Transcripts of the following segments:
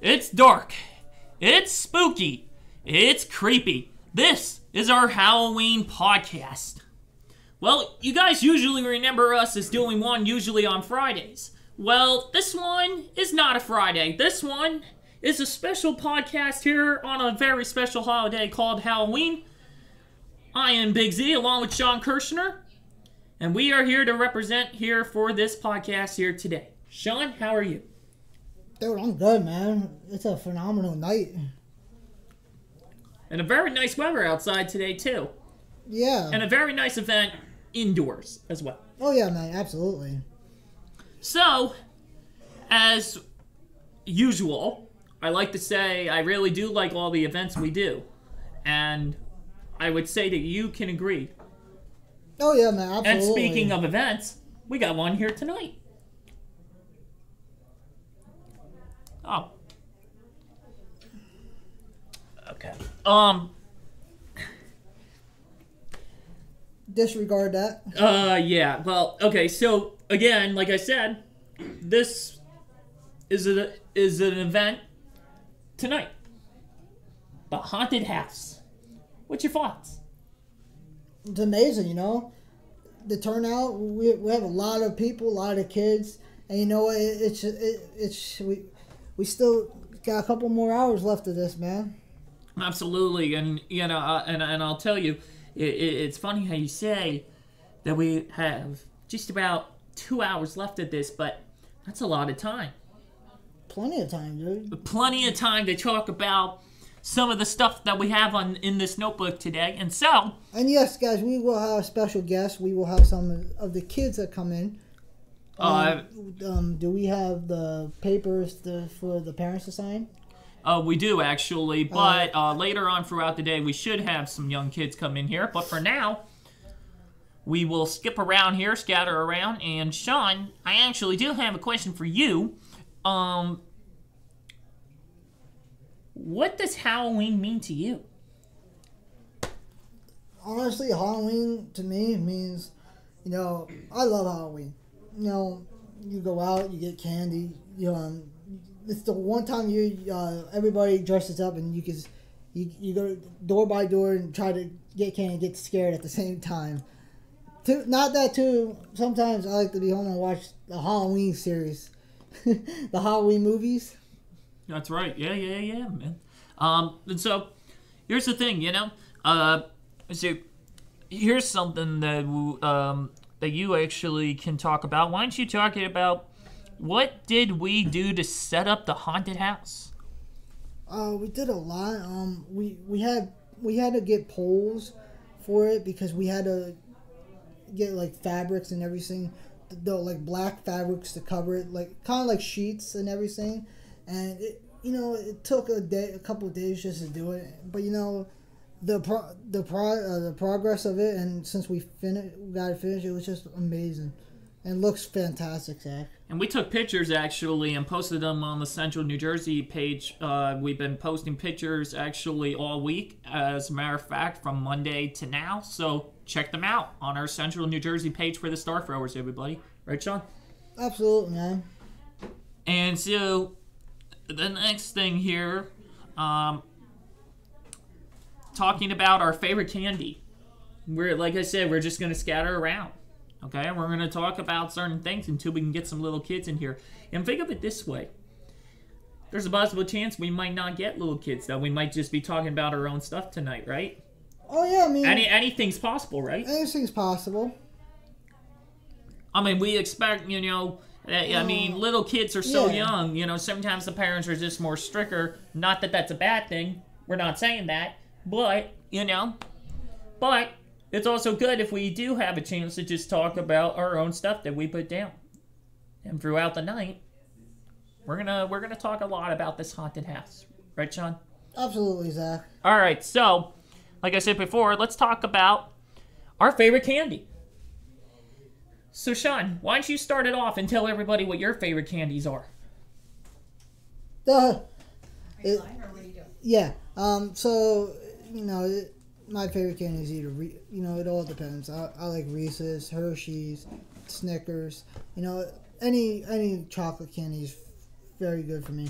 It's dark. It's spooky. It's creepy. This is our Halloween podcast. Well, you guys usually remember us as doing one usually on Fridays. Well, this one is not a Friday. This one is a special podcast here on a very special holiday called Halloween. I am Big Z along with Sean Kirshner, and we are here to represent here for this podcast here today. Sean, how are you? Dude, I'm good, man. It's a phenomenal night. And a very nice weather outside today, too. Yeah. And a very nice event indoors as well. Oh, yeah, man. Absolutely. So, as usual, I like to say I really do like all the events we do. And I would say that you can agree. Oh, yeah, man. Absolutely. And speaking of events, we got one here tonight. Oh. Okay. Disregard that. Yeah. Well, okay. So again, like I said, this is an event tonight. The haunted house. What's your thoughts? It's amazing, you know. The turnout. We have a lot of people, a lot of kids, and you know what? We still got a couple more hours left of this, man. Absolutely, and you know, and I'll tell you, it's funny how you say that we have just about 2 hours left of this, but that's a lot of time. Plenty of time, dude. Plenty of time to talk about some of the stuff that we have in this notebook today, and so. And yes, guys, we will have a special guest. We will have some of the kids that come in. Do we have the papers for the parents to sign? We do, actually, but later on throughout the day, we should have some young kids come in here. But for now, we will skip around here, scatter around. And Sean, I actually do have a question for you. What does Halloween mean to you? Honestly, Halloween to me means, you know, I love Halloween. You know, you go out, you get candy. You know, it's the one time everybody dresses up and you go door by door and try to get candy and get scared at the same time. Not that too. Sometimes I like to be home and watch the Halloween series, the Halloween movies. That's right. Yeah, man. And so here's the thing, you know. So here's something that you actually can talk about. Why don't you talk about what did we do to set up the haunted house? We did a lot. We had to get poles for it because we had to get like fabrics and everything, like black fabrics to cover it, like kind of like sheets and everything. And it took a couple of days just to do it. But you know, the progress of it, and since we got it finished, it was just amazing, and looks fantastic, Zach. And we took pictures actually and posted them on the Central New Jersey page. We've been posting pictures actually all week, as a matter of fact, from Monday to now. So check them out on our Central New Jersey page for the StarThrowers, everybody. Right, Sean? Absolutely, man. And so the next thing here, talking about our favorite candy. Like I said, we're just going to scatter around. Okay, we're going to talk about certain things until we can get some little kids in here. And think of it this way. There's a possible chance we might not get little kids, though. We might just be talking about our own stuff tonight, right? Oh, yeah, I mean... Anything's possible, right? Anything's possible. I mean, we expect, you know... I mean, little kids are so young, you know, sometimes the parents are just more stricter. Not that that's a bad thing. We're not saying that. But, you know, but it's also good if we do have a chance to just talk about our own stuff that we put down. And throughout the night, we're gonna talk a lot about this haunted house. Right, Sean? Absolutely, Zach. All right, so, like I said before, let's talk about our favorite candy. So, Sean, why don't you start it off and tell everybody what your favorite candies are? Are you lying, or what are you doing? Yeah. So, you know, my favorite candy is either, it all depends. I like Reese's, Hershey's, Snickers. You know, any chocolate candy is very good for me.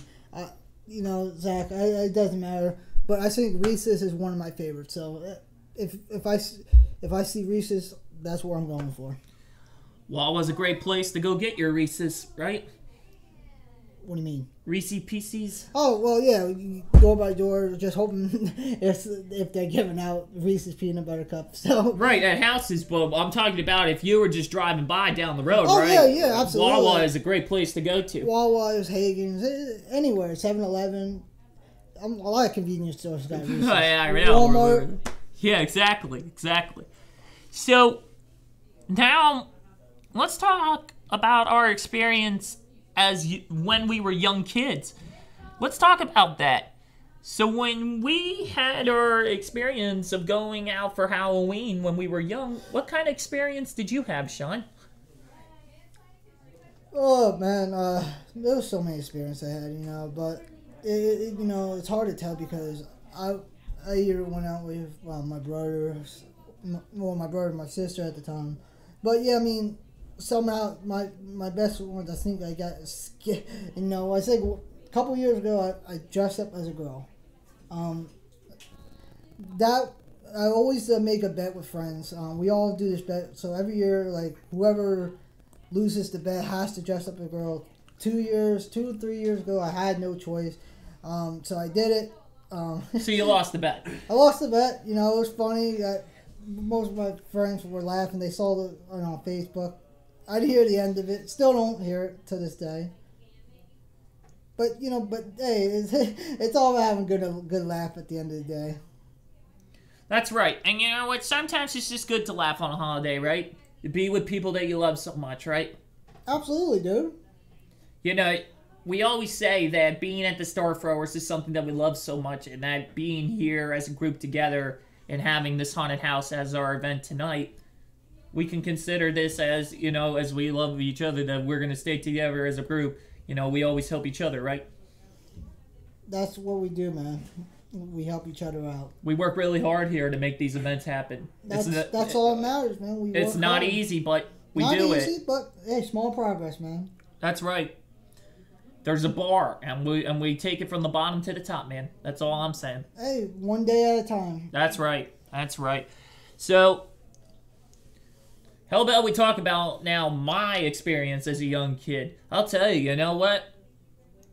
you know, Zach, it doesn't matter. But I think Reese's is one of my favorites. So if I see Reese's, that's what I'm going for. Well, it was a great place to go get your Reese's, right? What do you mean? Reese's Pieces? Oh, well, yeah, door by door, just hoping if they're giving out Reese's peanut butter cups. So Right, at houses, but I'm talking about if you were just driving by down the road, oh, right? yeah, absolutely. Wawa is a great place to go to. Wawa's, Hagen's, anywhere, 7-Eleven. A lot of convenience stores got Reese's. Yeah, I know. Walmart. Yeah, exactly. So, now, let's talk about our experience when we were young kids. Let's talk about that. So when we had our experience of going out for Halloween when we were young, what kind of experience did you have, Sean? Oh, man, there was so many experiences I had, you know, but, you know, it's hard to tell because I either went out with my brother and my sister at the time. But, yeah, I mean, somehow my best ones, I think I got, you know, I think a couple years ago I dressed up as a girl. That I always make a bet with friends. We all do this bet, so every year, like, whoever loses the bet has to dress up as a girl. 2 or 3 years ago, I had no choice, so I did it. So you lost the bet. I lost the bet. You know, it was funny. Most of my friends were laughing. They saw it on Facebook. I didn't hear the end of it. Still don't hear it to this day. But, you know, hey, it's all about having a good laugh at the end of the day. That's right. And you know what? Sometimes it's just good to laugh on a holiday, right? To be with people that you love so much, right? Absolutely, dude. You know, we always say that being at the StarThrowers is something that we love so much, and that being here as a group together and having this haunted house as our event tonight, we can consider this as, you know, as we love each other, that we're going to stay together as a group. You know, we always help each other, right? That's what we do, man. We help each other out. We work really hard here to make these events happen. That's all that matters, man. It's not easy, but we do it. Not easy, but hey, small progress, man. That's right. There's a bar, and we take it from the bottom to the top, man. That's all I'm saying. Hey, one day at a time. That's right. So, how about we talk about now my experience as a young kid? I'll tell you, you know what?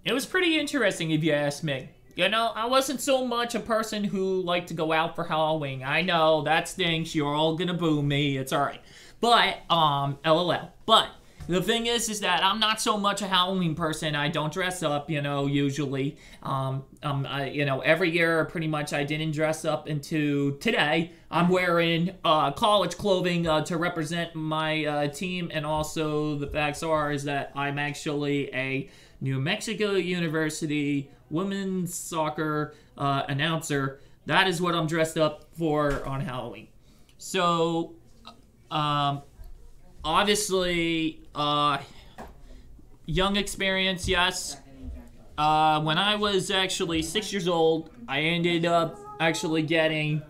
It was pretty interesting if you ask me. You know, I wasn't so much a person who liked to go out for Halloween. I know, that stinks. You're all gonna boo me. It's alright. But, LOL. But, the thing is that I'm not so much a Halloween person. I don't dress up, you know, usually. You know, every year, pretty much, I didn't dress up until today. I'm wearing college clothing to represent my team, and also the facts is that I'm actually a New Mexico University women's soccer announcer. That is what I'm dressed up for on Halloween. So, obviously, young experience, yes. When I was actually 6 years old, I ended up actually getting,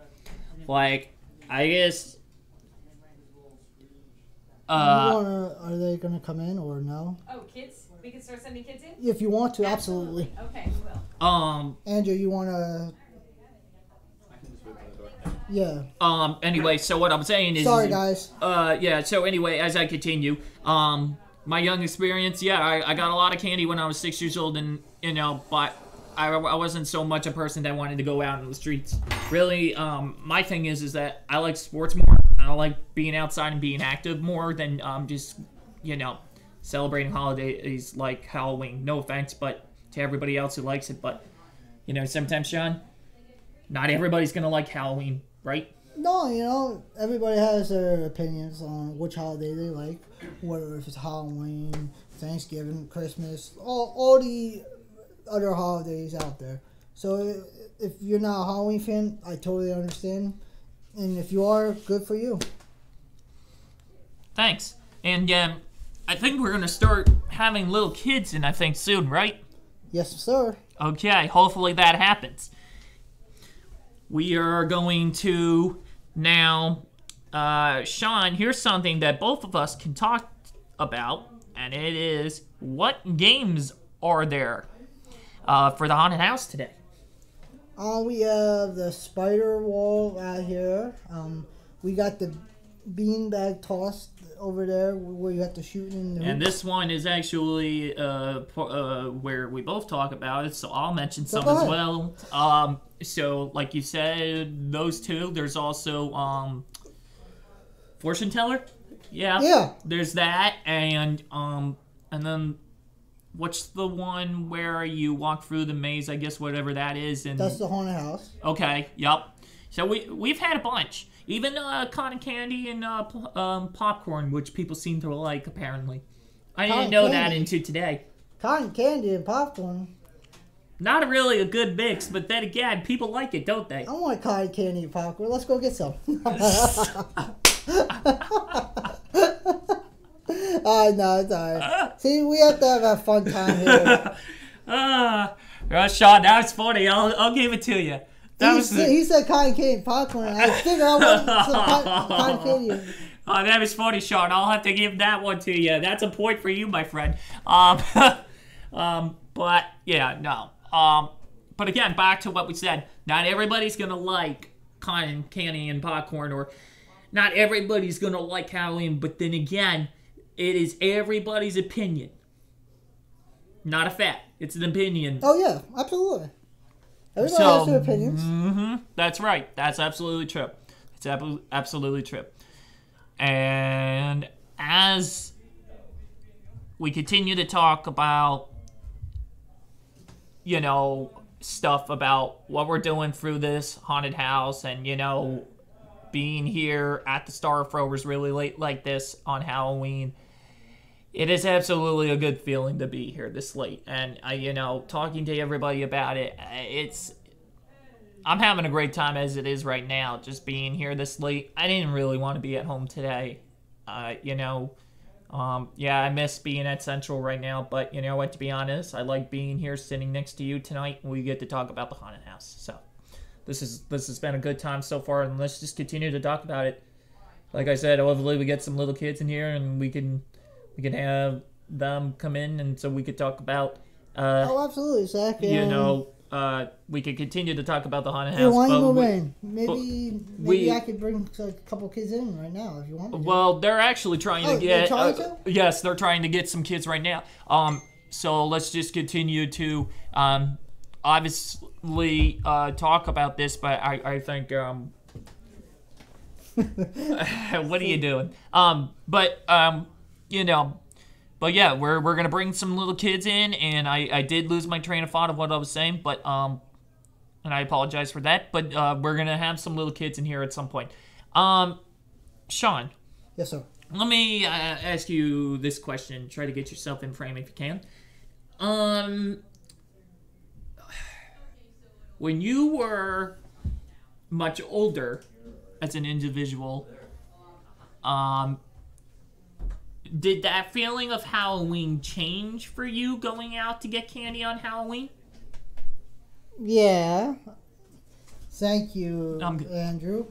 like, I guess... are they going to come in or no? Oh, kids? We can start sending kids in? If you want to, absolutely. Okay, we will. Andrew, you want to... Yeah. Anyway, so what I'm saying is... Sorry, guys. Yeah, so anyway, as I continue, my young experience, yeah, I got a lot of candy when I was 6 years old, and, you know, but I wasn't so much a person that wanted to go out in the streets. Really, my thing is that I like sports more. I like being outside and being active more than just, you know, celebrating holidays like Halloween. No offense, but to everybody else who likes it, but, you know, sometimes, Sean, not everybody's gonna like Halloween, right? No, you know, everybody has their opinions on which holiday they like, whether if it's Halloween, Thanksgiving, Christmas, all the other holidays out there. So if you're not a Halloween fan, I totally understand. And if you are, good for you. Thanks. And I think we're going to start having little kids in, I think, soon, right? Yes, sir. Okay, hopefully that happens. We are going to now, Sean, here's something that both of us can talk about, and it is, what games are there? for the haunted house today? We have the spider wall out here. We got the beanbag tossed over there where you have to shoot in the And this one is actually where we both talk about it, so I'll mention some as well. So, like you said, those two. There's also fortune teller. Yeah. There's that, and then what's the one where you walk through the maze? I guess whatever that is. And that's the haunted house. Okay. Yep. So we've had a bunch. Even cotton candy and popcorn, which people seem to like, apparently. I didn't know that until today. Cotton candy and popcorn. Not really a good mix, but then again, people like it, don't they? I want cotton candy and popcorn. Let's go get some. No, it's alright. See, we have to have a fun time here. Sean, that was funny. I'll give it to you. He said cotton candy and popcorn. I figured I want some cotton candy. Oh, that was funny, Sean. I'll have to give that one to you. That's a point for you, my friend. But yeah, no. But again, back to what we said. Not everybody's gonna like cotton candy and popcorn, or not everybody's gonna like Halloween. But then again, it is everybody's opinion. Not a fact. It's an opinion. Oh yeah, absolutely. Everybody has their opinions. That's right. That's absolutely true. It's absolutely true. And as we continue to talk about, stuff about what we're doing through this haunted house, and, being here at the StarThrowers really late like this on Halloween, it is absolutely a good feeling to be here this late. And, talking to everybody about it, I'm having a great time as it is right now, just being here this late. I didn't really want to be at home today. I miss being at Central right now, but, to be honest, I like being here sitting next to you tonight, and we get to talk about the haunted house. So, this has been a good time so far, and let's just continue to talk about it. Like I said, hopefully we get some little kids in here, and we can have them come in, and so we could talk about absolutely, Zach. We could continue to talk about the haunted house. You want to move in? Maybe I could bring a couple kids in right now if you want. Well, they're actually trying to get. Yes, they're trying to get some kids right now. So let's just continue to obviously talk about this, but I think what are you doing? But yeah, we're gonna bring some little kids in, and I did lose my train of thought of what I was saying, but and I apologize for that. But we're gonna have some little kids in here at some point. Sean. Yes, sir. Let me ask you this question. Try to get yourself in frame if you can. When you were much older as an individual, did that feeling of Halloween change for you going out to get candy on Halloween? Yeah. Thank you, Andrew.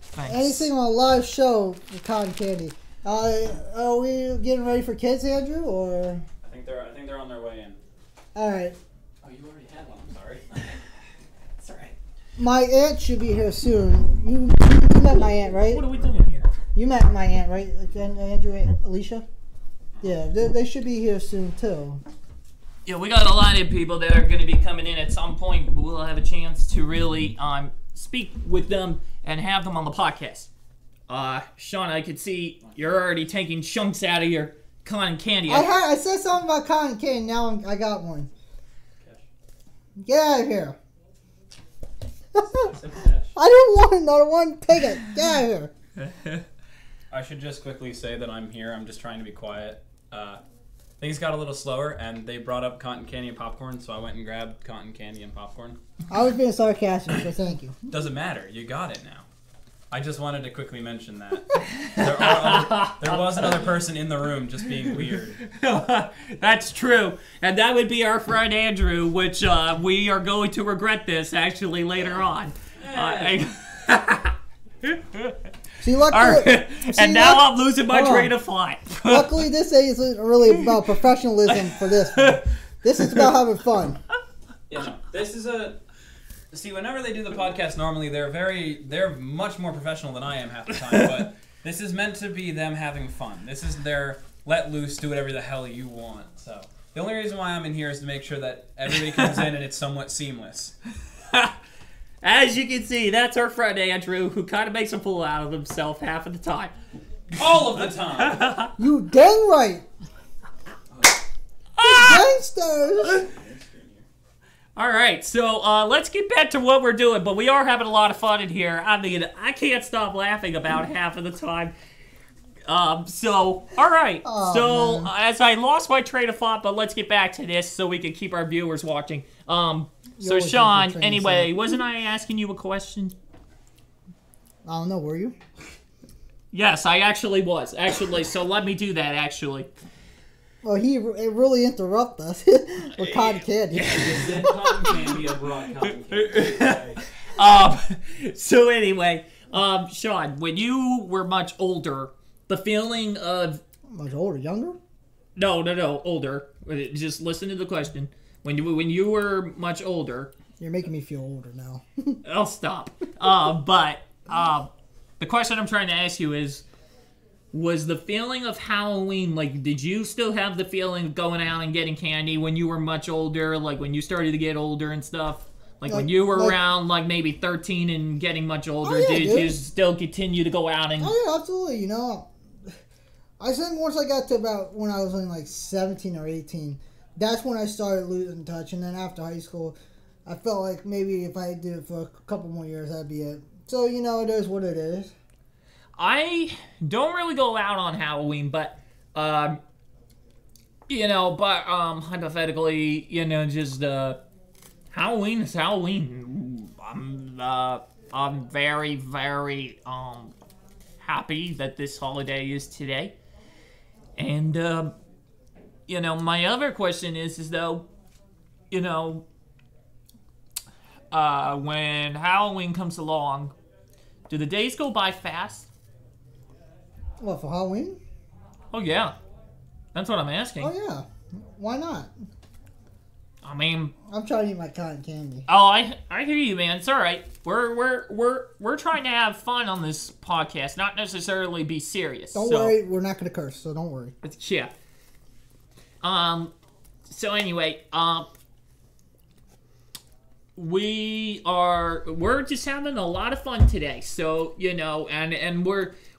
Thanks. Anything on a live show with cotton candy. Are we getting ready for kids, Andrew, or? I think they're on their way in. All right. Oh, you already had one. I'm sorry. It's all right. My aunt should be here soon. You met my aunt, right? What are we doing here? You met my aunt, right? Andrew, Alicia? Yeah, they should be here soon, too. Yeah, we got a lot of people that are going to be coming in at some point. We'll have a chance to really speak with them and have them on the podcast. Sean, I could see you're already taking chunks out of your cotton candy. I said something about cotton candy. Now I got one. Get out of here. I didn't want another one. Take it. Get out of here. I should just quickly say that I'm here. I'm just trying to be quiet. Things got a little slower, and they brought up cotton candy and popcorn, so I went and grabbed cotton candy and popcorn. I was being sarcastic, so thank you. Doesn't matter. You got it now. I just wanted to quickly mention that. There was another person in the room just being weird. That's true. And that would be our friend Andrew, which we are going to regret this, actually, later on. See, luckily, I'm losing my train of thought. Luckily, this isn't really about professionalism for this one. This is about having fun. Yeah, no. This is a... See, whenever they do the podcast, normally they're much more professional than I am half the time, but this is meant to be them having fun. This is their let loose, do whatever the hell you want. So the only reason why I'm in here is to make sure that everybody comes in and it's somewhat seamless. As you can see, that's our friend Andrew, who kind of makes a fool out of himself half of the time. All of the time! You dang right! Gangsters! Alright, so let's get back to what we're doing, but we are having a lot of fun in here. I mean, I can't stop laughing about half of the time. Alright. Oh, as I lost my train of thought, but let's get back to this so we can keep our viewers watching. So, Sean, anyway, wasn't I asking you a question? I don't know, were you? Yes, I actually was. Actually, so let me do that, actually. Well, it really interrupted us with cotton candy. So anyway, Sean, when you were much older, the feeling of... Much older? Younger? No, older. Just listen to the question. When you were much older... You're making me feel older now. I'll stop. But the question I'm trying to ask you is, was the feeling of Halloween, like, did you still have the feeling of going out and getting candy when you were much older, like when you started to get older and stuff? Like when you were around, like, maybe 13 and getting much older, did you still continue to go out and... Oh, yeah, absolutely. You know, I think once I got to about when I was only like 17 or 18, that's when I started losing touch. And then after high school, I felt like maybe if I did it for a couple more years, that'd be it. So, you know, it is what it is. I don't really go out on Halloween, but, hypothetically, just, Halloween is Halloween. I'm very, very, happy that this holiday is today. And, my other question is though, when Halloween comes along, do the days go by fast? What, for Halloween? Oh, yeah. That's what I'm asking. Oh, yeah. Why not? I mean... I'm trying to eat my cotton candy. Oh, I hear you, man. It's all right. We're trying to have fun on this podcast, not necessarily be serious. Don't worry. We're not going to curse, so don't worry. Yeah. So anyway, we're just having a lot of fun today. So, and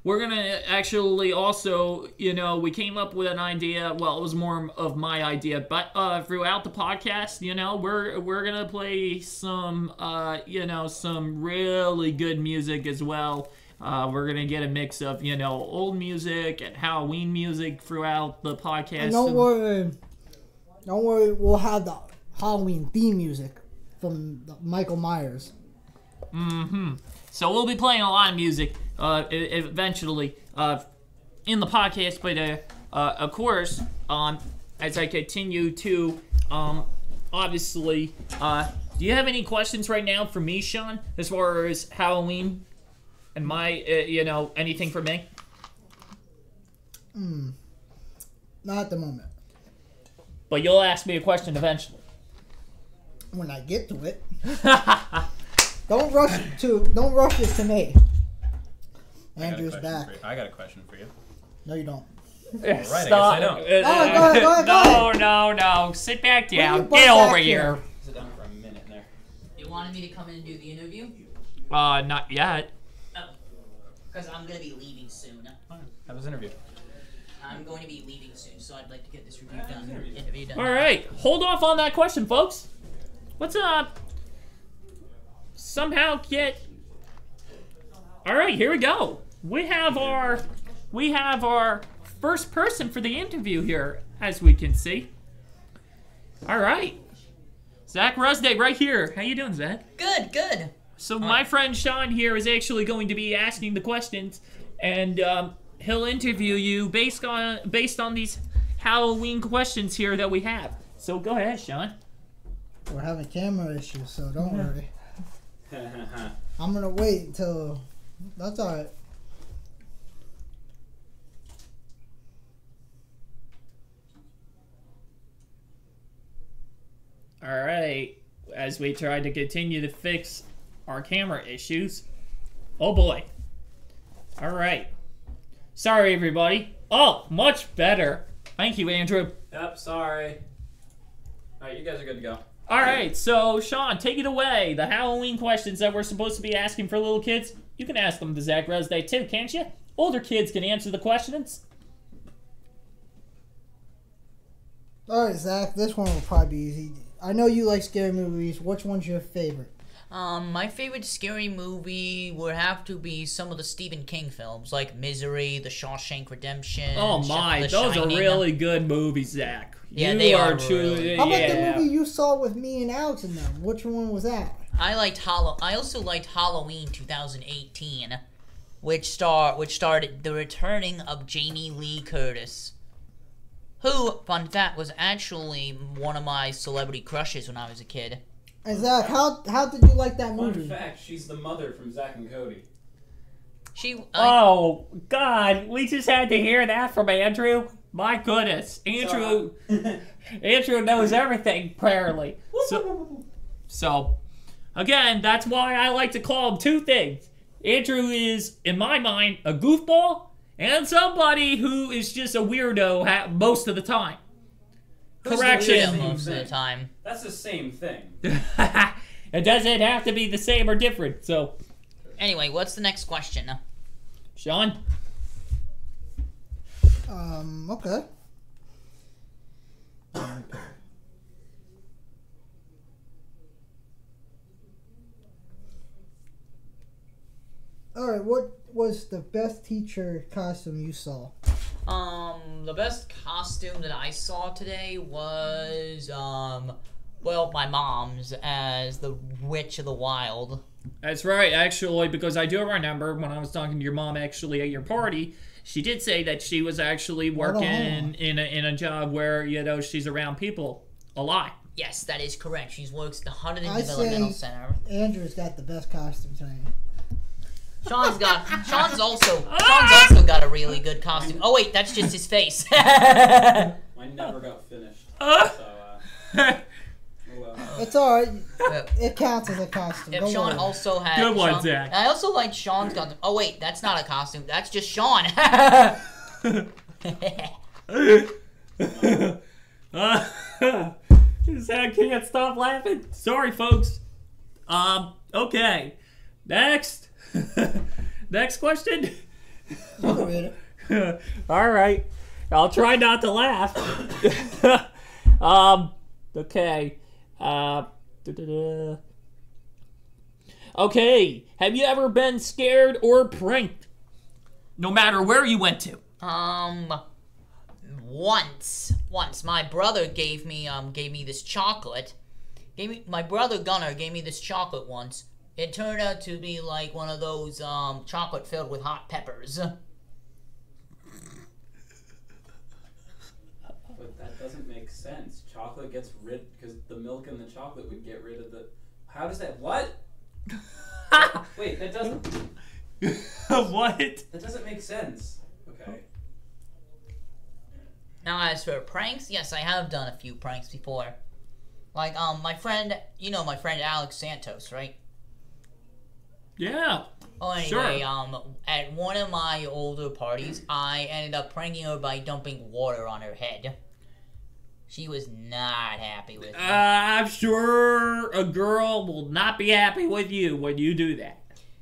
we're gonna actually also, we came up with an idea. Well, it was more of my idea, but throughout the podcast, we're gonna play some, some really good music as well. We're gonna get a mix of, old music and Halloween music throughout the podcast. And don't worry. We'll have the Halloween theme music from Michael Myers. Mm-hmm. So we'll be playing a lot of music eventually in the podcast, but of course, as I continue to obviously, do you have any questions right now for me, Sean, as far as Halloween and my anything for me? Not at the moment. But you'll ask me a question eventually. When I get to it. Don't rush it to me. Andrew's back. I got a question for you. No, you don't. Right, Stop. I guess I don't. Go ahead. No. Sit back down. Get over here. Sit down for a minute there. You wanted me to come in and do the interview? Not yet. Oh. Because I'm going to be leaving soon. Have this interview. I'm going to be leaving soon, so I'd like to get this review done. All right. Hold off on that question, folks. Let's somehow get... All right, here we go. We have our first person for the interview here, as we can see. All right. Zach Rusday right here. How you doing, Zach? Good. So my friend Sean here is actually going to be asking the questions, and he'll interview you based on these Halloween questions here that we have. So go ahead, Sean. We're having camera issues, so don't worry. I'm gonna wait until... That's alright. All right. as we try to continue to fix our camera issues. Oh boy. Alright. Sorry, everybody. Oh, much better. Thank you, Andrew. Yep, sorry. Alright, you guys are good to go. Alright, so Sean, take it away. The Halloween questions that we're supposed to be asking for little kids, you can ask them to Zach Resday too, can't you? Older kids can answer the questions. Alright, Zach, this one will probably be easy. I know you like scary movies. Which one's your favorite? My favorite scary movie would have to be some of the Stephen King films, like Misery, The Shawshank Redemption. Oh my, The those are Shining. really good movies, Zach. Yeah, you they are truly. really How about yeah. the movie you saw with me and Alex in them? Which one was that? I also liked Halloween 2018, which started the returning of Jamie Lee Curtis, who, fun fact, was actually one of my celebrity crushes when I was a kid. And Zach, how did you like that Fun movie? fact, she's the mother from Zack and Cody. Oh, God, we just had to hear that from Andrew. My goodness. Andrew knows everything, apparently. So, again, that's why I like to call him two things. Andrew is, in my mind, a goofball and somebody who is just a weirdo most of the time. Correction. Most of the time. That's the same thing. It doesn't have to be the same or different, so... Anyway, what's the next question? Sean? Okay. Alright, what was the best teacher costume you saw? The best costume that I saw today was, well, my mom's as the Witch of the Wild. That's right, actually, because I do remember when I was talking to your mom actually at your party, she did say that she was actually working in a job where, you know, she's around people a lot. Yes, that is correct. She works at the Haunted I Developmental say Center. Andrew's got the best costume tonight. Sean's also got a really good costume. Oh wait, that's just his face. Mine never got finished. So, It's alright. It counts as a costume. If Don't Sean worry. also had Good one, Zach. I also like Sean's costume. Oh wait, that's not a costume. That's just Sean. Zach can't stop laughing. Sorry, folks. Okay. Next. Next question. You can read it. All right. I'll try not to laugh. Okay. Okay. Have you ever been scared or pranked? No matter where you went to. Once my brother gave me this chocolate. My brother Gunnar gave me this chocolate once. It turned out to be like one of those chocolate filled with hot peppers. But that doesn't make sense. Chocolate gets rid, because the milk in the chocolate would get rid of the... How does that... What? Wait, that doesn't... What? That doesn't make sense. Okay. Now as for pranks, yes, I have done a few pranks before. Like, my friend, you know my friend Alex Santos, right? Yeah. Oh, anyway, at one of my older parties, I ended up pranking her by dumping water on her head. She was not happy with me. I'm sure a girl will not be happy with you when you do that.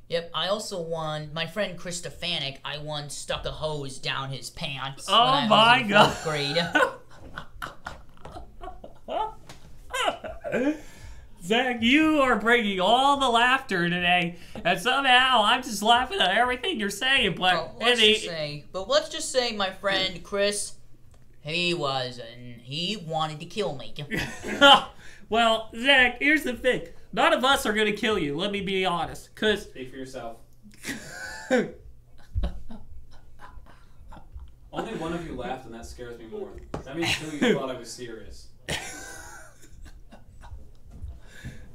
Yep, I also my friend Chris Stefanik, I once stuck a hose down his pants Oh when I my was in God. 4th grade. Zach, you are bringing all the laughter today, and somehow I'm just laughing at everything you're saying. But let's just say my friend Chris, he wanted to kill me. Well, Zach, here's the thing. None of us are going to kill you, let me be honest. Because... Speak for yourself. Only one of you laughed, and that scares me more. That means two of you thought I was serious.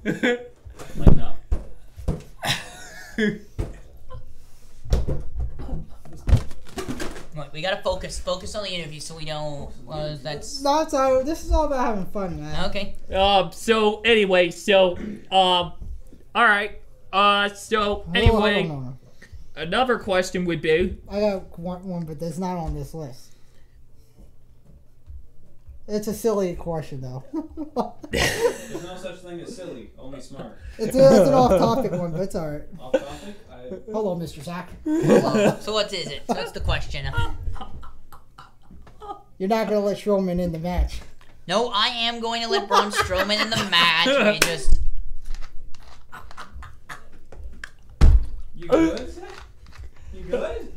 Like, no. Look, We gotta focus on the interview so we don't. That's No, it's all. This is all about having fun, man. okay. So anyway, all right. So anyway, No. another question would be, I got one, but that's not on this list. It's a silly question, though. There's no such thing as silly, only smart. It's an off-topic one, but it's all right. Off topic? Hello, Mr. Zach. So what is it? What's the question? You're not gonna let Strowman in the match. No, I am going to let Braun Strowman in the match. We just. You good? You good?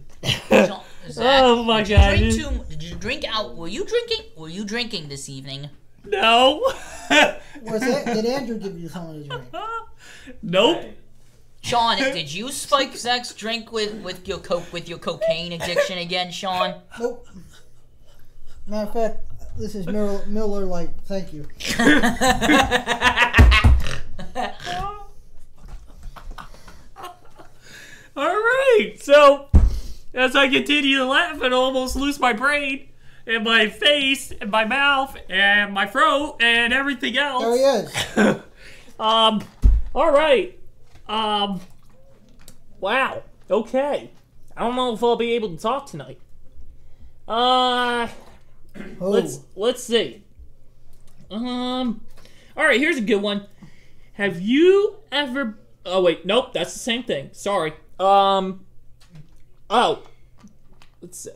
Zach, oh my did you god, did you drink out? Were you drinking this evening? no, Was it? Did Andrew give you something to drink? nope. Hey, Sean, did you spike Zach's drink with your cocaine addiction again, Sean? Nope. Matter of fact, this is Miller Lite. Thank you. All right, so as I continue to laugh and almost lose my brain and my face and my mouth and my throat and everything else. There he is. All right. Wow. Okay. I don't know if I'll be able to talk tonight. Let's see. All right, here's a good one. Have you ever... Oh, wait. Nope, that's the same thing. Sorry. Oh. Let's see.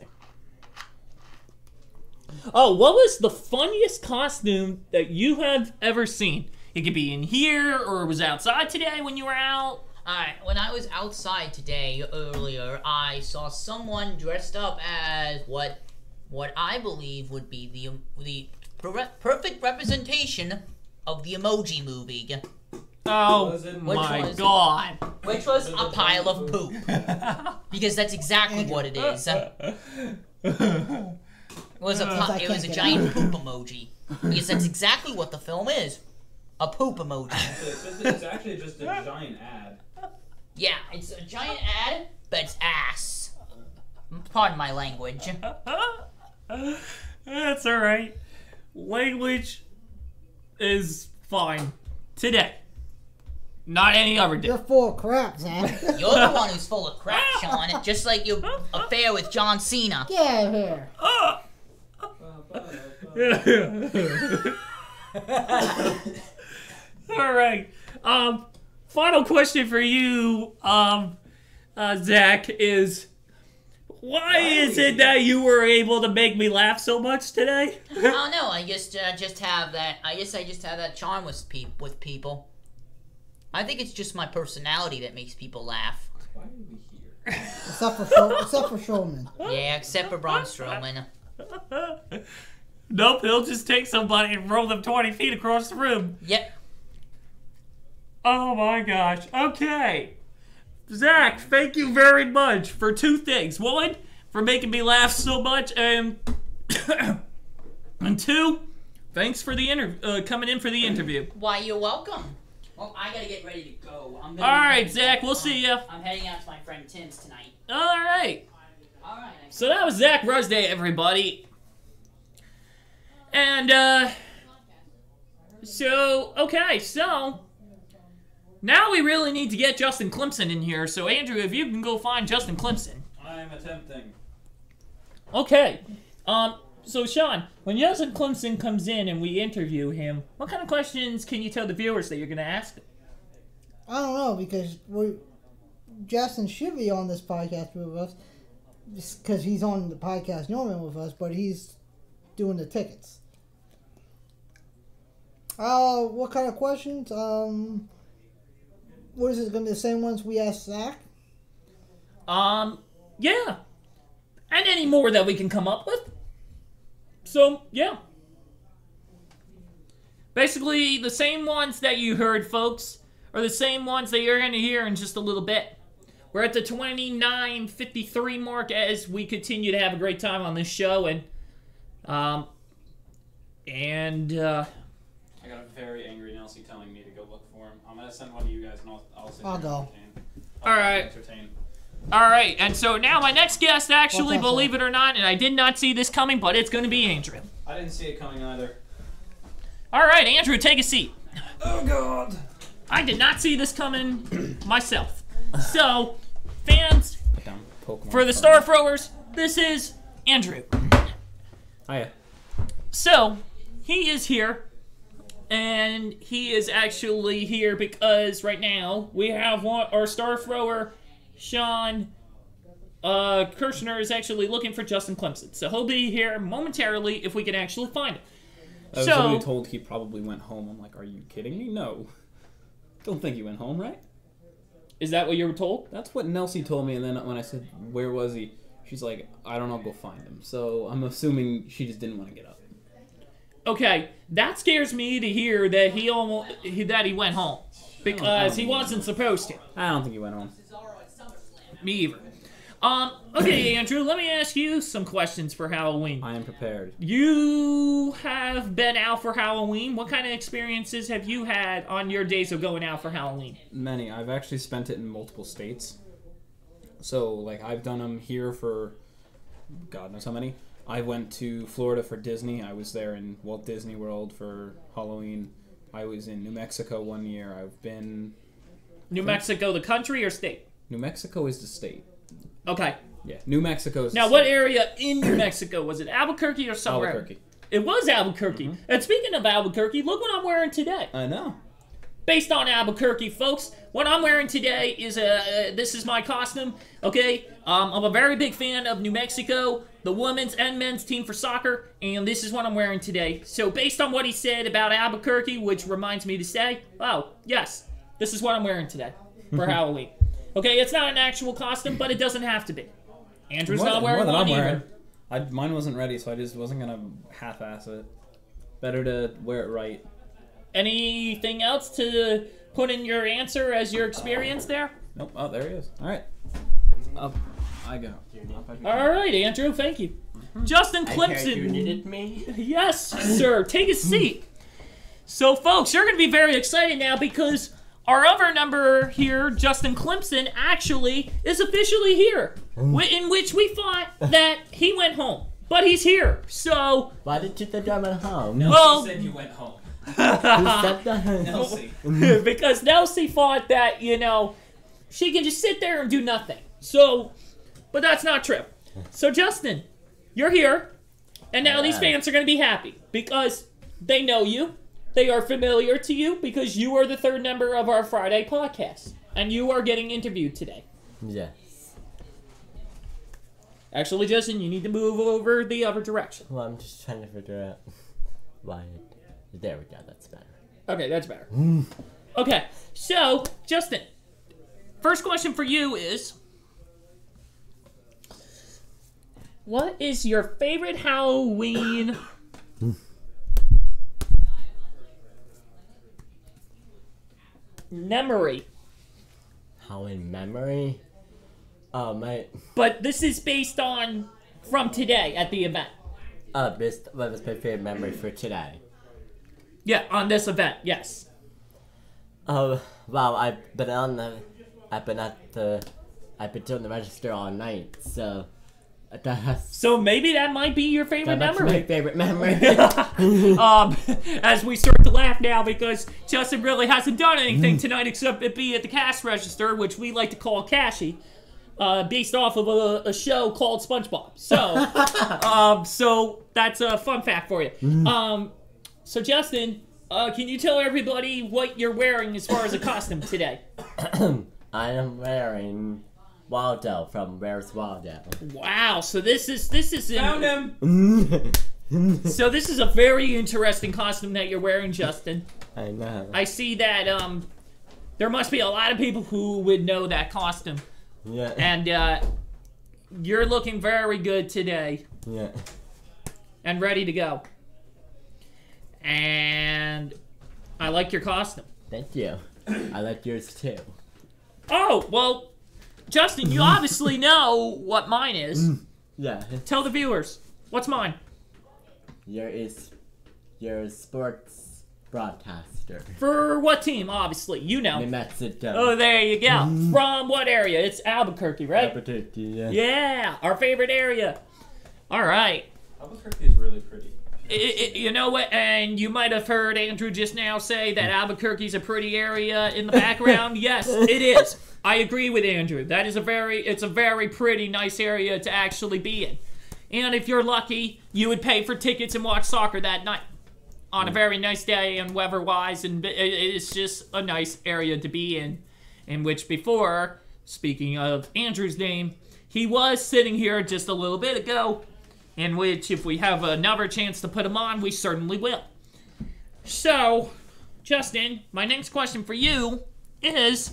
Oh, what was the funniest costume that you have ever seen? It could be in here, or it was outside today when you were out. Alright, when I was outside today earlier, I saw someone dressed up as what I believe would be the perfect representation of the Emoji Movie. Oh Was it- my god. Which was a pile of poop. Because that's exactly what it is. It was a giant poop emoji. Because that's exactly what the film is. A poop emoji. It's actually just a giant ad. Yeah, it's a giant ad, but it's ass. Pardon my language. That's alright. Language is fine. Today. Not any other day. You're full of crap, Zach. You're the one who's full of crap, Sean. Just like your affair with John Cena. Get out of here. Alright. Final question for you, Zach, is why is it that you were able to make me laugh so much today? I don't know. I just have that. I just have that charm with people. I think it's just my personality that makes people laugh. Why are we here? Except for Strowman. Yeah, except for Braun Strowman. Nope, he'll just take somebody and roll them 20 feet across the room. Yep. Oh my gosh. Okay. Zach, thank you very much for two things. One, for making me laugh so much, and two, thanks for the coming in for the interview. Why, you're welcome. Well, I gotta get ready to go. All right, Zach, we'll see ya. I'm heading out to my friend Tim's tonight. All right. All right. So that was Zach Rusday, everybody. And, so now we really need to get Justin Clemson in here. So, Andrew, if you can go find Justin Clemson. I'm attempting. Okay. So, Sean, when Justin Clemson comes in and we interview him, what kind of questions can you tell the viewers that you're going to ask them? I don't know, because Justin should be on this podcast with us, because he's on the podcast normally with us, but he's doing the tickets. What kind of questions? What is it going to be, the same ones we asked Zach? Yeah. And any more that we can come up with. So, yeah. Basically, the same ones that you heard, folks, are the same ones that you're going to hear in just a little bit. We're at the 29:53 mark as we continue to have a great time on this show, and I got a very angry Nelsie telling me to go look for him. I'm gonna send one to you guys, and I'll sit I'll here go. and entertain. All right. Entertain. All right, and so now my next guest, actually, What's that, believe it or not, and I did not see this coming, but it's going to be Andrew. I didn't see it coming either. All right, Andrew, take a seat. Oh God. I did not see this coming myself. So, fans, Put down Pokemon for the card. StarThrowers, this is Andrew. Hiya. So, he is here, and he is actually here because right now we have our StarThrower, Sean Kirshner, is actually looking for Justin Clemson. So he'll be here momentarily if we can actually find him. I was literally told he probably went home. I'm like, are you kidding me? No. Don't think he went home, right? Is that what you were told? That's what Nelsie told me, and then when I said, where was he? She's like, I don't know, go find him. So I'm assuming she just didn't want to get up. Okay, that scares me to hear that he went home because he wasn't supposed to. I don't think he went home. Me either. Okay, Andrew, let me ask you some questions for Halloween. I am prepared. You have been out for Halloween. What kind of experiences have you had on your days of going out for Halloween? Many. I've actually spent it in multiple states. So, like, I've done them here for God knows how many. I went to Florida for Disney. I was there in Walt Disney World for Halloween. I was in New Mexico one year. I've been... New Mexico, the country or state? New Mexico is the state. Okay. Yeah, New Mexico is the Now, state. what area in New Mexico? Was it Albuquerque or somewhere? Albuquerque. It was Albuquerque. And speaking of Albuquerque, look what I'm wearing today. I know. Based on Albuquerque, folks, what I'm wearing today is this is my costume, okay? I'm a very big fan of New Mexico, the women's and men's team for soccer, and this is what I'm wearing today. So based on what he said about Albuquerque, which reminds me to say, oh, yes, this is what I'm wearing today for Halloween. Okay, it's not an actual costume, but it doesn't have to be. Andrew's not wearing one either. Mine wasn't ready, so I just wasn't going to half-ass it. Better to wear it right. Anything else to put in your answer as your experience there? Nope. Oh, there he is. All right. Up I go. All right, Andrew, thank you. Justin Clemson. You needed me? Yes, sir. Take a seat. So, folks, you're going to be very excited now because our other number here, Justin Clemson, actually is officially here, in which we thought that he went home. But he's here, so... Why did you think I went home? Nelsie Well- said you went home. Who said that? Nelsie. because Nelsie thought that, you know, she can just sit there and do nothing. So, but that's not true. So, Justin, you're here, and now these fans are going to be happy because they know you. They are familiar to you because you are the third member of our Friday podcast, and you are getting interviewed today. Yes. Actually, Justin, you need to move over the other direction. Well, I'm just trying to figure out why. There we go, that's better. Okay, that's better. Okay, so, Justin, first question for you is, what is your favorite Halloween memory? Halloween memory? Oh, my. But this is based on from today at the event. What was my favorite memory for today? Yeah, on this event, yes. Oh, wow, I've been doing the register all night, so that's So maybe that might be your favorite that's my memory. favorite memory. As we start to laugh now because Justin really hasn't done anything tonight except it be at the cash register, which we like to call Cashy, based off of a show called SpongeBob. So, so that's a fun fact for you. So Justin, can you tell everybody what you're wearing as far as a costume today? I am wearing Waldo from Where's Waldo. Wow, so this is Found him. So this is a very interesting costume that you're wearing, Justin. I know. I see that there must be a lot of people who would know that costume. Yeah. And you're looking very good today Yeah. and ready to go. And I like your costume. Thank you. I like yours too. Oh, well, Justin, you obviously know what mine is. Yeah. Tell the viewers, what's mine? Your sports broadcaster. For what team, obviously? You know. New Mexico. Oh, there you go. From what area? It's Albuquerque, right? Albuquerque, yeah. Yeah, our favorite area. All right. Albuquerque is really pretty. You know what? And you might have heard Andrew just now say that Albuquerque's a pretty area in the background. Yes, it is. I agree with Andrew. That is it's a very pretty, nice area to actually be in. And if you're lucky, you would pay for tickets and watch soccer that night on a very nice day and weather-wise, and it's just a nice area to be in which before, speaking of Andrew's name, he was sitting here just a little bit ago, in which if we have another chance to put him on, we certainly will. So, Justin, my next question for you is...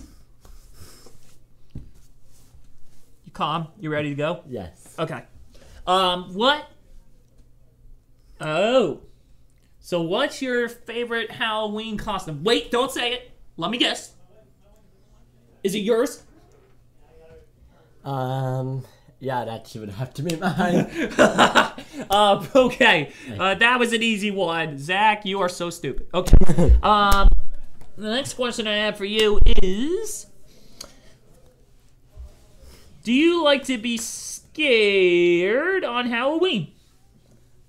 You calm? You ready to go? Yes. Okay. What? Oh. So what's your favorite Halloween costume? Wait, don't say it. Let me guess. Is it yours? Yeah, that would have to be mine. Okay. That was an easy one. Zach, you are so stupid. Okay. The next question I have for you is... Do you like to be scared on Halloween?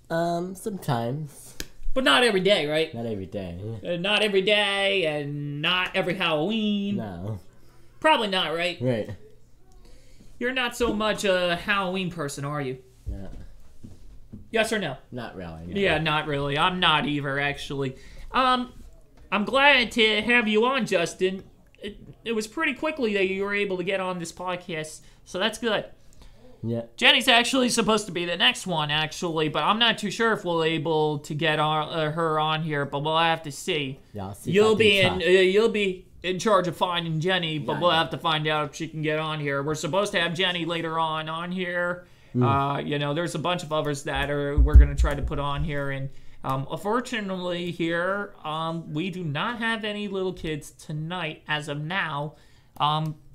Sometimes. But not every day, right? Not every day. Not every day, and not every Halloween. No. Probably not, right? Right. You're not so much a Halloween person, are you? No. Yes or no? Not really. No. Yeah, not really. I'm not either, actually. I'm glad to have you on, Justin. It was pretty quickly that you were able to get on this podcast, so that's good. Yeah. Jenny's actually supposed to be the next one, actually, but I'm not too sure if we'll able to get her on here, but we'll have to see. Yeah, I'll see. You'll be in charge of finding Jenny, but Yeah, we'll yeah. have to find out if she can get on here. We're supposed to have Jenny later on here. There's a bunch of others that we're gonna try to put on here, and unfortunately here, we do not have any little kids tonight as of now.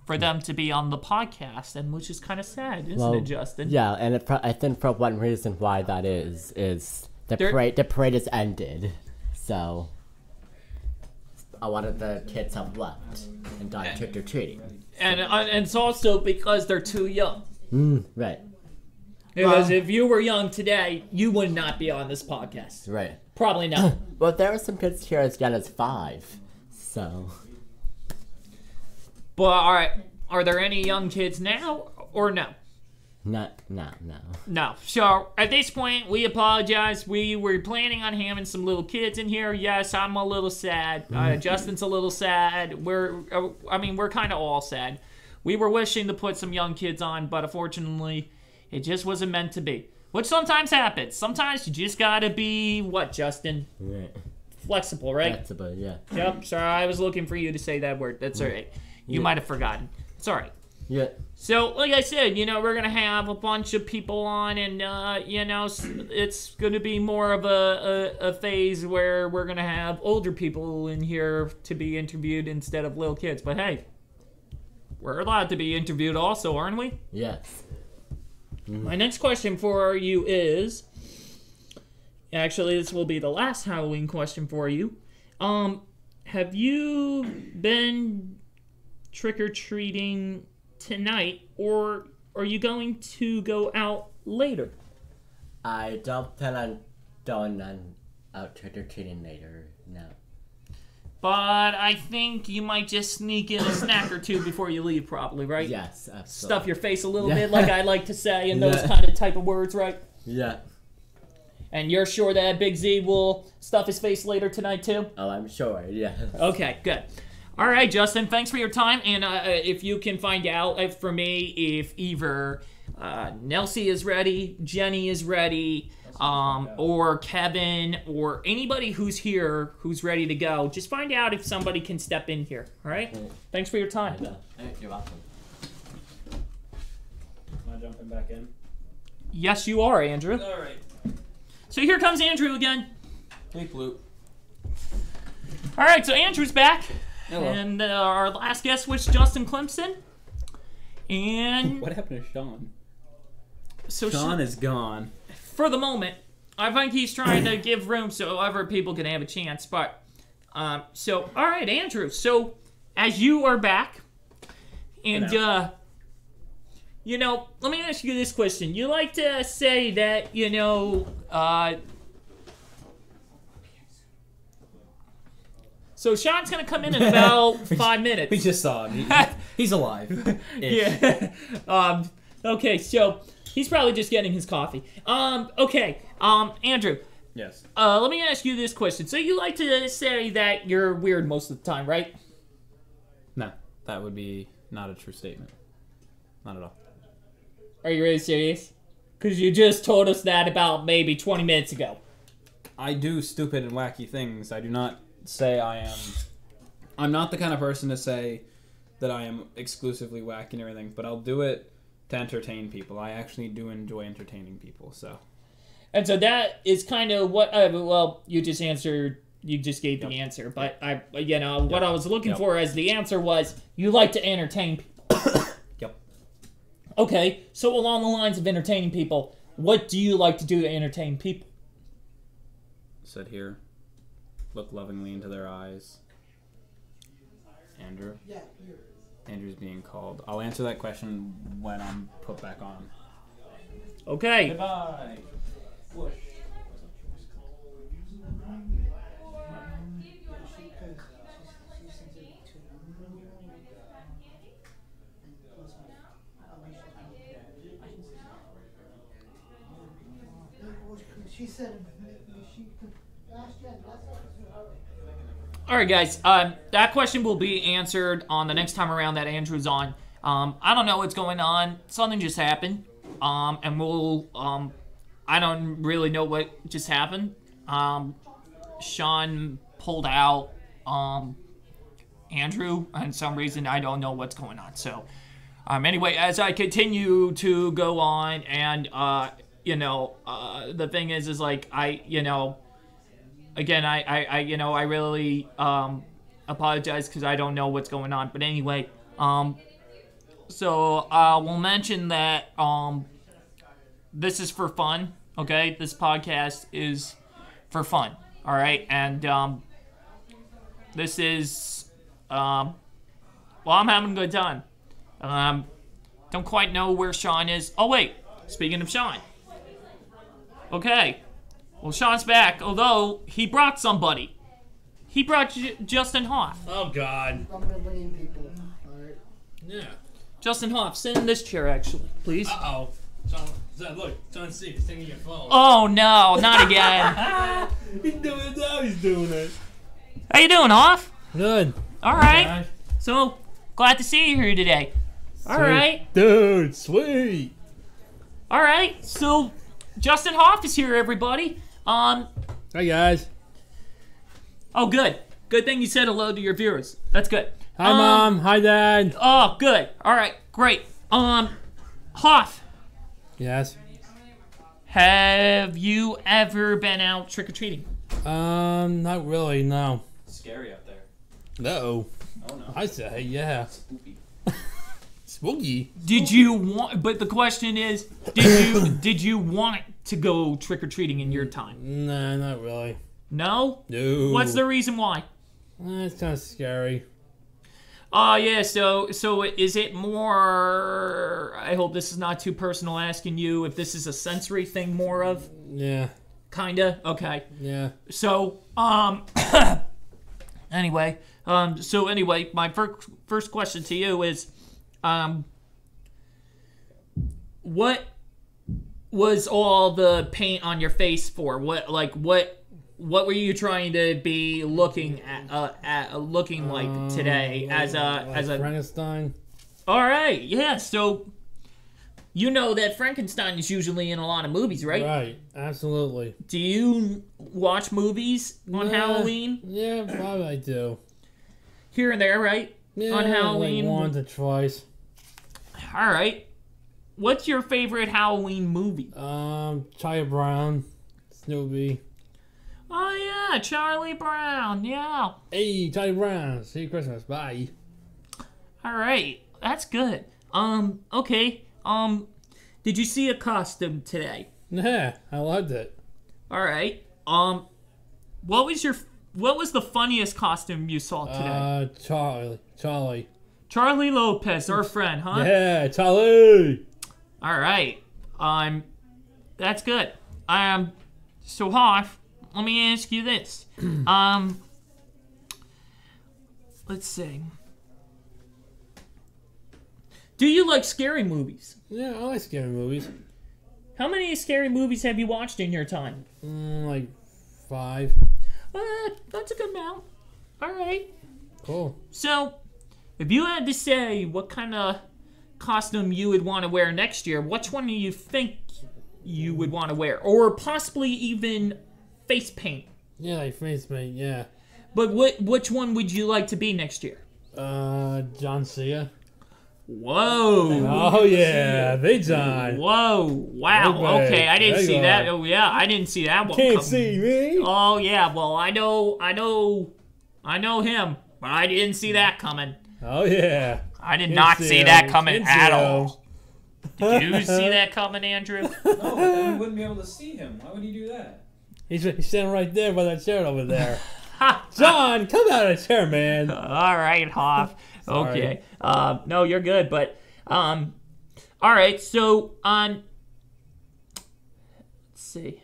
For them to be on the podcast, and which is kind of sad, isn't it, Justin? Yeah, and I think for one reason why that is the parade has ended, so a lot of the kids have left and gone trick or treating. And it's also because they're too young. Right. Because if you were young today, you would not be on this podcast. Right. Probably not. Well, there are some kids here as young as 5, so. But all right, are there any young kids now or no? No. No. So at this point, we apologize. We were planning on having some little kids in here. Yes, I'm a little sad. Justin's a little sad. We're kind of all sad. We were wishing to put some young kids on, but unfortunately, it just wasn't meant to be. Which sometimes happens. Sometimes you just gotta be what, Justin? Right. Flexible, right? Flexible, yeah. Yep. Sorry, I was looking for you to say that word. That's all right. You might have forgotten. It's all right. Yeah. So, like I said, we're going to have a bunch of people on, and, it's going to be more of a phase where we're going to have older people in here to be interviewed instead of little kids. But, hey, we're allowed to be interviewed also, aren't we? Yes. My next question for you is... Actually, this will be the last Halloween question for you. Have you been trick-or-treating tonight, or are you going to go out later? I don't plan on going out trick-or-treating later, no. But I think you might just sneak in a snack or two before you leave, probably, right? Yes, absolutely. Stuff your face a little bit, like I like to say, in those kind of type of words, right? Yeah. And you're sure that Big Z will stuff his face later tonight, too? Oh, I'm sure, yeah. Okay, good. All right, Justin, thanks for your time. And if you can find out for me if either Nelsie is ready, Jenny is ready, or Kevin, or anybody who's here who's ready to go, just find out if somebody can step in here. All right? Thanks for your time. You're welcome. Am I jumping back in? Yes, you are, Andrew. All right. So here comes Andrew again. Hey, Blue. All right, so Andrew's back. Hello. And our last guest was Justin Clemson. And What happened to Sean? so Sean is gone. for the moment, I think he's trying to give room so other people can have a chance. But So, all right, Andrew. So, as you are back, and you know, let me ask you this question. You like to say that, you know, so Sean's gonna come in about 5 minutes. We just saw him. He's alive. Yeah. Okay, so he's probably just getting his coffee. Okay. Andrew. Yes. Let me ask you this question. So you like to say that you're weird most of the time, right? No, that would be not a true statement. Not at all. Are you really serious? Because you just told us that about maybe 20 minutes ago. I do stupid and wacky things. I do not say I am... I'm not the kind of person to say that I am exclusively wacky and everything, but I'll do it to entertain people. I actually do enjoy entertaining people, so... And so that is kind of what, well, you just answered, you just gave the answer, but what I was looking for as the answer was, you like to entertain people. Yep. Okay, so along the lines of entertaining people, what do you like to do to entertain people? Sit here, look lovingly into their eyes. Andrew? Yeah, Andrew's being called. I'll answer that question when I'm put back on. Okay. Goodbye. Whoosh. She said she could ask Jen. All right, guys. That question will be answered on the next time around that Andrew's on. I don't know what's going on. Something just happened. And we'll, I don't really know what just happened. Sean pulled out, Andrew, and some reason I don't know what's going on. So, anyway, as I continue to go on, and, the thing is like, again, I really, apologize because I don't know what's going on. But anyway, so, we'll mention that, this is for fun, okay? This podcast is for fun, all right? And this is, well, I'm having a good time. Don't quite know where Sean is. Oh, wait, speaking of Sean. Okay, well, Sean's back, although he brought somebody. He brought Justin Hoff. Oh, God. I'm gonna bring in people. All right. Yeah. Justin Hoff, sit in this chair, actually, please. Uh-oh. Look, John C. is taking your phone. Oh, no, not again. He's doing it now. He's doing it. How you doing, Hoff? Good. All right. Guys. So, glad to see you here today. All right. Dude, sweet. All right. So, Justin Hoff is here, everybody. Hi, guys. Oh, good. Good thing you said hello to your viewers. That's good. Hi, Mom. Hi, Dad. Oh, good. All right. Great. Hoff, Yes. have you ever been out trick-or-treating? Not really, no. Scary out there. No. Oh, no. I say, yeah. Spooky. Spooky. Did you want, but the question is, did you want to go trick-or-treating in your time? Nah, not really. No? No. What's the reason why? It's kind of scary. Oh, yeah, so is it more, I hope this is not too personal asking you if this is a sensory thing more of? Yeah. Kinda? Okay. Yeah. So, anyway, my first question to you is, what was all the paint on your face for? What were you trying to be looking looking like today as a Frankenstein. All right, yeah. So you know that Frankenstein is usually in a lot of movies, right? Right. Absolutely. Do you watch movies on Halloween? Yeah, probably I do. Here and there, right? Yeah, on Halloween. Like once or twice. All right. What's your favorite Halloween movie? Charlie Brown, Snoopy. Oh yeah, Charlie Brown. Yeah. Hey, Charlie Brown. See you Christmas. Bye. All right, that's good. Okay. Did you see a costume today? Yeah, I loved it. All right. What was your what was the funniest costume you saw today? Charlie. Charlie Lopez, our friend, huh? Yeah, Charlie. All right. That's good. So Hoff, let me ask you this. Let's see. Do you like scary movies? Yeah, I like scary movies. How many scary movies have you watched in your time? Like 5. That's a good amount. All right. Cool. So, if you had to say what kind of costume you would want to wear next year, which one do you think you would want to wear? Or possibly even face paint. Yeah, like face paint, yeah. But which one would you like to be next year? John Cena. Whoa. Oh, yeah. Big John. Whoa. Wow. Big Okay, I didn't Big see on. that. Oh, yeah, I didn't see that one Can't coming. see me. Oh, yeah. Well, I know him, but I didn't see that coming. Oh, yeah. I did Can't not see see him. that coming Can't at see all. Did you see that coming, Andrew? No, but then we wouldn't be able to see him. Why would he do that? He's standing right there by that chair over there. John, come out of the chair, man. All right, Hoff. Sorry. Okay. No, you're good, but all right. So let's see.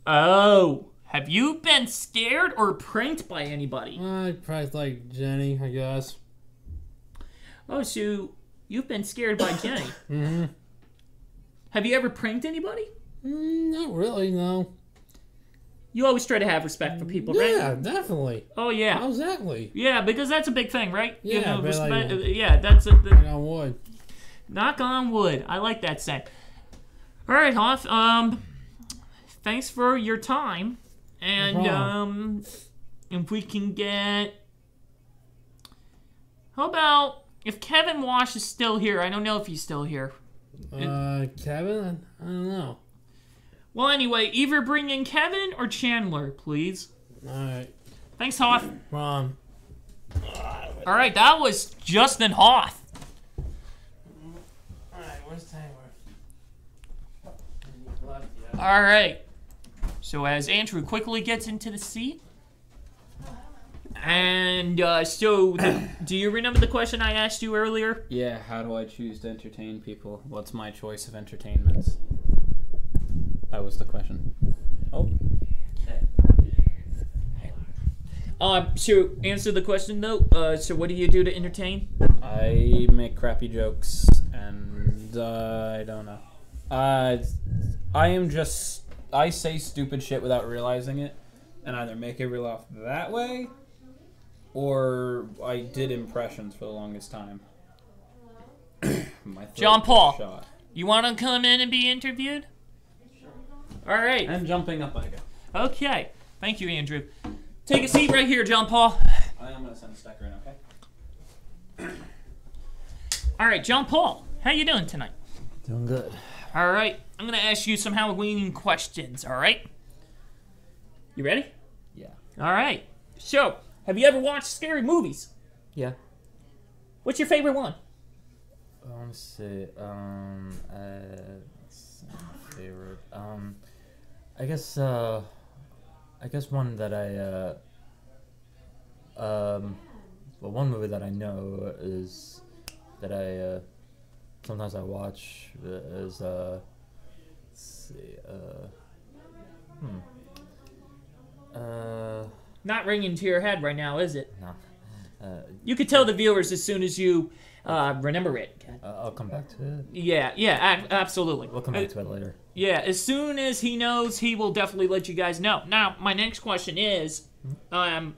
Oh, have you been scared or pranked by anybody? I probably like Jenny, I guess. Oh, so you've been scared by Jenny. Mm-hmm. Have you ever pranked anybody? Not really, no. You always try to have respect for people, right? Yeah, definitely. Oh, yeah. Exactly. Yeah, because that's a big thing, right? Yeah, You know, but like- yeah, that's a... Knock on wood. Knock on wood. I like that saying. All right, Hoff. Thanks for your time. And problem. if we can get... How about if Kevin Wash is still here? I don't know if he's still here. Kevin? I don't know. Well, anyway, either bring in Kevin or Chandler, please. Alright. Thanks, Hoff. Ron. All right, that was Justin Hoff. Alright, where's Taylor? All right. So as Andrew quickly gets into the seat, and do you remember the question I asked you earlier? Yeah, how do I choose to entertain people? What's my choice of entertainments? That was the question. Oh. So answer the question though. So what do you do to entertain? I make crappy jokes, and I don't know. I say stupid shit without realizing it, and either make everyone laugh that way, or I did impressions for the longest time. My throat John Paul. was shot. You want to come in and be interviewed? All right. And jumping up I go. Okay. Thank you, Andrew. Take a seat right here, John Paul. I'm gonna send a stacker in, okay? All right, John Paul. How you doing tonight? Doing good. All right. I'm going to ask you some Halloween questions, all right? You ready? Yeah. All right. So, have you ever watched scary movies? Yeah. What's your favorite one? Let's see. Let's see, my favorite. I guess one that well, one movie that I know is that I sometimes I watch is let's see. Not ringing to your head right now, is it? No. You could tell the viewers as soon as you remember it. I'll come back to it. Yeah, absolutely. We'll come back to it later. Yeah, as soon as he knows, he will definitely let you guys know. Now, my next question is, and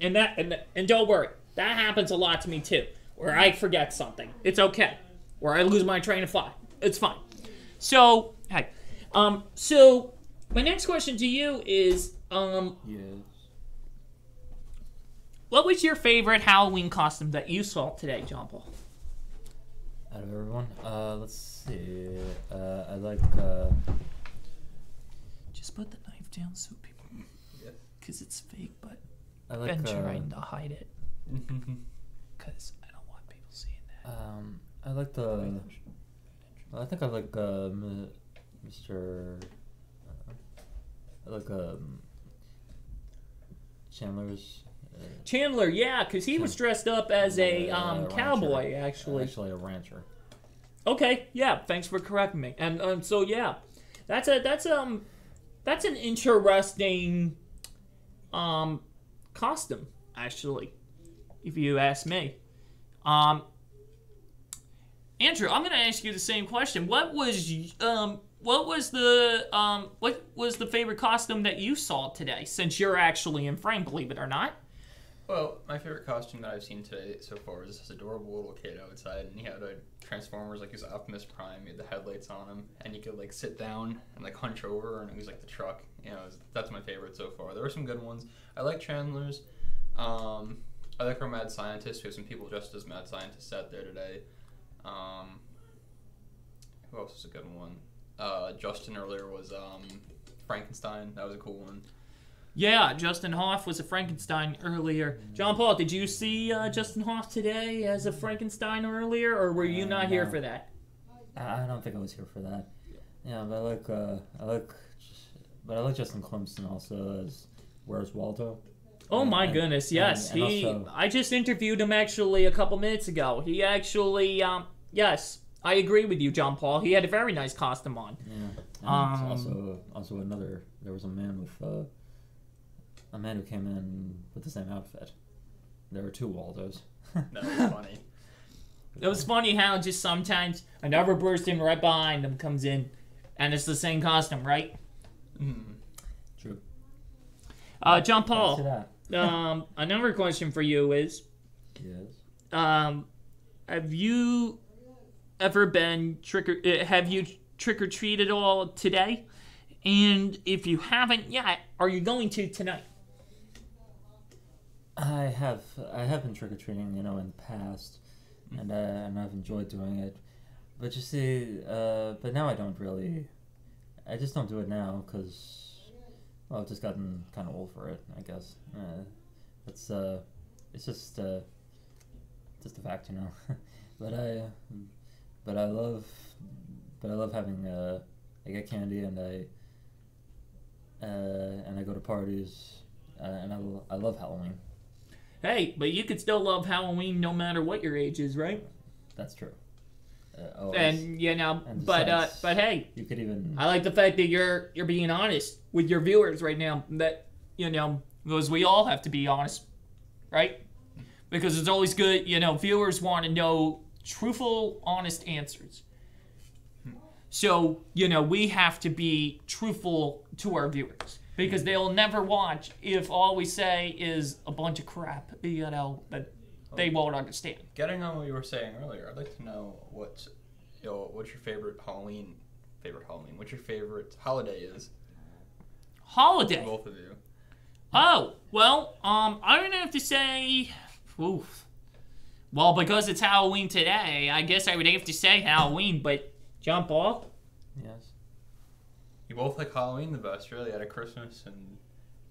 don't worry, that happens a lot to me too, where I forget something. It's okay. Where I lose my train of thought. It's fine. So, hey, so my next question to you is, Yes. what was your favorite Halloween costume that you saw today, John Paul? Out of everyone, let's see. I like. Just put the knife down so people, because it's fake, but I like. been trying to hide it, because I don't want people seeing that. I like the. I think I like Mr. I like Chandler's. Chandler, yeah, because he was dressed up as a cowboy, actually. Actually, a rancher. Okay, yeah, thanks for correcting me. And so yeah, that's an interesting costume, actually, if you ask me. Andrew, I'm gonna ask you the same question. What was the favorite costume that you saw today? Since you're actually in frame, believe it or not. Well, my favorite costume that I've seen today so far is this adorable little kid outside, and he had a Transformers, like his Optimus Prime, he had the headlights on him, and he could like sit down and like hunch over, and it was like the truck. You know, that's my favorite so far. There were some good ones. I like Chandler's. I like our Mad Scientist. We have some people dressed as Mad Scientists out there today. Who else was a good one? Justin earlier was Frankenstein. That was a cool one. Yeah, Justin Hoff was a Frankenstein earlier. John Paul, did you see Justin Hoff today as a Frankenstein earlier, or were you not here for that? I don't think I was here for that. Yeah, but I like Justin Clemson also as Where's Waldo. Oh my goodness, yes. And also, I just interviewed him actually a couple minutes ago. He actually, yes, I agree with you, John Paul. He had a very nice costume on. Yeah. And also another. There was a man who came in with the same outfit. There were two Waldos. That was funny. It was funny how just sometimes another person right behind them comes in, and it's the same costume, right? True. John Paul. Another question for you is, yes. have you ever been have you trick or treated all today? And if you haven't yet, are you going to tonight? I have been trick or treating, in the past, and I've enjoyed doing it. But you see, but now I don't really. I just don't do it now because, well, I've just gotten kind of old for it, I guess. It's just a fact, but I love having I get candy and I go to parties and I love Halloween. Hey, but you could still love Halloween no matter what your age is, right? That's true. And and but besides, hey, you could even. I like the fact that you're being honest with your viewers right now. That because we all have to be honest, right? Because it's always good. Viewers want to know truthful, honest answers. So we have to be truthful to our viewers because they'll never watch if all we say is a bunch of crap. That they won't understand. Getting on what you were saying earlier, I'd like to know what's your favorite Halloween. What your favorite holiday is? Holiday. Both of you. Oh well, I'm gonna have to say, oof. Well, because it's Halloween today, I guess I would have to say Halloween. But John Paul. Yes. You both like Halloween the best, really, out of Christmas and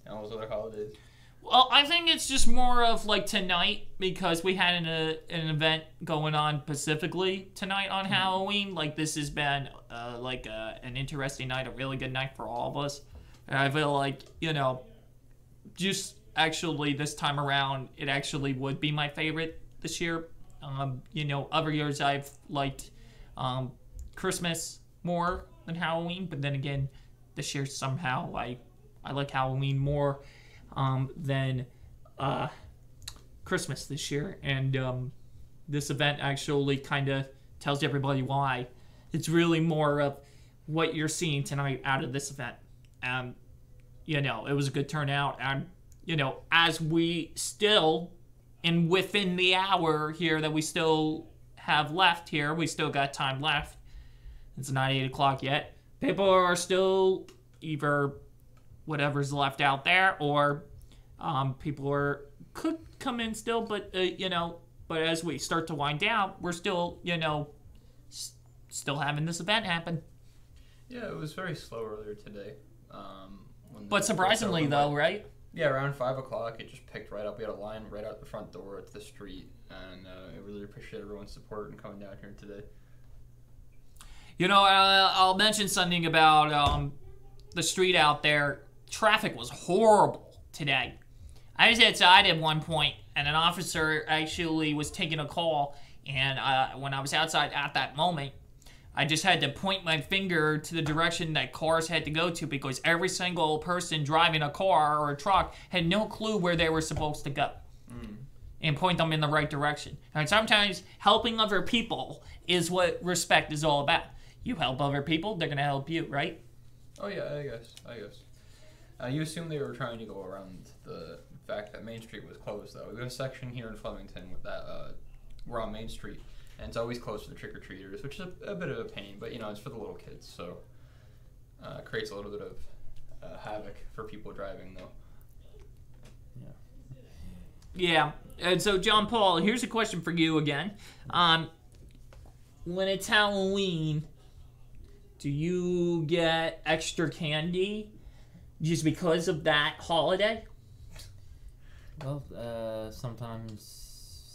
all those other holidays. Well, I think it's just more of like tonight because we had an event going on specifically tonight on Halloween. Like this has been an interesting night, a really good night for all of us. And I feel like just actually this time around, it actually would be my favorite this year. Other years I've liked Christmas more than Halloween, but then again, this year somehow I like Halloween more than Christmas this year, and this event actually kind of tells everybody why. It's really more of what you're seeing tonight out of this event. It was a good turnout, and as we still, and within the hour here that we still have left here, we still got time left. It's not 8 o'clock yet. People are still either whatever's left out there, or people could come in still, but but as we start to wind down, we're still still having this event happen. Yeah, it was very slow earlier today. But surprisingly though, right? Yeah, around 5 o'clock, it just picked right up. We had a line right out the front door to the street, and I really appreciate everyone's support and coming down here today. I'll mention something about the street out there. Traffic was horrible today. I was outside at one point, and an officer actually was taking a call, and when I was outside at that moment, I just had to point my finger to the direction that cars had to go to because every single person driving a car or a truck had no clue where they were supposed to go. And point them in the right direction. And sometimes helping other people is what respect is all about. You help other people, they're going to help you, right? Oh yeah, I guess. You assume they were trying to go around the fact that Main Street was closed, though. We have a section here in Flemington with that, we're on Main Street, and it's always closed for the trick-or-treaters, which is a bit of a pain, but, you know, it's for the little kids, so it creates a little bit of havoc for people driving, though. Yeah. And so, John Paul, here's a question for you again. When it's Halloween, do you get extra candy just because of that holiday? Well, sometimes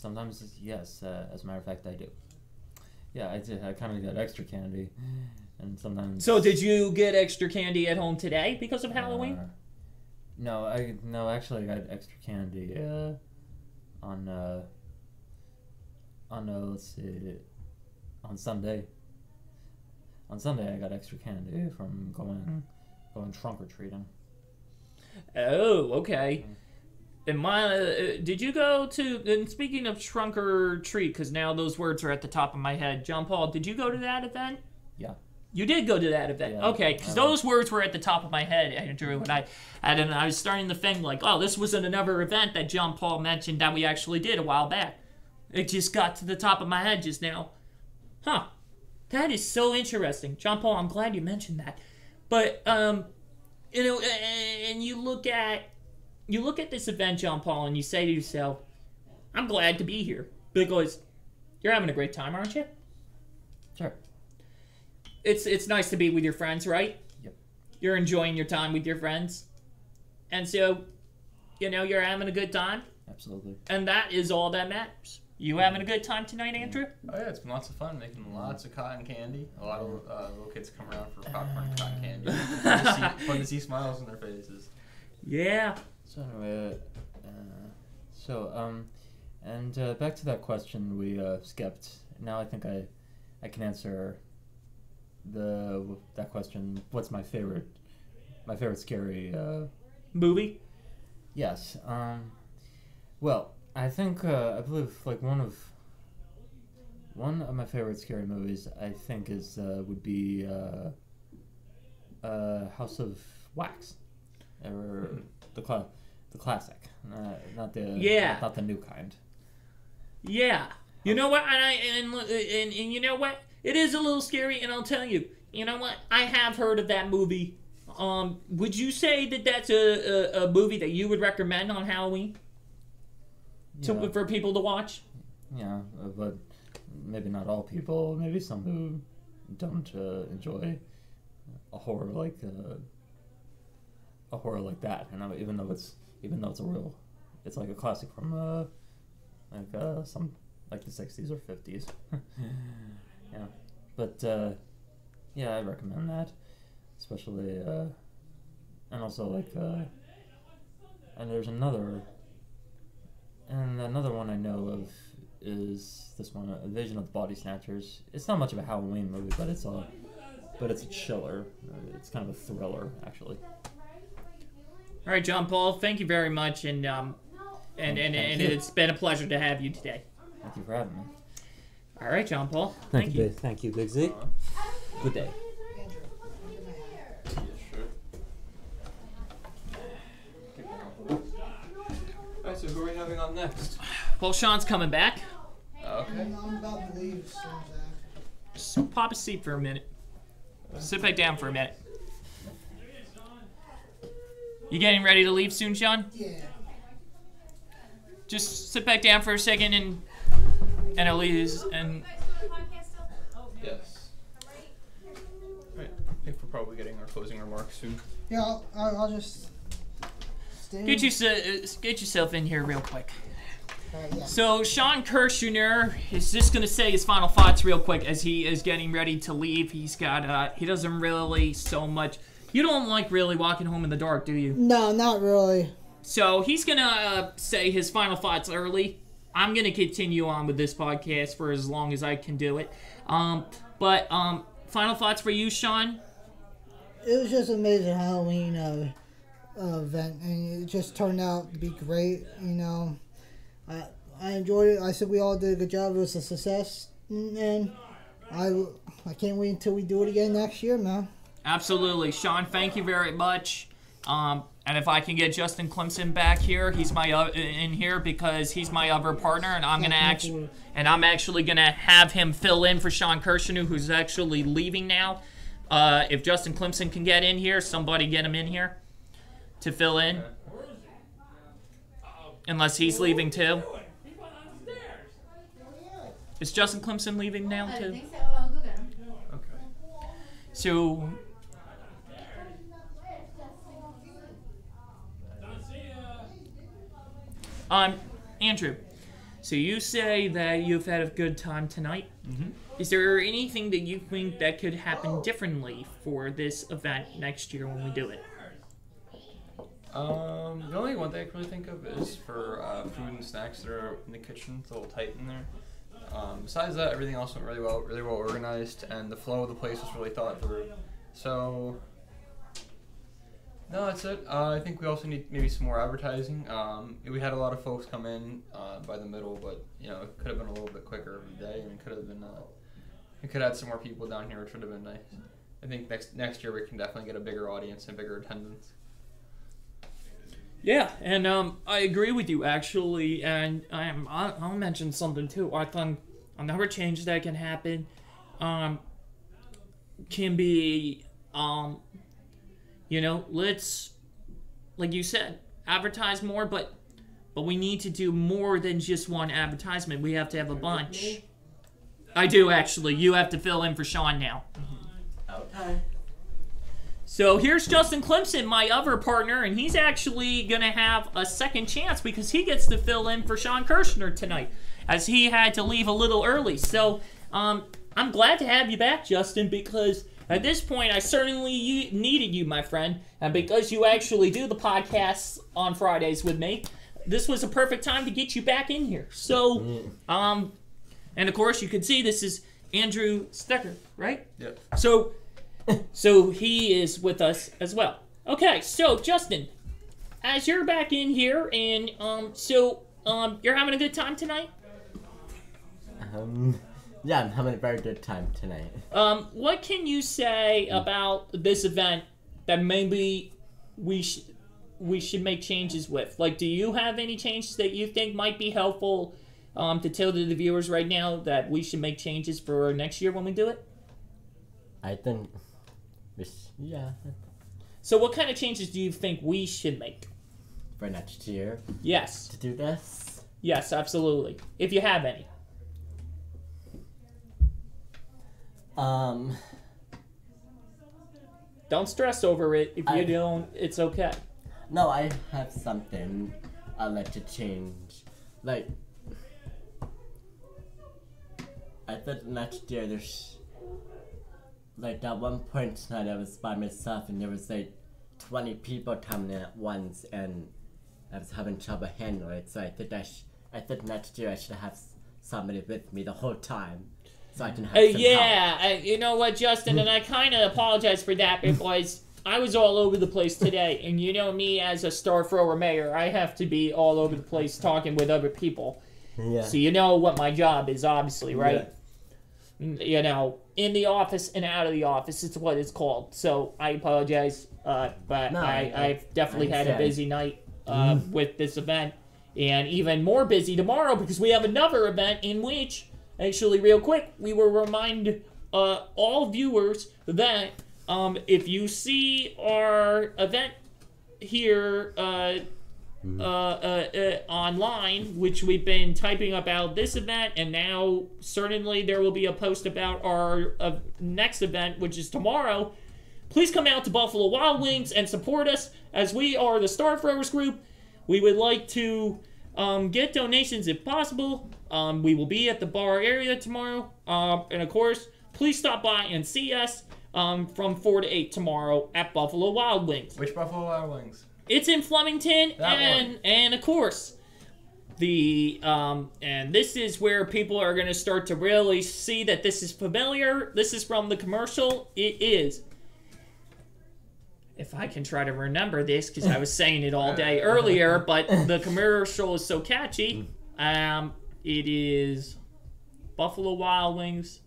yes. As a matter of fact, I do. Yeah, I did. I kind of got extra candy, and sometimes. So, did you get extra candy at home today because of Halloween? No, actually, I got extra candy on let's see, on Sunday. On Sunday, I got extra candy from going trunk or treating. Oh, okay. And did you go to? And speaking of trunk or treat, because now those words are at the top of my head. John Paul, did you go to that event? Yeah. You did go to that event, yeah, okay? Because those words were at the top of my head, Andrew. And I was starting to think like, oh, this wasn't another event that John Paul mentioned that we actually did a while back. It just got to the top of my head just now. Huh? That is so interesting, John Paul. I'm glad you mentioned that. But you know, and you look at this event, John Paul, and you say to yourself, I'm glad to be here because you're having a great time, aren't you? Sure. It's nice to be with your friends, right? Yep. You're enjoying your time with your friends. And so, you know, you're having a good time. Absolutely. And that is all that matters. You having a good time tonight, Andrew? Oh yeah, it's been lots of fun making lots of cotton candy. A lot of little kids come around for popcorn and cotton candy. Fun to see smiles on their faces. Yeah. So anyway, and back to that question we skipped. Now I think I can answer that question. What's my favorite scary movie? Yes. Well, I think I believe like one of my favorite scary movies I think is would be House of Wax, or the classic, not the new kind. Yeah. You know what? And you know what? It is a little scary, and I'll tell you. You know what? I have heard of that movie. Would you say that that's a movie that you would recommend on Halloween? Yeah. For people to watch? Yeah, but maybe not all people. Maybe some who don't enjoy a horror like that. You know, even though it's it's like a classic from some like the 60s or 50s. Yeah, but yeah, I recommend that, especially and also like and there's another one I know of is this one, Invasion of the Body Snatchers. It's not much of a Halloween movie, but it's a chiller. It's kind of a thriller, actually. All right, John Paul, thank you very much, and it's been a pleasure to have you today. Thank you for having me. All right, John Paul. Thank you, Big Z. Good day. Alright, so who are we having on next? Well, Sean's coming back. Okay. I'm about to leave soon, Zach. So pop a seat for a minute. Sit back down for a minute. You getting ready to leave soon, Sean? Yeah. Just sit back down for a second and at least and. Yes. Alright, I think we're probably getting our closing remarks soon. Yeah, I'll just stay. Get yourself in here real quick. Yeah. So Sean Kirshner is just gonna say his final thoughts real quick as he is getting ready to leave. He's got he doesn't really so much. You don't like really walking home in the dark, do you? No, not really. So he's gonna say his final thoughts early. I'm gonna continue on with this podcast for as long as I can do it. But final thoughts for you, Sean? It was just amazing Halloween event, and it just turned out to be great. I enjoyed it. I said we all did a good job. It was a success, and I can't wait until we do it again next year, man. Absolutely, Sean. Thank you very much. And if I can get Justin Clemson back here, he's my in here because he's my other partner, and I'm actually gonna have him fill in for Sean Kirshner, who's actually leaving now. If Justin Clemson can get in here, somebody get him in here to fill in. Unless he's leaving too. Is Justin Clemson leaving now too? I think so. I'll go get him. Okay. So. Andrew, so you say that you've had a good time tonight. Mm-hmm. Is there anything that you think that could happen differently for this event next year when we do it? The only one thing I can really think of is for food and snacks that are in the kitchen. It's a little tight in there. Besides that, everything else went really well organized, and the flow of the place was really thought through. So, no, that's it. I think we also need maybe some more advertising. We had a lot of folks come in by the middle, but it could have been a little bit quicker of a day, and it could have been. We could have had some more people down here, which would have been nice. I think next year we can definitely get a bigger audience and bigger attendance. Yeah, and I agree with you actually, and I'll mention something too. I think another change that can happen can be let's, like you said, advertise more, but we need to do more than just one advertisement. We have to have a bunch. I do actually. You have to fill in for Sean now. Okay. So here's Justin Clemson, my other partner, and he's actually going to have a second chance because he gets to fill in for Sean Kirshner tonight, as he had to leave a little early. So I'm glad to have you back, Justin, because at this point I certainly needed you, my friend, and because you actually do the podcasts on Fridays with me, this was a perfect time to get you back in here. So, and of course you can see this is Andrew Stecker, right? Yep. So he is with us as well. Okay, so Justin, as you're back in here, and you're having a good time tonight? Yeah, I'm having a very good time tonight. What can you say about this event that maybe we should make changes with? Like, do you have any changes that you think might be helpful to tell to the viewers right now that we should make changes for next year when we do it? I think, yeah. So what kind of changes do you think we should make? For next year? Yes. To do this? Yes, absolutely. If you have any. Don't stress over it. If you don't, it's okay. No, I have something I'd like to change. Like, I thought next year there's, like, at one point tonight I was by myself and there was like 20 people coming at once and I was having trouble handling it. So I think next year I should have somebody with me the whole time. So I can have some help. You know what, Justin, and I kind of apologize for that because I was all over the place today, and you know me as a StarThrower mayor, I have to be all over the place talking with other people. Yeah. So you know what my job is, obviously, right? Yeah. In the office and out of the office, it's what it's called. So I apologize, but no, I've definitely had a busy night with this event, and even more busy tomorrow because we have another event in which... Actually, real quick, we will remind all viewers that if you see our event here online, which we've been typing about this event, and now certainly there will be a post about our next event, which is tomorrow, please come out to Buffalo Wild Wings and support us as we are the StarThrowers group. We would like to get donations if possible. We will be at the bar area tomorrow. And of course, please stop by and see us from 4 to 8 tomorrow at Buffalo Wild Wings. Which Buffalo Wild Wings? It's in Flemington, That one. and of course, the and this is where people are going to start to really see that this is familiar. This is from the commercial. It is. If I can try to remember this, because I was saying it all day earlier, but the commercial is so catchy. It is Buffalo Wild Wings.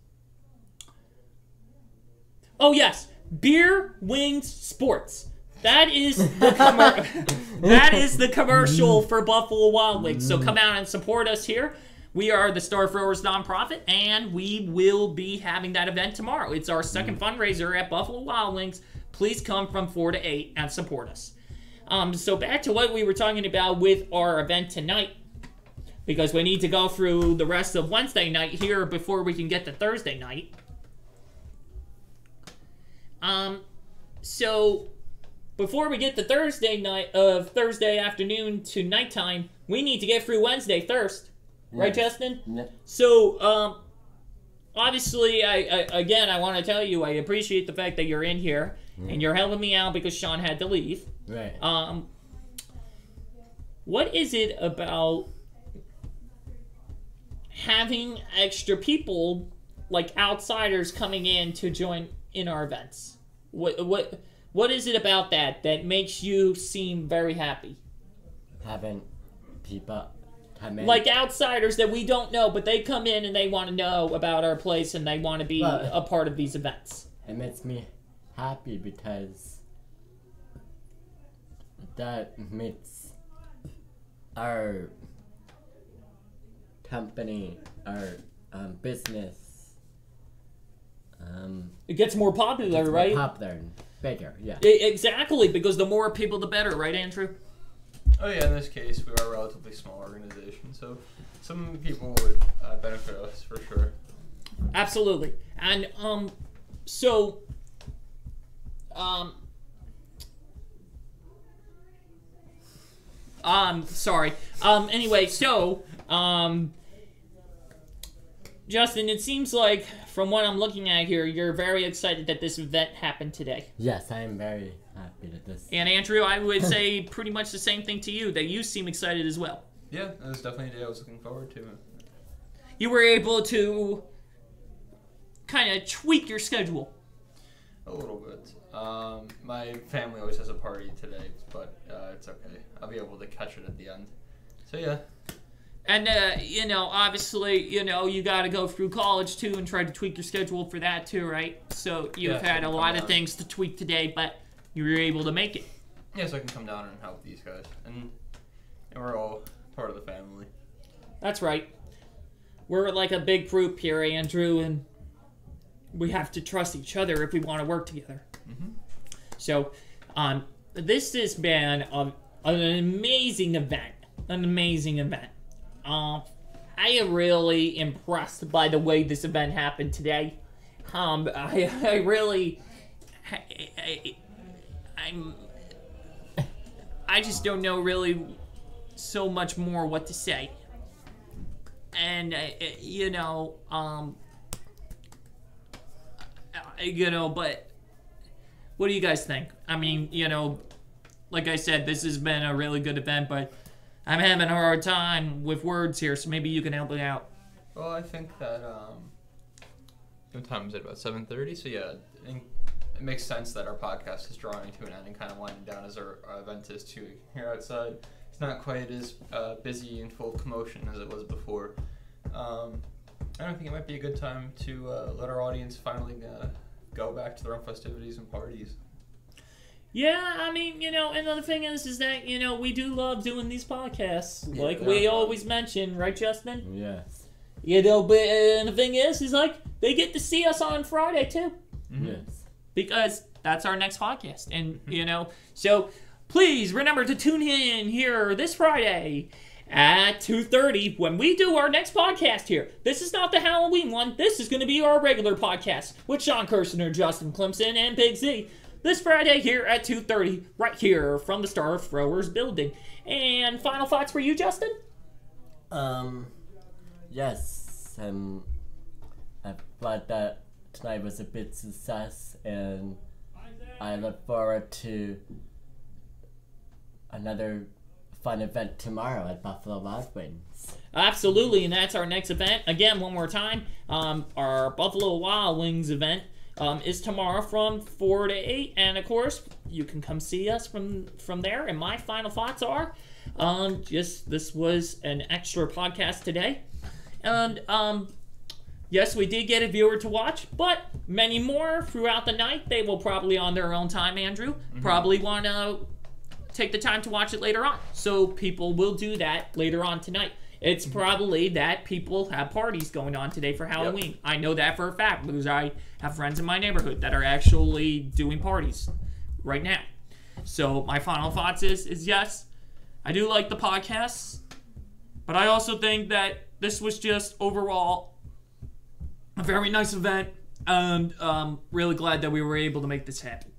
Oh yes, Beer Wings Sports. That is the commercial for Buffalo Wild Wings. So come out and support us here. We are the StarThrowers nonprofit, and we will be having that event tomorrow. It's our second fundraiser at Buffalo Wild Wings. Please come from 4 to 8 and support us. So back to what we were talking about with our event tonight, because we need to go through the rest of Wednesday night here before we can get to Thursday night. So before we get to Thursday afternoon to nighttime, we need to get through Wednesday first. Right, Justin? No. So, obviously, I want to tell you, I appreciate the fact that you're in here, and you're helping me out because Sean had to leave. Right. What is it about having extra people, like outsiders, coming in to join in our events? What is it about that makes you seem very happy? Having people come in. Like outsiders that we don't know, but they come in and they want to know about our place and they want to be a part of these events. It makes me happy because that makes our company, our business, It gets more popular, more right? popular and bigger, yeah. Exactly, because the more people, the better, right, Andrew? Oh yeah, in this case, we are a relatively small organization, so some people would benefit us for sure. Absolutely. And, sorry. Anyway, Justin, it seems like, from what I'm looking at here, you're very excited that this event happened today. Yes, I am very happy that this. And Andrew, I would say pretty much the same thing to you, that you seem excited as well. Yeah, that was definitely a day I was looking forward to. You were able to kind of tweak your schedule. A little bit. My family always has a party today, but it's okay. I'll be able to catch it at the end. So yeah. And, obviously, you got to go through college, too, and try to tweak your schedule for that, too, right? So you've had a lot of things to tweak today, but you were able to make it. Yeah, so I can come down and help these guys. And we're all part of the family. That's right. We're like a big group here, Andrew, and we have to trust each other if we want to work together. Mm-hmm. So, this has been an amazing event. An amazing event. I am really impressed by the way this event happened today. I just don't know really so much more what to say. And, but what do you guys think? I mean, like I said, this has been a really good event, but I'm having a hard time with words here, so maybe you can help me out. Well, I think that, what time is it, about 7:30? So yeah, I think it makes sense that our podcast is drawing to an end and kind of winding down as our event is too. Here outside, it's not quite as busy and full of commotion as it was before. I don't think it might be a good time to let our audience finally go back to their own festivities and parties. Yeah, I mean, and the thing is that, we do love doing these podcasts, Yeah, like we always mention, right, Justin? Yes. But and the thing is like, they get to see us on Friday, too. Mm-hmm. Yes. Because that's our next podcast, and, so please remember to tune in here this Friday at 2:30 when we do our next podcast here. This is not the Halloween one. This is going to be our regular podcast with Sean Kirshner, Justin Clemson, and Big Z. This Friday here at 2:30, right here from the StarThrowers building. And final thoughts for you, Justin? Yes, I thought that tonight was a big success, and I look forward to another fun event tomorrow at Buffalo Wild Wings. Absolutely, and that's our next event. Again, one more time, our Buffalo Wild Wings event is tomorrow from 4 to 8, and of course, you can come see us from there. And my final thoughts are, this was an extra podcast today, and yes, we did get a viewer to watch, but many more throughout the night. They will probably on their own time, Andrew, probably want to take the time to watch it later on. So people will do that later on tonight. It's probably that people have parties going on today for Halloween. Yep. I know that for a fact because I have friends in my neighborhood that are actually doing parties right now. So my final thoughts is yes, I do like the podcasts, but I also think that this was just overall a very nice event, and really glad that we were able to make this happen.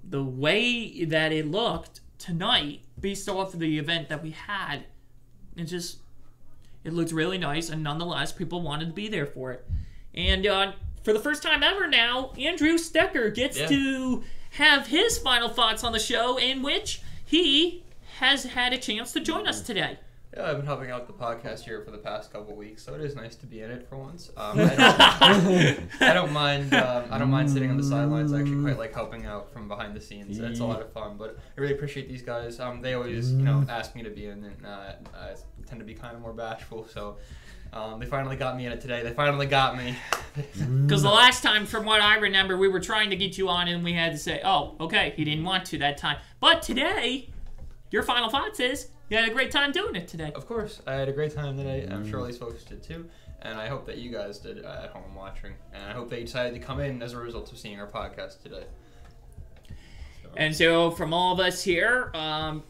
The way that it looked tonight, based off of the event that we had, it looked really nice, and nonetheless, people wanted to be there for it. And for the first time ever now, Andrew Stecker gets to have his final thoughts on the show, in which he has had a chance to join us today. Yeah, I've been helping out the podcast here for the past couple weeks, so it is nice to be in it for once. I don't mind. I don't mind sitting on the sidelines. I actually quite like helping out from behind the scenes. It's a lot of fun. But I really appreciate these guys. They always, ask me to be in, and I tend to be kind of more bashful. So they finally got me in it today. They finally got me. Because the last time, from what I remember, we were trying to get you on, and we had to say, "Oh, okay, he didn't want to that time." But today, your final thoughts is. You had a great time doing it today. Of course. I had a great time today. I'm sure all these folks did too. And I hope that you guys did at home watching. And I hope they decided to come in as a result of seeing our podcast today. And so from all of us here, and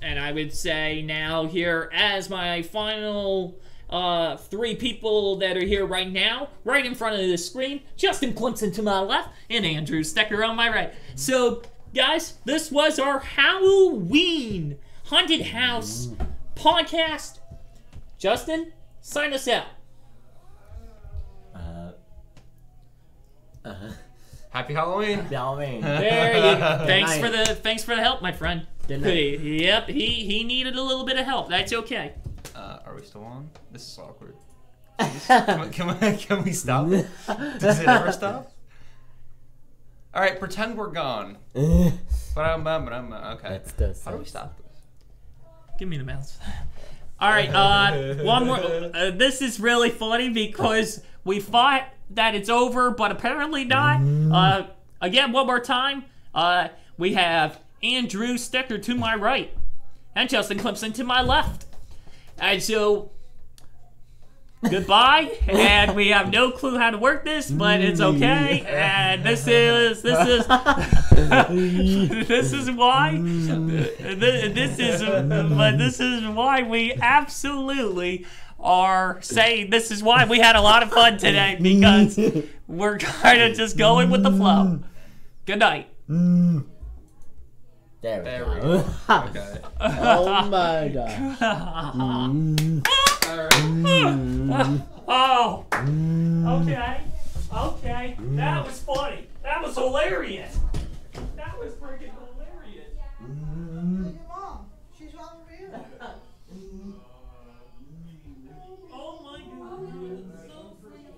I would say now here as my final 3 people that are here right now, right in front of the screen, Justin Clemson to my left, and Andrew Stecker on my right. So, guys, this was our Halloween Haunted House podcast. Justin, sign us out. Happy Halloween. Happy Halloween. There you go. Thanks for the help, my friend. Yep, he needed a little bit of help. That's okay. Are we still on? This is awkward. Can we stop? Does it ever stop? All right, pretend we're gone. Okay. How do we stop this? Give me the mouse. All right, one more. This is really funny because we thought that it's over, but apparently not. Again, one more time. We have Andrew Stecker to my right and Justin Clemson to my left. And so, goodbye. And we have no clue how to work this, but it's okay. And this is why we absolutely are saying this is why we had a lot of fun today, because we're kind of just going with the flow. Good night. There we There we go. go. Okay. Oh my gosh. Oh. Okay. That was funny. That was hilarious. That was freaking hilarious. Mom, she's over here. Oh my goodness. So freaking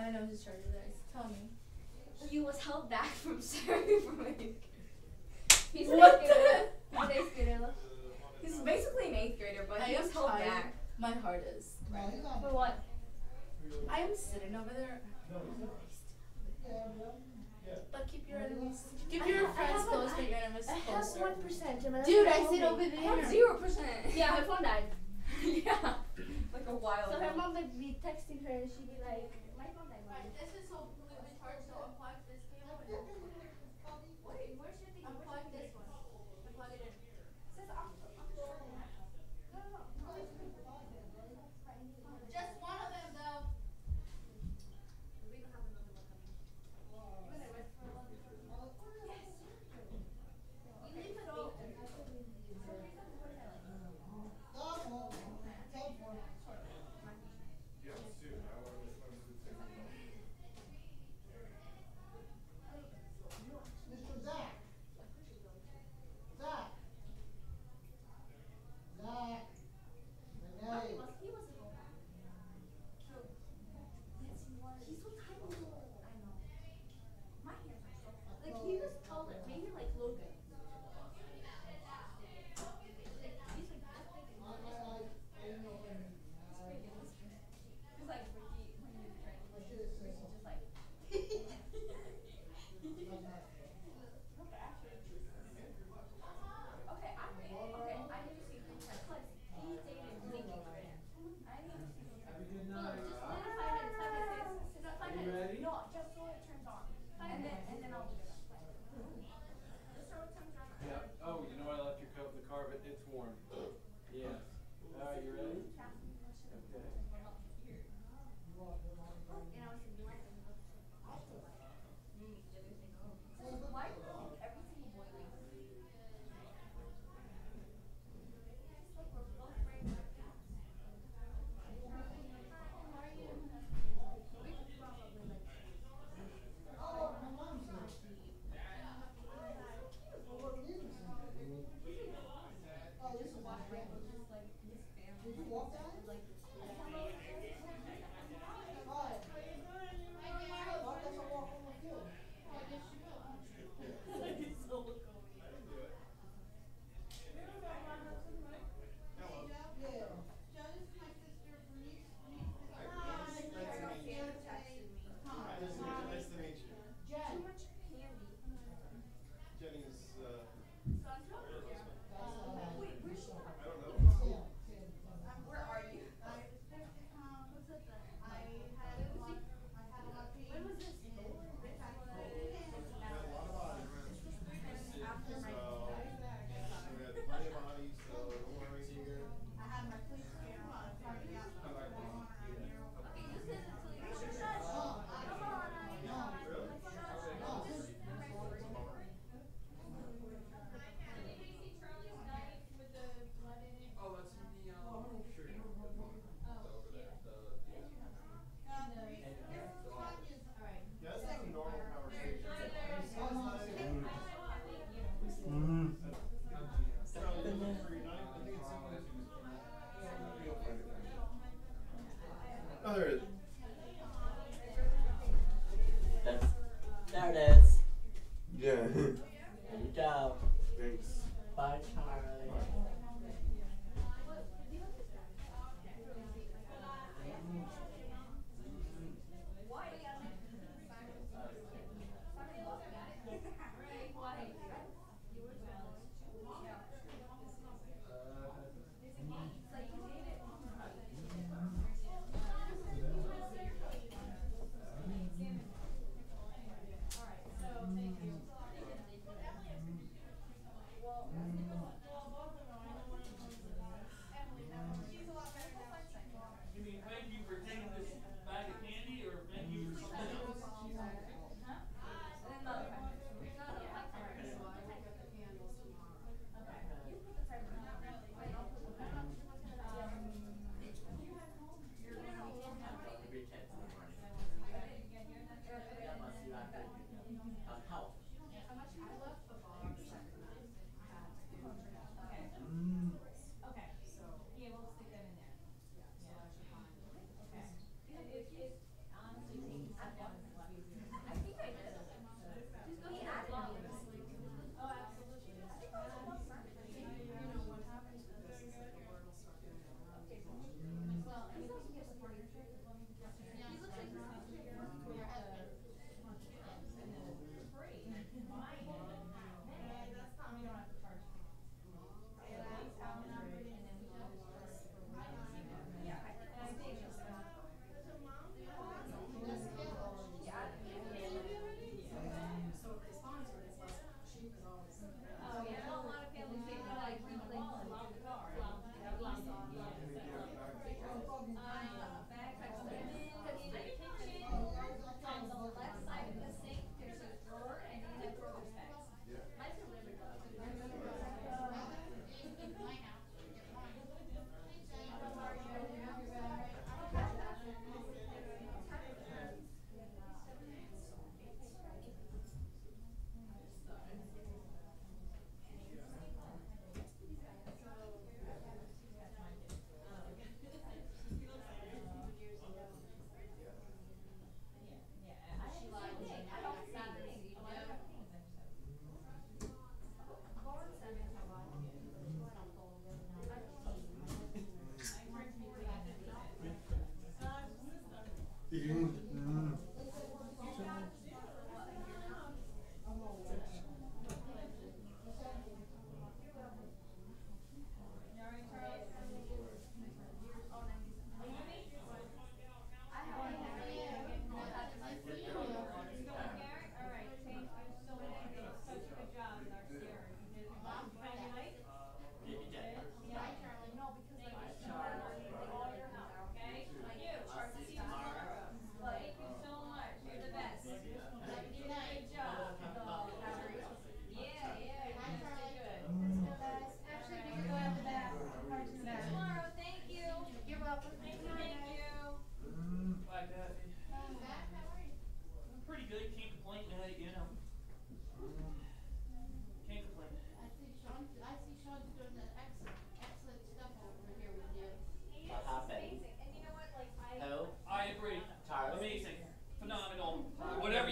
I know his charger is. Tell me. He was held back from serving from it. He's an What 8th grader. He's an 8th grader. He's basically an 8th grader, but he was held back. My heart is. For what? I am sitting over there. But keep your enemies. Keep your friends close, but your enemies I have closer. 1%. Dude, I sit over I there. have 0%. Yeah, her phone died. Yeah. Like a while So ago. her mom would be texting her and she'd be like, my phone died. This is so completely charged, so unplug this cable and wait, where's your thing? Unplug this one. And plug it in. It says I'm just one of them though. We don't have another one coming. You gonna rest for a long time? Yes. You leave it all.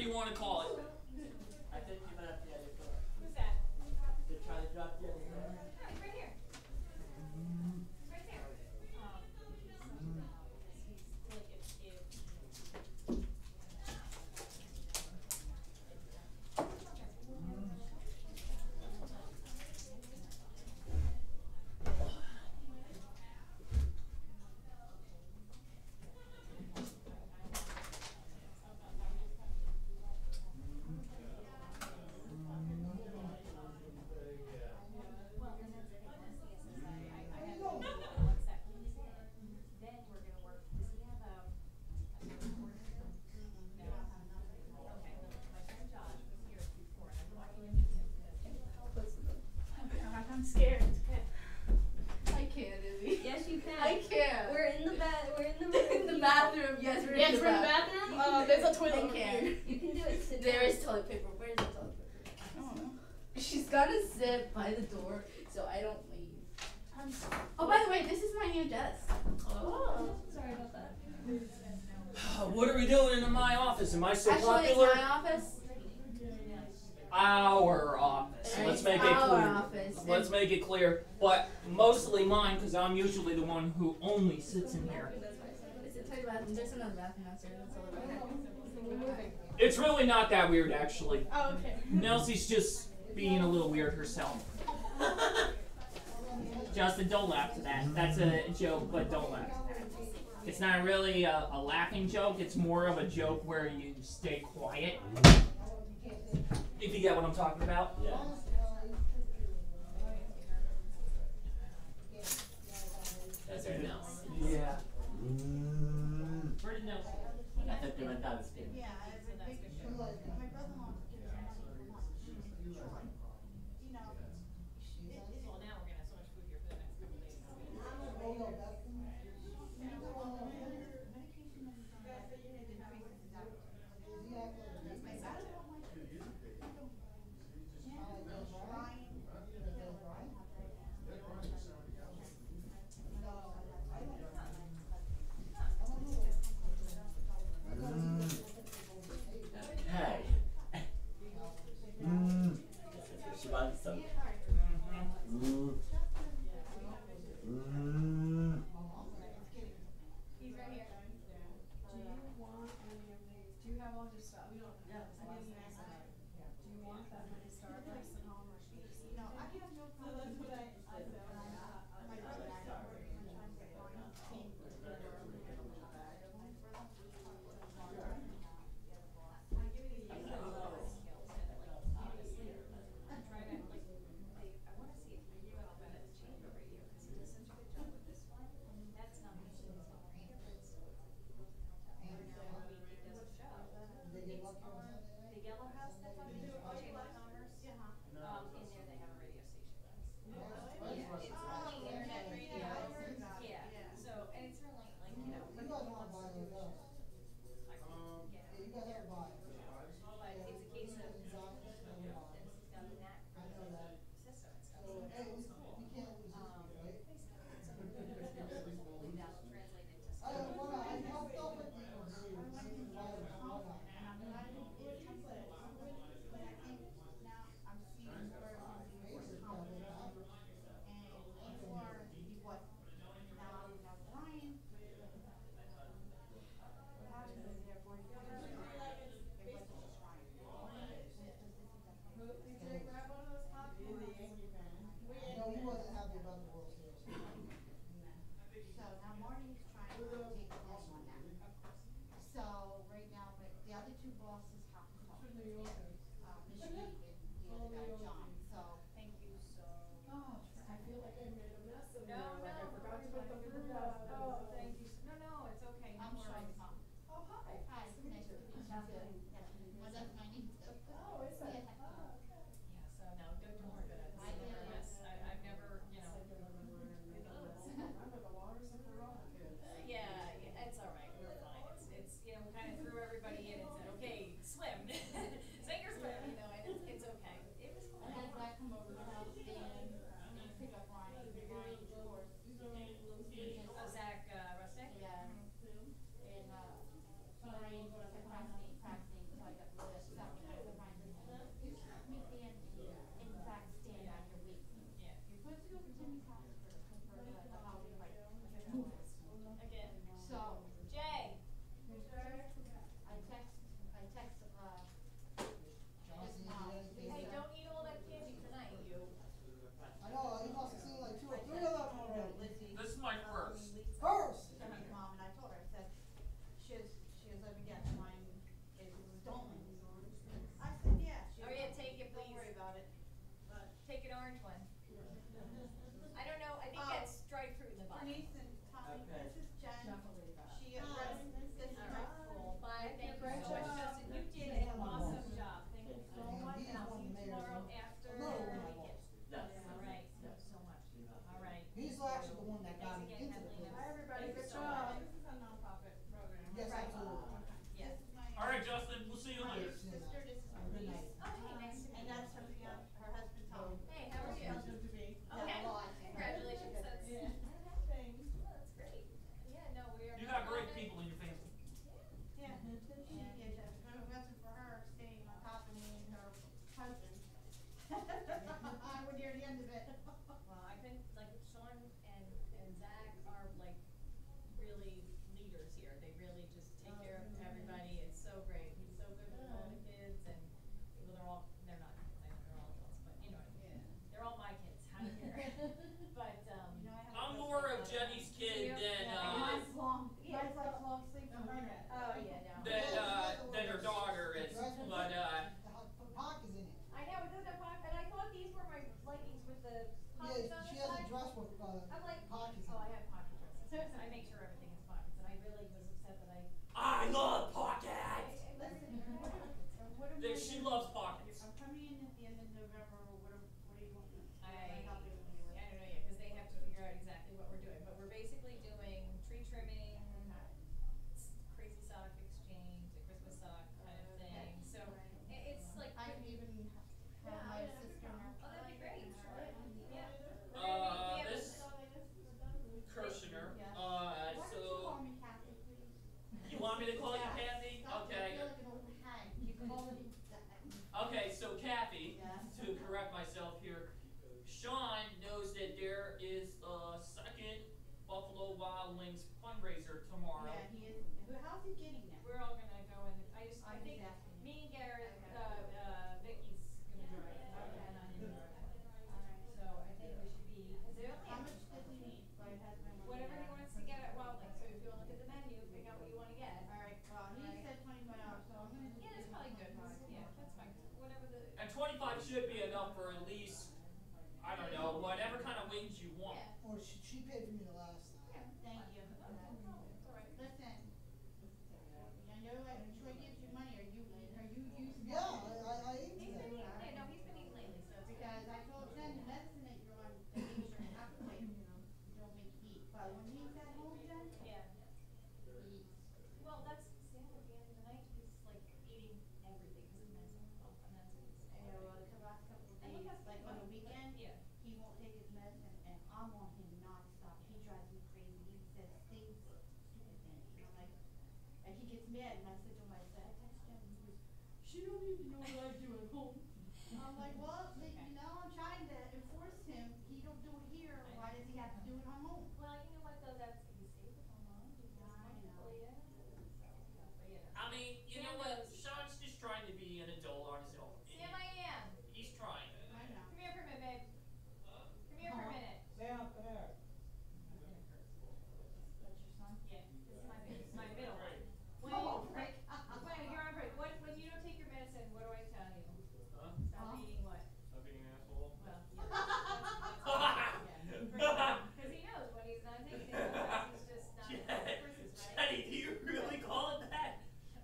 you want to call it. I think you might have the other door. Who's that? To try to drop the other door. No, he's right here. He's right there. I'm scared. I can't, Izzy. Yes, you can. I can't. We're in the In the bathroom. Yes, we're Yes, in the we're in the bathroom. bathroom. There's a toilet I over can't. here. You can do it. Sit There down. is toilet paper. Where's the toilet paper? I don't know. She's gotta sit by the door so I don't leave. I'm sorry. Oh, by the way, this is my new desk. Oh. Sorry about that. What are we doing in my office? Am I so Actually, popular? it's my office. Our office. Let's make it Our clear. office. Let's make it clear. But mostly mine, because I'm usually the one who only sits in here. It's a toilet bathroom. There's another bathroom downstairs. That's all We're moving. It's really not that weird, actually. Oh, okay. Nelsie's just being a little weird herself. Justin, don't laugh to that. That's a joke, but don't laugh to that. It's not really a laughing joke. It's more of a joke where you stay quiet. If you get what I'm talking about. Yeah. That's our Nels. Yeah. Where did Nelsie go? I thought they went downstairs. Yeah, my brother-in-law gives me you know. Well, now we're gonna have so much food here for the next couple days. Okay. She wants some. He's right here. Do you want any of these? Do you have all your stuff? We don't. Yeah. Do you want that many Starbucks at home, or should we just? No, I have no problem. That's what I said. My brother and I are trying to find a team. The yellow house that's on the Chamber of Commerce. In there they have a radio station. Yeah, it's only internet radio. Yeah. So, and it's really like, you know, but he wants to do shows. Like, you know, they're but it's a case of, you know, Dennis's got the knack for the system and stuff. So it's cool. Basically, so there's no that translated to stuff. No, he wasn't happy about the World Series. So now Marty's trying to take the lead on that. So right now, but the other two bosses have to talk. Michigan and the other guy, John, so. Thank you so Oh, I feel like I made a mess of No, there. Like I no, forgot to put the you're food fine. out. Oh, thank you. No, it's okay. I'm No Sean's worries. mom. Oh, hi. Hi, nice to meet you. Yeah. Well, that's my name too. Oh, is it? Yeah. Oh, okay. Yeah, so no, don't worry about it. It's never a mess. I've never, you know. Remember the waters of the rock kids. Yeah, it's all right. We're fine. It's you know, we kind of threw everybody in and said, okay, swim, sink or swim, you know, and it's okay. It was fun. Denise and Tommy, Okay. this is Jen. Definitely that. She runs, this is All my right, cool. Bye. Thank you Great so much, job. Justin. You did an awesome job. Thank you so much, and I'll see you tomorrow after the weekend. Yes. All right. Thank you so much. All right. He's actually the one that got Thanks me again, into the Kathleen. business. Hi, everybody. Thank you Good so job. much. This is a nonprofit program. Yes, Right. absolutely. Yeah. This is my. All right, Justin. We'll see you My later. sister, this is Have a good Denise. night. Oh, hey, nice to meet And you. that's her fiance, her husband Tom. Hey, how are you? Pleasure to be. Okay. Yeah, well, I think- Congratulations. That's Yeah. Thanks. that's great. Yeah. No, we are. You got great nonprofit. people in your family. Yeah, if it wasn't for her staying on top of me and her husband, I would near the end of it. Well, I couldn't, like, Sean and Zach are like really leaders here. They really just take care of everybody. It's so great. He's so good with all the kids and, well, they're not, they're all adults, but you know what I mean. They're all my kids, I don't care. But, You know, I have I'm a- more of Jenny's kid than Mine's long, mine's like long sleep from her. oh, yeah, no. than her daughter is. But The pockets in it. I know, it doesn't have pockets, and I thought these were my leggings with the pockets on Yeah, the she has a side. dress with I'm like, pockets in oh, I it. have pocket dresses. I make sure everything has pockets, and I really was upset that I love pockets. Listen, what am I She doing? loves pockets. I'm coming in at the end of November, what do you want me? I help you with? don't know yet, because they have to figure out exactly what we're doing, but we're basically doing tree trimming, crazy sock exchange, a Christmas sock kind of thing, so it's like. I can even have my sister. Oh, that'd be great, yeah. This Kirshner. Why don't you call So me Kathy, please? you want me to call you Kathy? Stop, I Okay. feel like an old hag. You call me that. Okay, so Kathy, Yes. to correct myself here, Sean knows that there is a second Buffalo Wild Wings fundraiser tomorrow. Yeah, he is. How's he getting there? We're all gonna go in, I I'm think, just asking. me and Garrett, Vicky's gonna drive, and I'm gonna drive. So I think we should be, cause they only How have, much does he need? My husband wants whatever to he know. wants to get at Wild Wings, so if you wanna look at the menu, pick out what you wanna get. Alright, well, he said $25, so I'm gonna. Yeah, that's probably good, yeah, that's fine, whatever the. And 25 should be enough for at least, I don't know, whatever kind of wings you want. Yeah. Or she paid for me the last time. Thank you. It's all right. Listen, I know Troy gives you money, are you using? Yeah, I ate He's been today. eating, yeah, no, he's been eating lately, so it's good. Because I told Jen the medicine that you're on, that makes your appetite, you don't make you eat. But when he's at home, Jen, Yeah, he eats. well, that's Sam at the end of the night, he's like eating everything, cause his medicine went off, and that's what he's. And the last couple of And look days, how like on the skinny. weekend, Yeah. he won't take his medicine, and I'm on him nonstop. He drives me crazy. He says things, stupid things. And I'm like, and he gets mad, and I said to him, I text Jen, and he goes, she don't need to know what I do at home. I'm like, well, you know, I'm trying to enforce him. He don't do it here. Why does he have to do it at home? Well, you know what, though, that's, he stays at home, Mom, he does I know. wonderful, yeah, so, but yeah. I mean, you know what? Sean's just trying to be an adult on his own. Sam, I am. He's trying. I know. Come here for a minute, babe. Come here for a minute. Sam, come here. That's your son? Yeah, this is my middle one. When Oh, you, right. when you're on break, when you don't take your medicine, what do I tell you? Huh? Stop eating what? Stop being an asshole. Well, yeah. Because he knows when he's not taking it, sometimes he's just not Jenny, versus, right? Jenny, do you really call it that?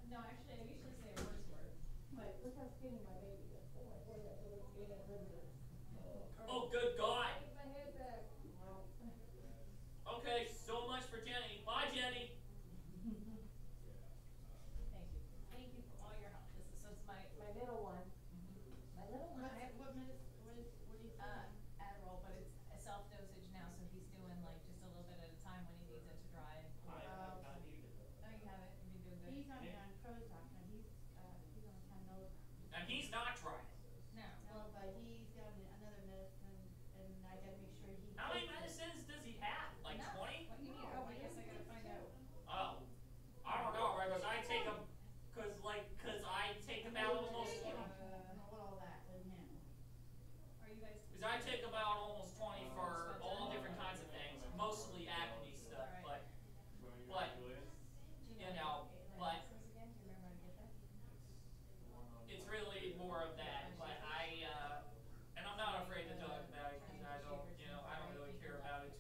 No, actually, I usually say a worse word. But look how skinny my baby is. Oh, good God. Take my head back. Okay, so much for Jenny. Bye, Jenny. Thank you. Thank you for all your help. This is, so it's my middle one. My little one. What do you think? Adderall, but it's a self dosage now, so he's doing like just a little bit at a time when he needs it to drive. I have not needed it. Oh, you have it? You've been doing good? He's on Prozac, and he's on 10 milligrams. And he's not trying. No. No, but he's got another medicine, and I gotta make sure he. How many takes it. medicines does he have? Like Enough. 20? What do you need? Oh, I guess I gotta find out. Oh, I don't know, right? Because I take them, cause I take about almost 20. I don't know what all that with him. Are you guys? Because I take about almost 20 for all different kinds of things, mostly acne stuff, but, you know, but Again, do you remember how to get that? it's really more of that. But and I'm not afraid to talk about it because I don't really care about it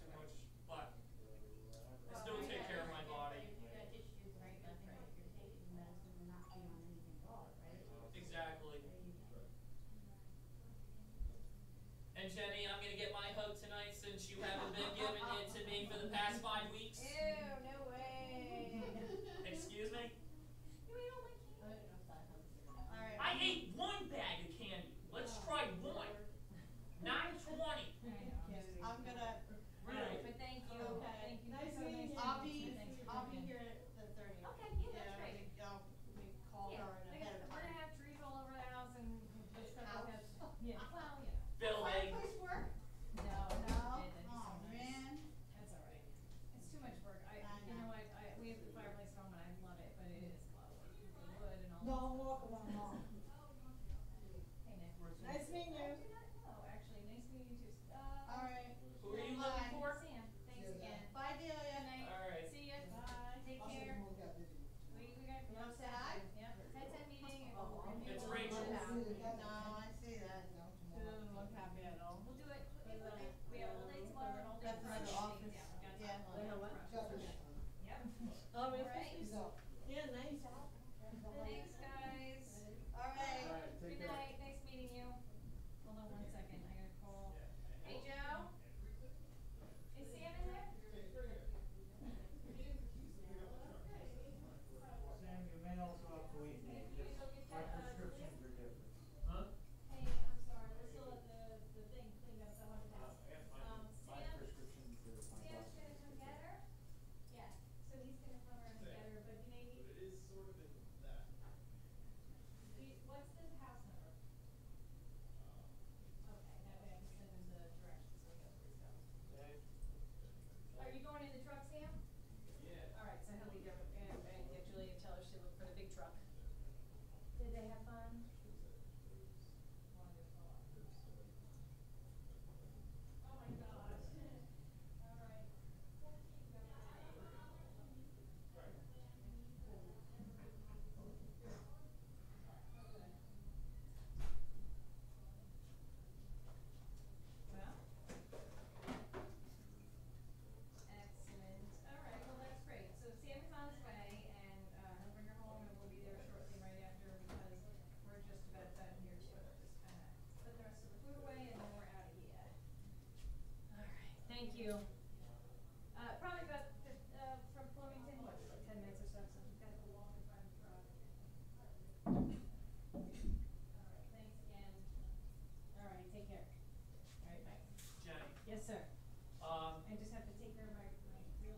And Jenny, I'm gonna get my hug tonight since you haven't been giving it to me for the past 5 weeks. Ew, no way. Excuse me? You don't like candy? Alright. I ate 1 bag of candy. Let's try 1. Not 20. I'm gonna. Really? But thank you. Okay. Thank you. Nice So meeting you. to I'll meet you. be Thanks for I'll be coming. here at the 30th. Okay, yeah, that's great. We call Yeah, her in we're ahead of gonna time. have trees all over the house and just stuff like that. House. Yeah, well, you know. Bill, egg. Fireplace work? No, No? that'd be so Oh, nice. man. That's all right. It's too much work. I You know. know what? We have the fireplace at home and I love it, but it is a lot of work. The wood and all. No, that I'm stuff. walking along home. Hey, Nick. Nice meeting you. Oh, actually, nice meeting you too. Alright. Who are you Bye. looking for? Sam, thanks again. Bye, Delia. Good night. Alright. See ya. Bye. Take care. We got. You wanna say hi? Yep. 10-10 meeting. It's Rachel. No, I see that. She doesn't look happy at all. We'll do it. We have all day tomorrow and all day That's Friday. another office. Yeah, we got Yeah. time. They have what? Yep. Oh, All right. Yeah, nice. Thanks, guys. Alright. Good night. Nice meeting you. Hold on 1 second. I gotta call. Hey, Joe. Is Sam in there? Sam, you may also have to eat me, just my prescriptions are different. Huh? Hey, I'm sorry. We're still at the thing cleaned up, so I'm gonna pass. My Sam, prescriptions are my Sam's doctor. gonna come get her? Yeah. So he's gonna come around and get her, but you may need. It is sort of in that. What's the house number? Okay, that way I can send him the directions so he knows where he's going. Are you going in the truck, Sam? Yeah. Alright, so he'll be there, and get Julie and tell her she looked for the big truck. Did they have fun? Wonderful. Oh my gosh. Alright. Well. Excellent. Alright, well that's great. So Sam is on his way and he'll bring her home and we'll be there shortly right after because we're just about done here too. Just kinda put the rest of the food away and then we're out of here. Alright, thank you. Probably about from Flemington, what, like 10 minutes or so, so we've got to walk in front of the truck. Alright, thanks again. Alright, take care. Alright, bye. Jenny. Yes, sir. I just have to take care of my real,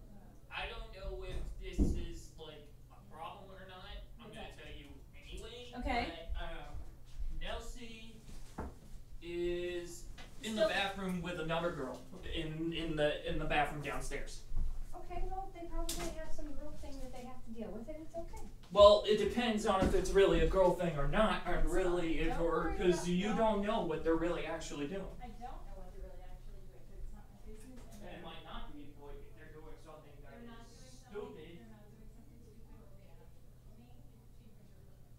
I don't know if this is like a problem or not. I'm What's gonna that? tell you anyway. Okay. But, Nelsie is in Still- the bathroom with another girl in the bathroom downstairs. Okay, well, they probably have some girl thing that they have to deal with, and it's okay. Well, it depends on if it's really a girl thing or not, and It's really, fine. if Don't or worry because about- you don't- don't know what they're really actually doing. I don't know what they're really actually doing, because it's not my business, and And it might not be if they're doing something that they're not is doing something, stupid. they're not doing something stupid, or they are. Me, she brings her right now.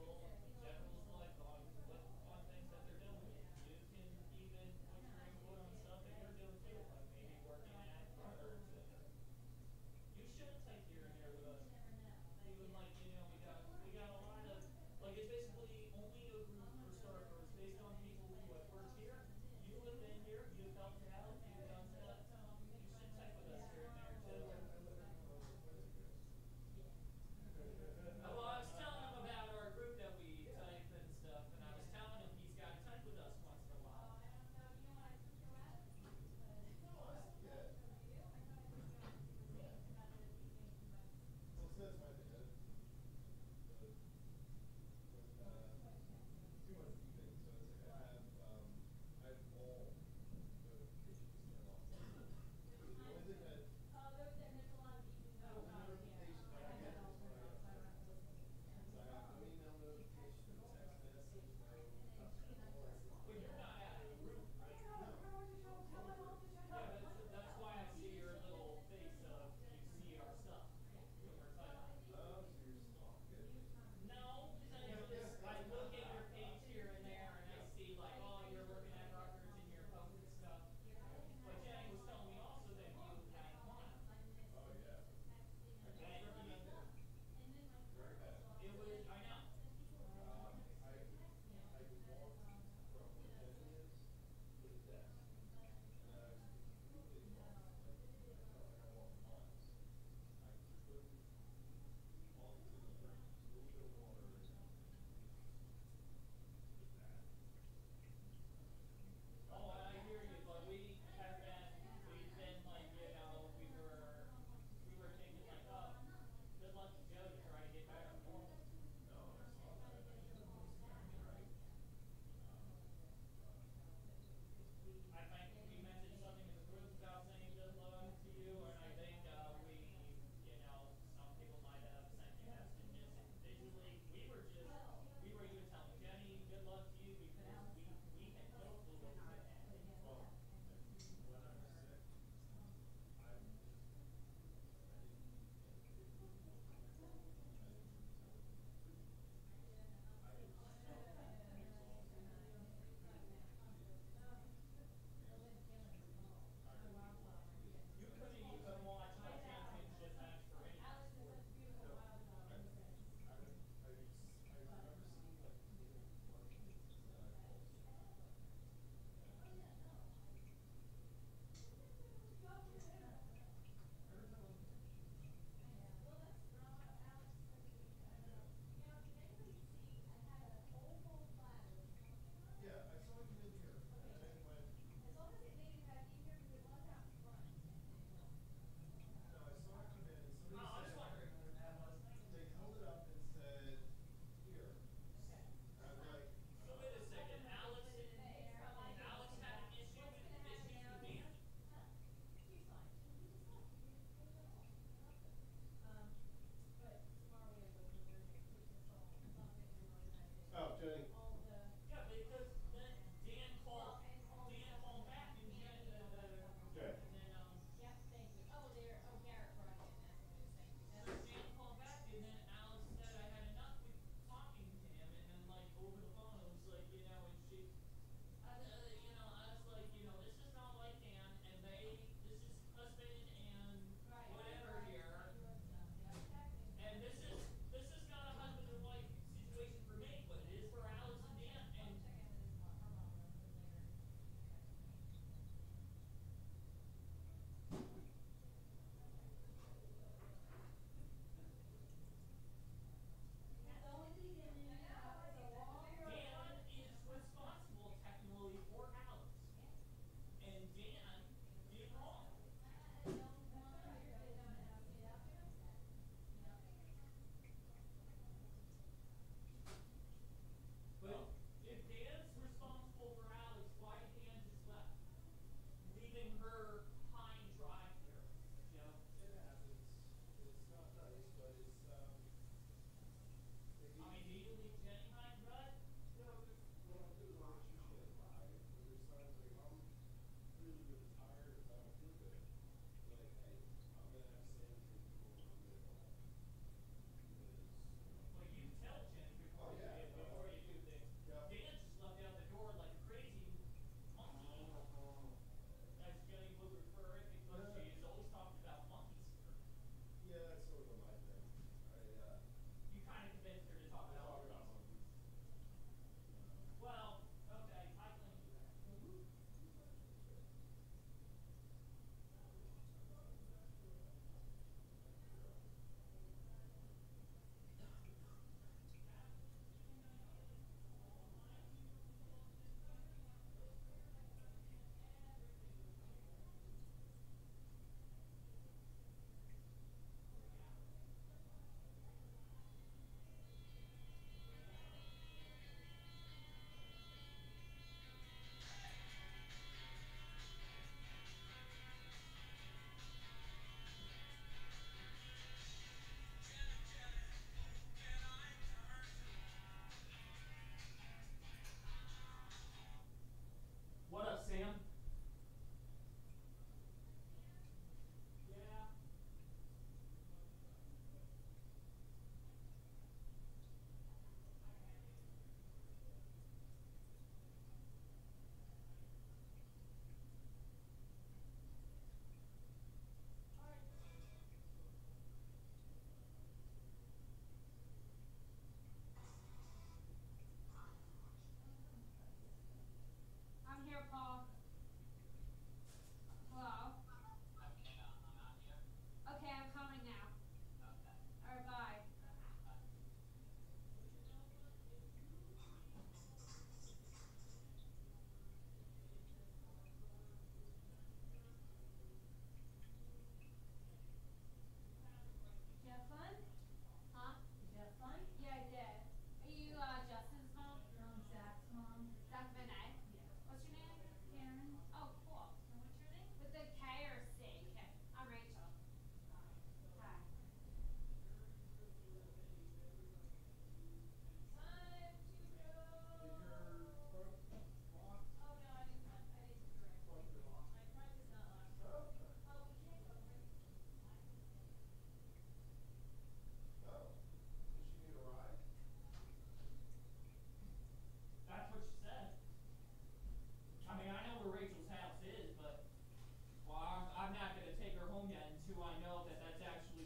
people, generals like on things that they're doing. You can even put your input on stuff that you're doing too, like maybe working at cards. You should take here and there with us. Even like, you know, we got a lot of, like, it's basically only a group for StarThrower. It's based on people who have worked here. You have been here. You've helped out. You've done stuff. You should take with us here and there too. Well, I was telling him about our group that we type and stuff, and I was telling him he's got to type with us once in a while.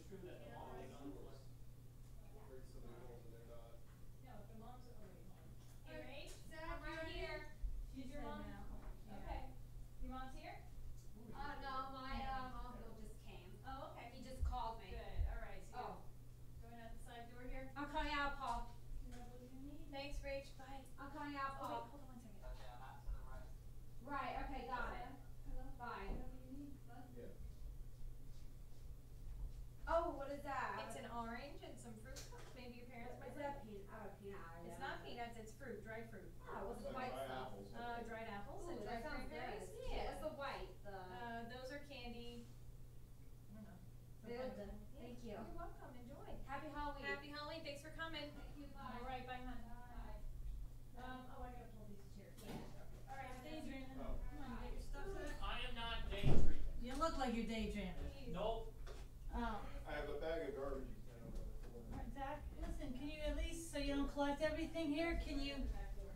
true that the mom was gone was. Bring somebody home and they're not. No, the mom's already home. Hey, Hey, Rach, Zach, I'm right you here. She's Is your in mom? now. Okay. Your mom's here? No, my uncle just came. Oh, okay. He just called me. Good. All right. So Oh, you're going out the side door here. I'm coming out, Paul. Thanks, Rach. Bye. I'm coming out, Oh, wait, Paul. hold on 1 second. Right, okay, got it. Bye. Yeah. Oh, what is that? It's an orange and some fruit. Maybe your parents might Is like. that peanut? It's not peanuts. It's fruit. Dried fruit. Oh, what's the Like white dry stuff? apples. Dried apples Ooh, and that dried sounds cranberries. good. Yeah. What's the white? Those are candy. I don't know. Good. Thank you. You're welcome. Enjoy. Happy Halloween. Happy Halloween. Thanks for coming. Thank you, bye. All right. Bye, hon. Oh, I gotta pull these chairs. Yeah. All right. Daydreaming. Oh. Come on, you get your stuff set. I am not daydreaming. You look like you're daydreaming. Nope. Oh. I have a bag of garbage you can Alright, Zach, listen, can you at least, so you don't collect everything here, can you?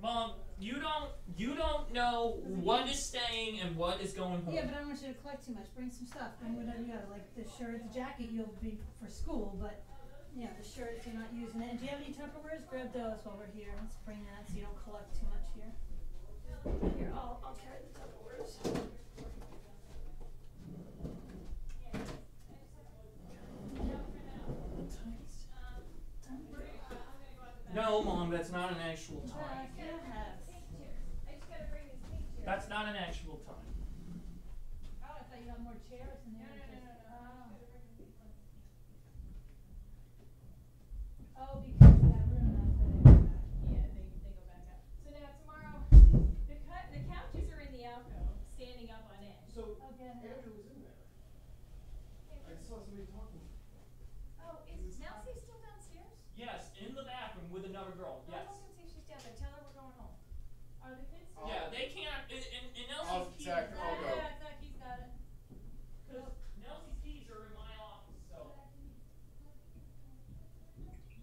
Mom, you don't know what is staying and what is going home. Yeah, but I don't want you to collect too much. Bring some stuff. Bring whatever you got, like the shirt, the jacket you'll be for school, but yeah, the shirts you're not using it. And do you have any Tupperwares? Grab those while we're here. Let's bring that so you don't collect too much here. Here, I'll carry the Tupperwares. No, Mom, that's not an actual time. Yes. I just gotta bring these pink chairs. That's not an actual time. Oh, I thought you had more chairs in there. Oh, because of that room, that's where they go back. Yeah, they go back up. So now tomorrow, the couches are in the alcove, standing up on edge. So, Okay. Andrew was in there. I saw somebody talking. Oh, is Nelsie still downstairs? Yes, in the bathroom with another girl. Oh, Yes. look and see if she's down there. Tell her we're going home. Are the kids? Oh. Yeah, they can't. And Oh, Nelsie's keys. Zach, I'll go. Yeah, Zach, he's got it. Because Nelsie's keys are in my office, so.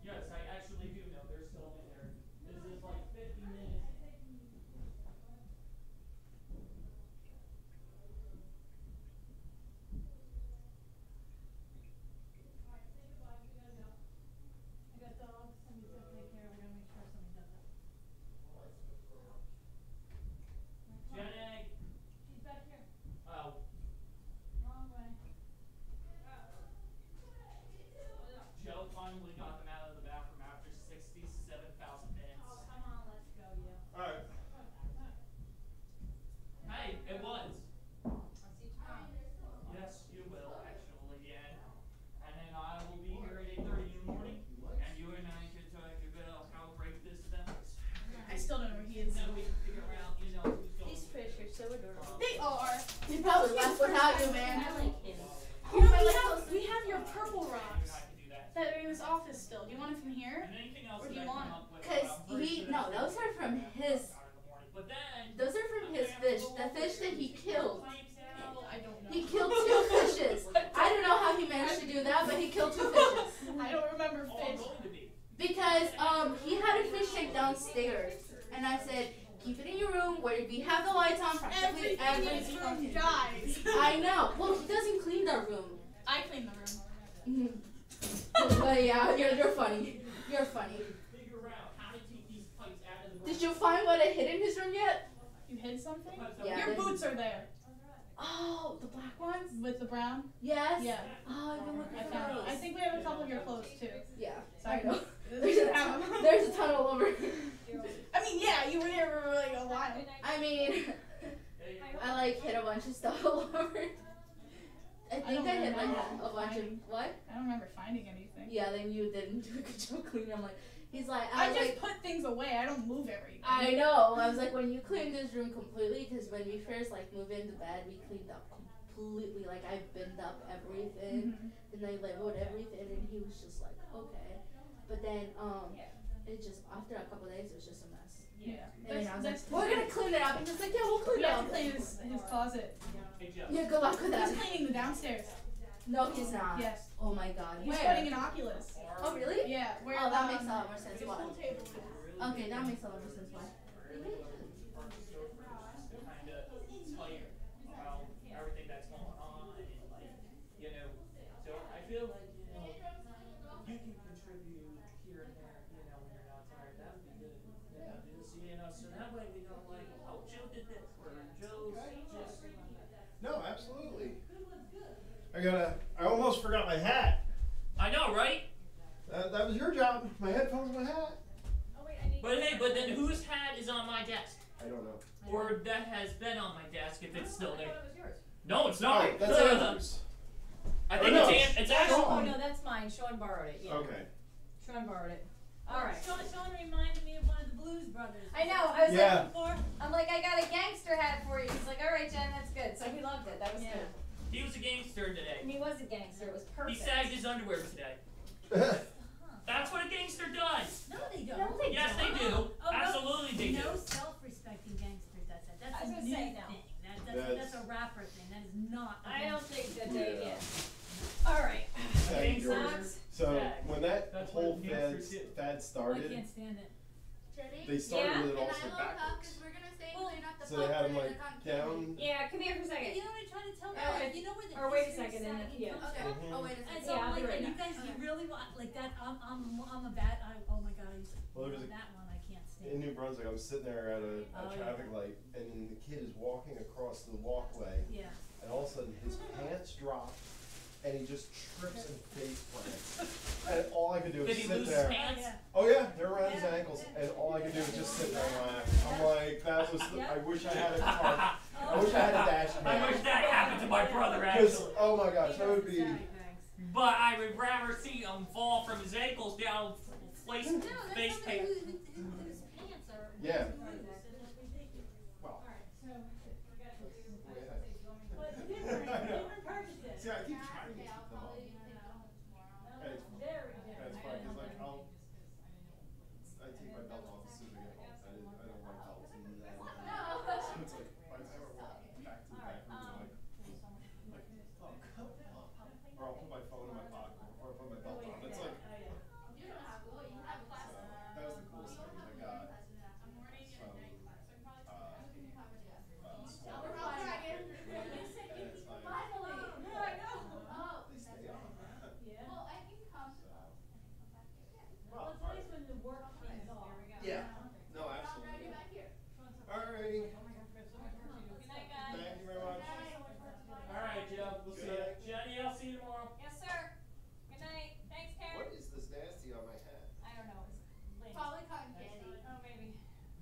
Yes, I actually do know they're still in there. This is like 50 minutes. Alright, say goodbye, we gotta go. I got dogs, somebody's gotta take care of, we gotta make sure somebody does it. Jenny. She's back here. Oh, Wrong way. Joe finally got them out of the bathroom after 67,000 minutes. Oh, come on, let's go, yeah. Alright. Hey, it was. I'll see you tomorrow. Yes, you will actually, and then I will be here at 8:30 in the morning, and you and I can talk about how great this event is. I still don't know where he is. And then we can figure out, who's going. These fish are so adorable. They are. He probably left without you, man. I like him. You know, we have your purple rocks I can do that. that are in his office still. Do you want it from here? And anything else Or do that you I want- come up with, Cause I'm pretty he sure no, that's those are from his. But then Those are from his fish. The fish that he killed. I don't know. He killed 2 fishes. I don't know how he managed to do that, but he killed 2 fishes. I don't remember Oh, I'm fish. going to be. Because he had a fish tank downstairs, and I said, keep it in your room where we have the lights on practically Everything in every his room fucking. dies. I know. Well, he doesn't clean that room. I clean the room. But yeah, you're funny. You're funny. Figure out how to take these pipes out of the Did you find what I hid in his room yet? You hid something? Yeah. Your boots are there. Oh, the black ones? With the brown? Yes. Yeah. Oh, I've been looking I for found those. I think we have a couple of your clothes too. Yeah. So I know. There's a There's a ton all over. I mean, yeah, you were there for like a while. I mean, I like hid a bunch of stuff all over. I think don't I hid like remember a bunch of finding- what? I don't remember finding anything. Yeah, then you didn't do a good job cleaning. I'm like, he's like, I was just like, put things away. I don't move everything. I know. I was like, when you cleaned this room completely, because when we first like moved into bed, we cleaned up completely. Like I binned up everything, and I labeled everything, and he was just like, okay. But then it just after a couple days, it was just a mess. Yeah. And then I was like, we're gonna clean it up, and he's like, yeah, we'll clean We it have up. to clean his closet. Yeah, good luck with that. He's cleaning the downstairs. No, he's not. Yes. Oh my God. He's Where? putting an Oculus. Oh really? Yeah. Where, Oh, that makes a lot more sense. his Why? pool table is. Okay, that makes a lot more sense. Why? kind of tell you about everything that's going on, and like, so I feel like, you here and there, you know, when you're not tired. That would be good. You know, just, you know, so that way we know, like, oh, Joe did this, or Joe's just. No, absolutely. I almost forgot my hat. I know, right? That was your job. My headphones, my hat. But hey, but then whose hat is on my desk? I don't know. Or that has been on my desk if it's still there. No, it's not. Oh, that's Andrew's. I think no, it's actually. Oh no, that's mine. Sean borrowed it. Yeah. Okay. Sean borrowed it. All right. Sean reminded me of one of the Blues Brothers. I know. I was Yeah. like before. I'm like, I got a gangster hat for you. He's like, all right, Jen, that's good. So he loved it. That was good. He was a gangster today. And he was a gangster. It was He perfect. sagged his underwear today. That's what a gangster does. No, they don't. No, they Yes, don't. they do. Oh, Absolutely, they do. No self-respecting gangster does that. That's I was a gonna new say no. thing. That's- That's a rapper thing. That is not. A I don't gangster think that thing. they. Yeah. Yeah. All right. Thank you, George. Socks. So Sag. when that That's whole what fad gangsters do. I started, can't stand it. they started Yeah. with it Can also I look up? backwards. Because we're gonna say Well, they're not the So they had them popular, like they're not down. Yeah. Come here for a second. You know what I'm trying to tell you? Okay. You know where the Or wait a history of second, and sagging yeah. comes Okay. from? Mhm. Oh, wait a And second. so Yeah, I'll like, be right you back. guys, you really want like that? I'm a bad. Oh my god, I used to Well, there was that one. I can't stand. In New Brunswick, I'm sitting there at a Oh, yeah. traffic light, and the kid is walking across the walkway, Yeah. and all of a sudden his pants drop, and he just trips and face plants. And all I could do was Did he sit lose there. his pants? Yeah. Oh yeah, they're around his ankles, and all I could do was just sit there and laugh. I'm like, that was. I wish I had a car. I wish I had a dash cam. I wish that happened to my brother, Because actually. oh my gosh, that would be. But I would rather see him fall from his ankles down face No, that's face somebody paint. whose pants are. Yeah. loose. That's ridiculous. Well. But different purposes. See, I keep trying to Okay, keep I'll them probably up. take them tomorrow. It's Very That's different. fine, because like I take my belt off as soon as I get home. I don't wear belts and then. So it's like by the time I walk back to the back room, I'm like, oh come on. Or I'll put my phone in my pocket before I put my belt on. It's like. You don't have, well, you have class So tomorrow. that was the coolest thing. I got A morning and a night class. So I'm probably small We're all Friday. You said you it's like, Finally. Yeah, I know. Oh, they that's stay on that. Yeah. well, I can come. Well, it's nice when the work pays off. Yeah. No, I'll drive you absolutely. back here. Alrighty. Good night, guys. Thank you very much. Alright, Joe. We'll see you. Good. Jenny, I'll see you tomorrow. Yes, sir. Good night. Thanks, Karen. What is this nasty on my hat? I don't know. It's lame. Probably cotton candy. Oh, maybe.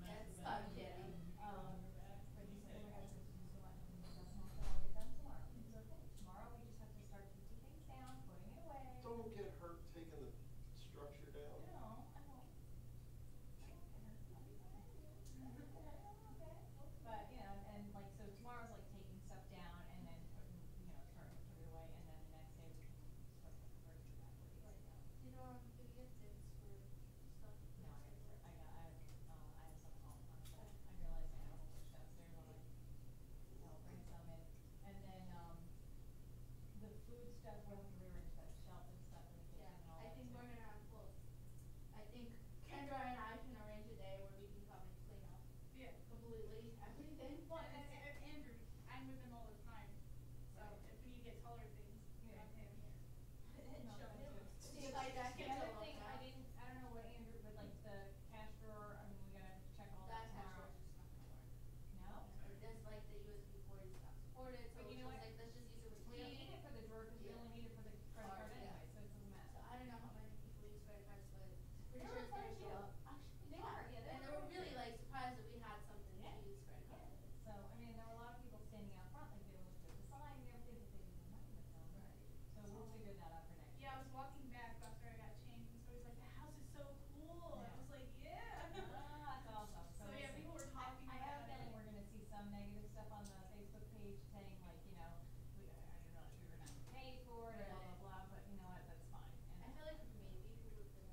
That's cotton candy. But he said, oh my gosh, this is so much. I'll get done tomorrow. It's okay. Tomorrow we just have to start taking things down, putting it away. Don't get hurt taking the structure down. No, I won't. I won't get hurt. I'll be fine. Okay. But, you know, and like, so tomorrow's like taking stuff down and then putting, you know, starting to put it away, and then the next day we can start putting furniture back where it needs to go. You know, do we get tips for stuff? No, I have some home, but I realized I have a whole bunch downstairs, I'm like, I'll bring some in. And then, the food stuff, we'll have to rearrange that shelf and stuff in the kitchen Yeah, and all I that think stuff. we're gonna have, well, I think Kendra and I can arrange a day where we can come and clean up Yeah. completely everything. Well, and Andrew, I'm with him all the time. So if we need to get taller things, we have him. No, Show but him. too. See if I can The get other a thing, look I at. didn't, I don't know what Andrew, but like the cash drawer, I mean, we gotta check all that That cash tomorrow. drawer's just not gonna work. No? There's like the USB port is not supported, so But you it's know just what? like, let's just use it with We don't need key. it for the drawer, cause we Yeah. only need it for the credit card Card, yeah. anyway, so it doesn't matter. So I don't know how many people use credit cards, but pretty No, sure it's it's not gonna a show deal. up. Actually, They yeah. are, yeah, And they they're were really okay. like surprised that we had something Yeah. to use credit Yeah, cards. so, I mean, there were a lot of people standing out front, like they were looking at the sign and everything, but they didn't have money with them. Right. So we'll figure that out for next year. Yeah, I was walking back after I got changed, and so he's like, "The house is so cool." And I was like, "Yeah." Ah, that's awesome. So we'll yeah, see. people were talking I have a about feeling it. we're gonna see some negative stuff on the Facebook page saying like, you know, I didn't realize we were not gonna pay for it, and blah, Right. blah, blah, but you know what, that's fine. I And, feel like maybe we would have been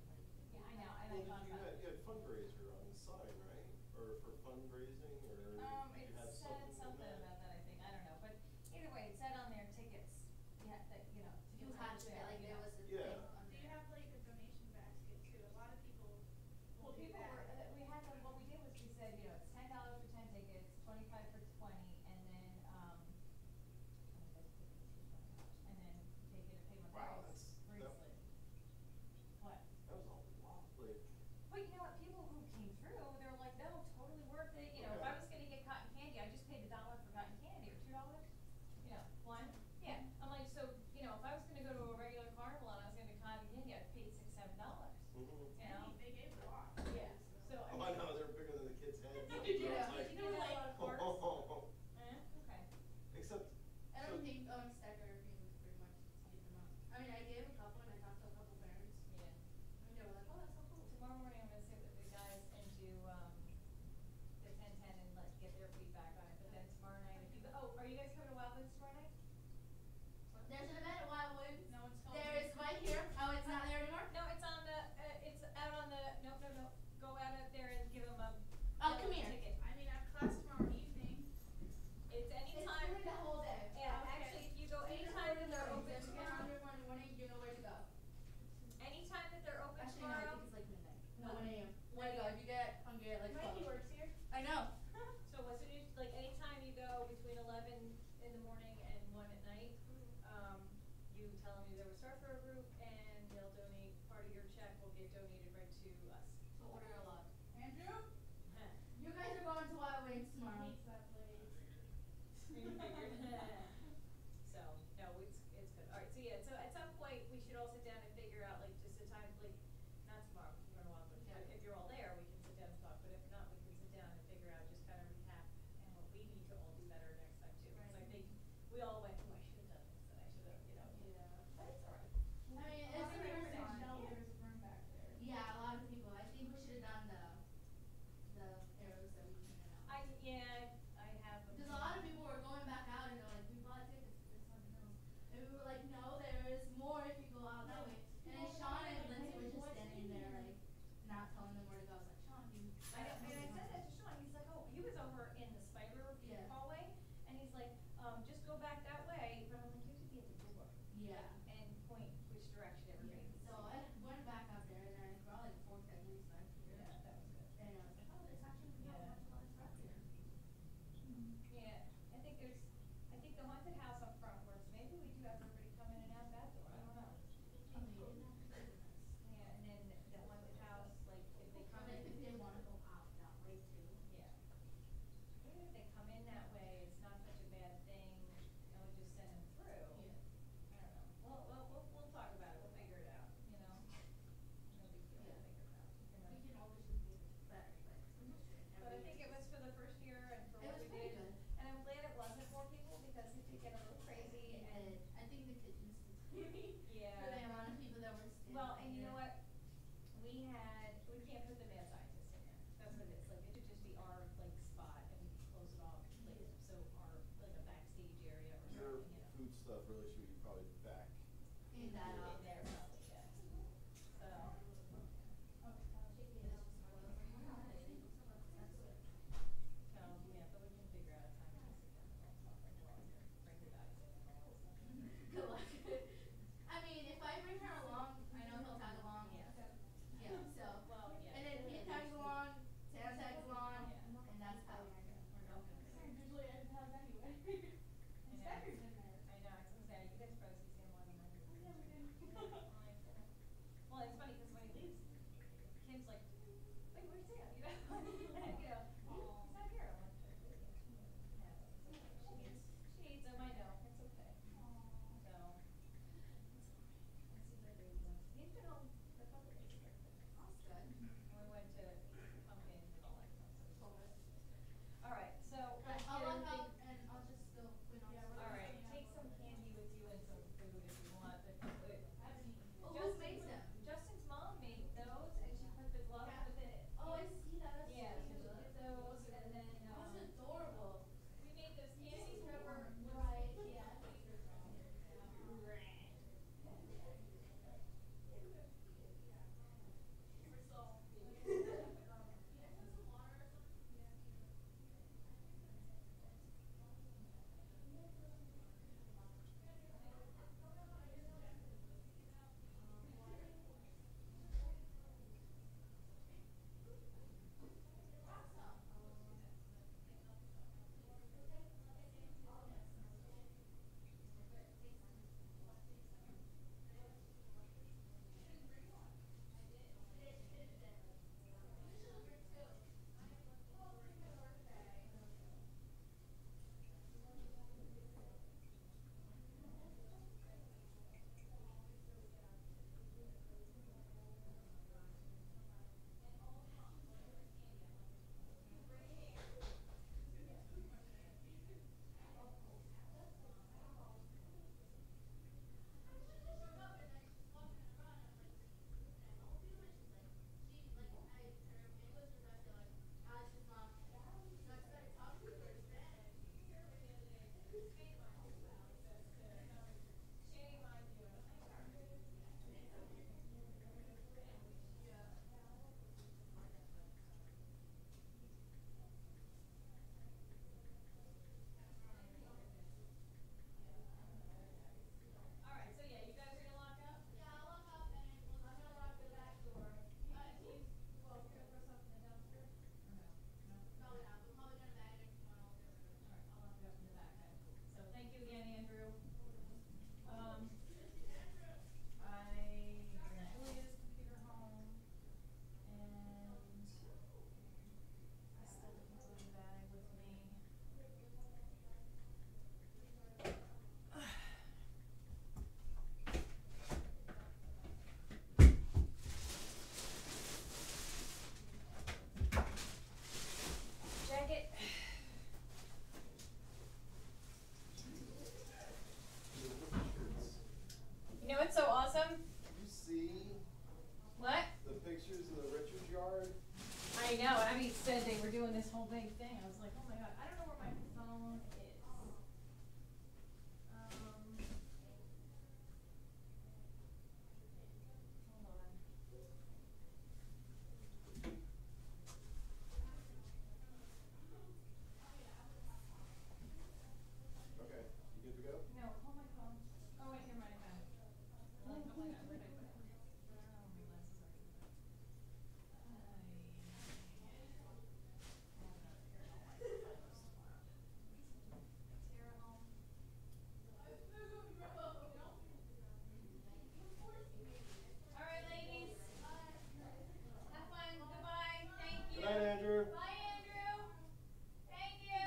like, yeah, I know, and I Well, thought you about had, it. you had fundraiser on the sign, right? Or for fundraising, or It you had said something something in about that, I think, I don't know, but either way, it said on there tickets, yeah, that, you know, you tickets had on to, sale, like you there know. was a Yeah. thing on Do you there. have like a donation basket too? A lot of people Well, will do people that. were, we had them, what we did was we said, you know, it's $10 for 10 tickets, 25 for 20, and then, I guess tickets for $20, and then they get a payment Wow, price that- bracelet. What? But you know what? People who came through, they were like, no, totally worth it. You know, if I was gonna get cotton candy, I just paid $1 for cotton candy or $2. You know, one. Yeah. I'm like, so you know, if I was gonna go to a regular carnival and I was gonna get cotton candy, I'd pay $6, $7. Mm-hmm. You know. They gave a lot. Yeah. So Oh, I know, they're bigger than the kids' heads. Yeah. It's like, You know, like, oh. okay. Except, I don't think Stacker Airplane was pretty much to get them out. I mean, I gave a couple and I talked to a couple parents. Yeah. I mean, they were like, oh, that's so cool. Tomorrow morning I'm gonna sit with the guys and do the 10-10 and let get their feedback on it. But then tomorrow night, if you go, oh, are you guys coming to Wildlands tomorrow night? There's an event at Wildwood. No one's told There is right here. Oh, it's not there anymore? No, it's on the. It's out on the. No. Go out up there and give them a. Oh, come here. Ticket. I mean, I have class tomorrow evening. It's It's anytime. literally the whole day. Yeah, Okay. actually, if you go So you just anytime go that in they're the morning. open Just get tomorrow. on your morning, you know where to go. Anytime that they're open Actually, no, I tomorrow. think it's like midnight. No, 1 a.m. Where to go? If you get hungry at like 12. Mikey works here. I know. So as soon as like anytime you go between 11 in the morning and 1 at night, you tell them you're the StarThrower group and they'll donate part of your check will get donated right to us. So order a lot. Andrew? You guys are going to Wildlands tomorrow. Hates that place. So no, it's good. All right, so yeah, so at some point we should all sit down and figure out like just a time, like not tomorrow because we're gonna want, but if you're all there, we can sit down and talk. But if not, we can sit down and figure out just kind of recap and what we need to all do better next time too. Because I think we all went, oh, I should have done this and I should have, you know. Yeah. But it's all right. I mean, it's the first time. There's a room back there. Yeah, a lot of people. I think we should have done the arrows that we handed out. I have. Because a lot of people were going back out and they're like, we bought tickets to something else. And we were like, no, there is more if you go out that way. And then Sean and Lindsay were just standing there like, not telling them where to go. I was like, Sean, you. I know, and I said that to Sean, he's like, oh, he was over in the spider Yeah. hallway, and he's like, just go back that way, but I'm like, you have to be at the door. Yeah. And point which direction everybody needs to So I went back out there and I brought like 4 families back here. Yeah, that was good. And I was like, oh, there's actually not Yeah. much less back here. Yeah, I think the haunted house up front works, maybe we do have everybody come in and out that door, I don't know. Yeah, and then the haunted house, like, if they come Like if in, they want to go out that way too. yeah. Even if they come in that way, it's not such a bad thing, and we just send them through. Yeah. I don't know. We'll talk about it. We'll figure it out. You know. No big deal. Yeah. We'll figure it out. You know? We can always just do it better, but I'm not sure. But I think it was for the first year and for It what was we pretty did. good. And I'm glad it wasn't more people because it did get a little crazy. And I think the kitchen's too tiny. yeah. For the amount of people that were standing. Well, and you know there. what? We can't put the mad scientist in there. That's what it is. Like it should just be our like spot and we can close it off. Like so our like a backstage area or your something. You know. food stuff really should be probably back. In that In up. there probably. Yeah. So. Yeah, but we can figure out a time to sit down and all talk like while you're bring your bags in and all that stuff. Good luck. I mean, if I bring her along, I know he'll tag along. Yeah. Yeah, so. Well, yeah. And then he tags along, Sam tags along, Yeah. and that's how we're going. Usually I have anyway. And Stacker's in there. I know, I was gonna say, you guys probably see Sam more than I do. Yeah, we did. this whole big thing. I was like, oh my god, I don't know where my phone is. Hold on. Okay, you good to go? No, hold my phone. Oh wait, never mind, I found it. I'm like, oh my god, where did I put it? Oh, my glasses are in the Alright, ladies. Have fun. Goodbye. Thank you. Good night, Andrew. Bye, Andrew. Thank you.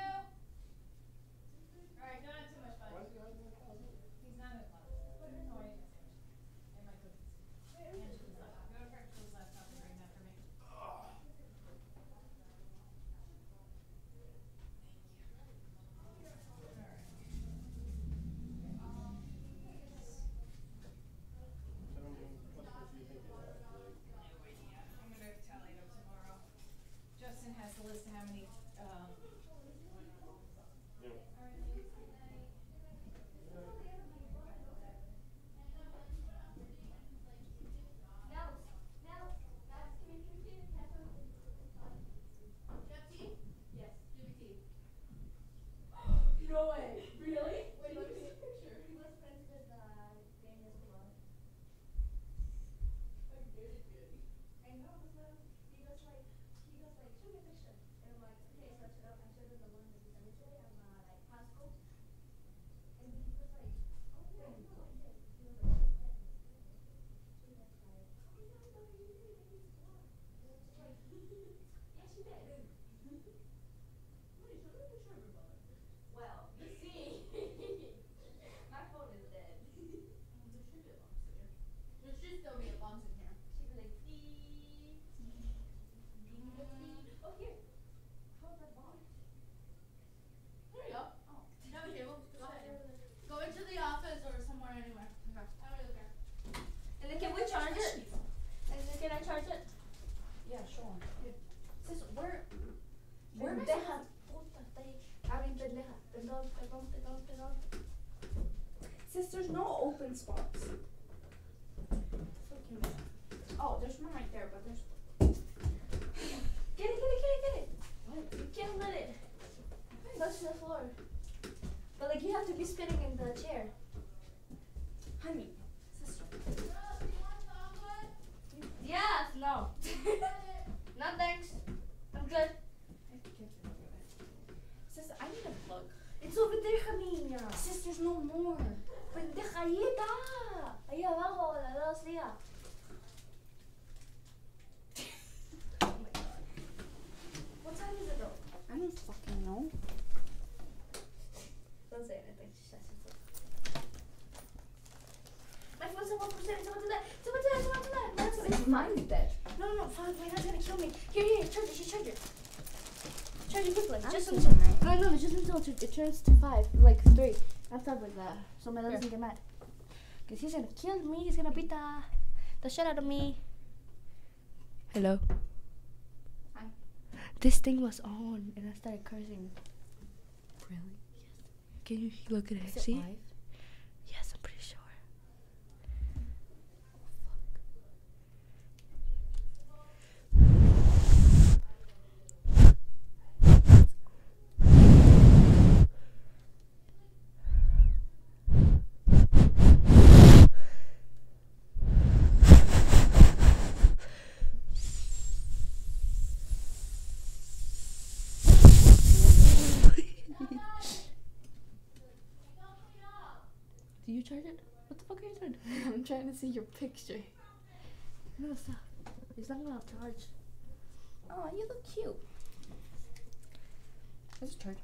Alright, don't have too much fun. Why is he hiding in the closet? He's not in the closet. Oh, I ate my sandwich. And my cookies. And Julie's laptop. Go to Julie's laptop and bring that for me. How many customers do you think you have? I'm gonna tally it up tomorrow. Justin has the list of how many, Yeah. Alright, ladies, good night. Jeff T? Yes. Give me tea. No way. Really? Wait, let me see a picture. He was friends with Daniel's blog. Like really good. I know, that's what he goes like, show me a picture. And I'm like, okay, so I showed up, I showed him the one that he sent me today on my like passport. And he was like, oh yeah, no, I did. He was like, yeah. She was like, oh yeah, I know you did, and he's blog. And I was just like, yeah, she did. Wait, show me a picture of your brother. Well, you see, my phone is dead. There should be a box in here. There should still be a box in here. She'd be like, tea. Give me the tea. Oh, here. Hold that box. There you go. Oh, no, Caleb, go ahead. Go into the office or somewhere, anywhere. Okay. I don't really care. And then can we charge it? And then can I charge it? Yeah, sure. Sis, where am I Pendeja. Puta, está ahí. Ah, bien pendeja. Perdón. Sis, there's no open spots. Fucking man. Oh, there's one right there, but there's... Get it. What? You can't let it touch the floor. But like, you have to be spinning in the chair. Honey. Sister. Yes, no. No thanks. I'm good. Sister, I need a plug. It's over there, honey. Sis, there's no more. Pendeja, ahí está. Ahí abajo, la dos días. Oh my god. What time is it though? I don't fucking know. Don't say anything. Shut up. My phone's at 1%. Someone do that. Mine's dead. No. Fuck, my dad's gonna kill me. Here, charge it. Charge it. Charge it quickly. Just I'm until. sorry. No, just until it turns to 5, like 3. After like that. So my dad doesn't get mad. Because he's gonna kill me. He's gonna beat the shit out of me. Hello. Hi. This thing was on and I started cursing. Really? Yes. Can you look at it? Is it See? live? Yes, I'm pretty sure. Do you charge it? What the fuck are you doing? I'm trying to see your picture. No, stop. It's not gonna charge. Oh, you look cute. Is it charger?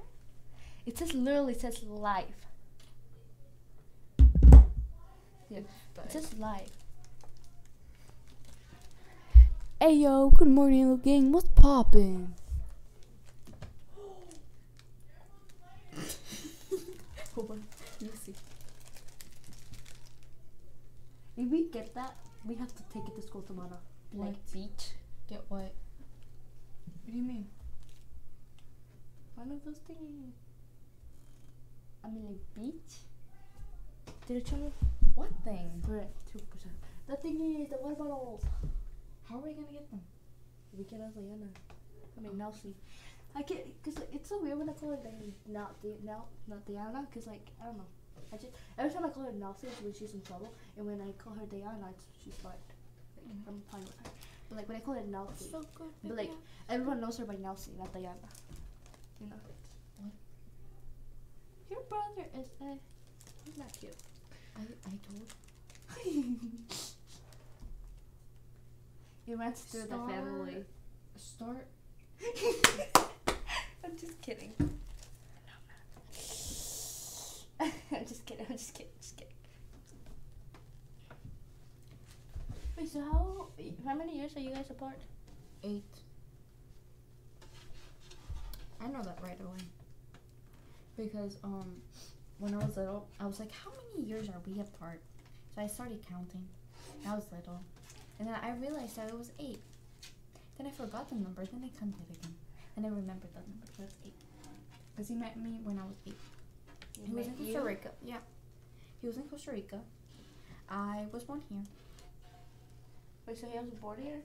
It literally says live. Yeah. It says live. Hey yo, good morning little gang. What's poppin'? Hold on. Let me see. If we get that, we have to take it to school tomorrow. Like What? beach? Get what? What do you mean? one of those things. I mean, like beach. Did it show me? What thing? We're at 2%. The thingy, the water bottles. How are we gonna get them? We can ask Diana. I mean, Nelsie. I can't, cause like, it's so weird when I call her not Diana, cause like I don't know. I just every time I call her Nelsie, it's when she's in trouble, and when I call her Diana, she's fine. Like, I'm fine with her. But like when I call her Nelsie, So good. but like everyone knows her by Nelsie, not Diana. You know. What? Your brother is he's not cute. I told. He runs through the family. Start. I'm just kidding. I'm just kidding. Wait, so how many years are you guys apart? 8. I know that right away. Because when I was little, I was like, how many years are we apart? So I started counting. I was little. And then I realized that it was 8. Then I forgot the number, then I counted again. And I remembered that number, so it's 8. Because he met me when I was 8. He was in Costa Rica. Yeah. He was in Costa Rica. I was born here. Wait, so he was born here?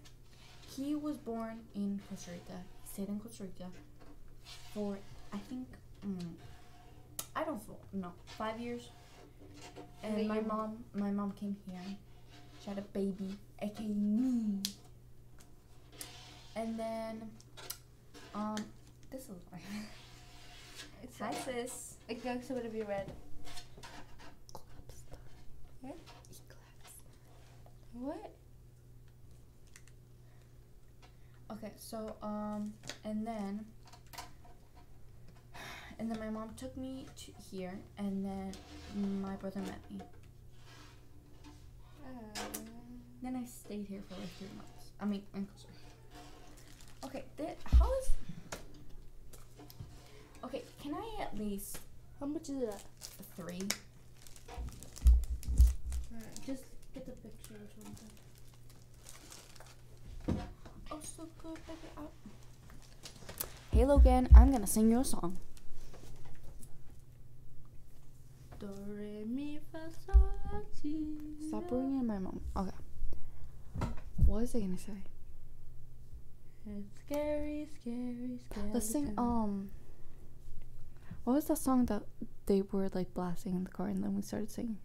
He was born in Costa Rica. He stayed in Costa Rica for, I think, I don't know, 5 years. And my mom came here. She had a baby, aka me. And then, this is why. Hi sis. It's going to be red. What? What? Okay, so and then my mom took me to here, and then my brother met me. Then I stayed here for like 3 months. I mean, in Costa Rica. Okay, how is? Okay, can I at least? How much is that? 3. Alright, just get the picture or something. Oh, so good, baby. Hey Logan, I'm gonna sing you a song. Do, re, mi, fa, sol, la, si, Stop do. ruining my mom. Okay. What was I gonna say? It's scary, scary, scary. Let's sing. What was that song that they were like blasting in the car, and then we started singing?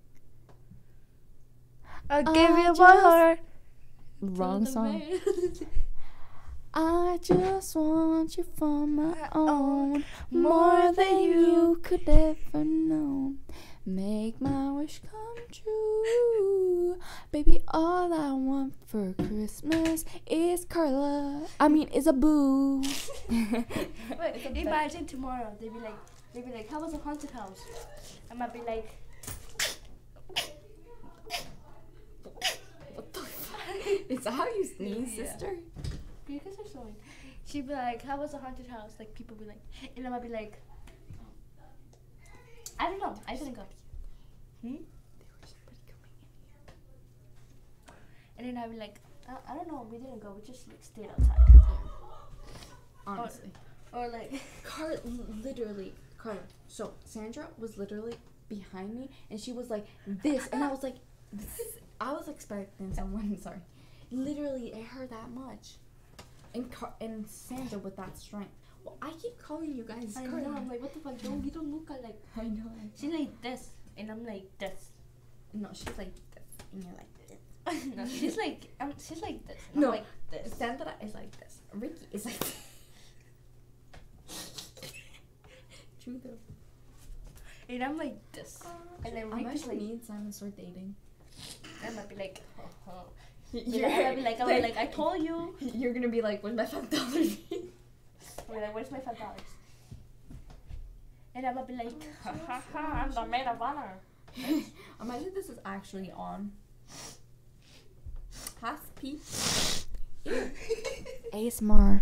I'll give you my heart. Wrong song. I just want you for my own, more than you could ever know. Make my wish come true, baby. All I want for Christmas is is a boo. Wait, imagine tomorrow they be like, how was a haunted house? I might be like, What the fuck? Is that how you sneeze, sister? Because they're slowing. She'd be like, how was a haunted house? Like, people be like, and I might be like, I don't know. I didn't go. There was somebody coming in here. And then I'd be like, I don't know. We didn't go. We just like stayed outside. Honestly. Or like, Carter. So Sandra was literally behind me, and she was like this, and I was like, I was expecting someone. Sorry, literally, it hurt that much, and Sandra with that strength. Well, I keep calling you guys I Carter. know. I'm like, what the fuck? You don't look like. I know. She's like this, and I'm like this. No, she's like this, and you're like this. No, she's like this. And No, I'm like this. Sandra is like this. Ricky is like this. True though. And I'm like this. And then Ricky's Imagine like, me and Simon start dating. I might be like, You're I'll be like, I told you. You're gonna be like, where's my $5? Or like, where's my $5? And I'm gonna be like, ha ha ha, I'm the maid of honor. Imagine this is actually on. Half P. ASMR.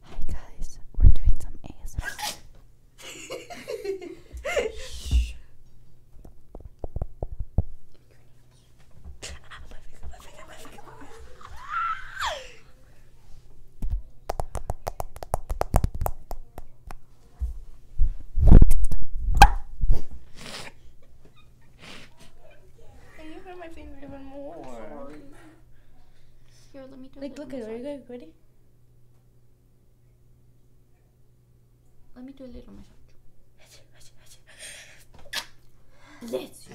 Hi guys, we're doing some ASMR. Here, let me do a Like, little look at it. Are you massage. guys ready? Let me do a little massage. Bless you.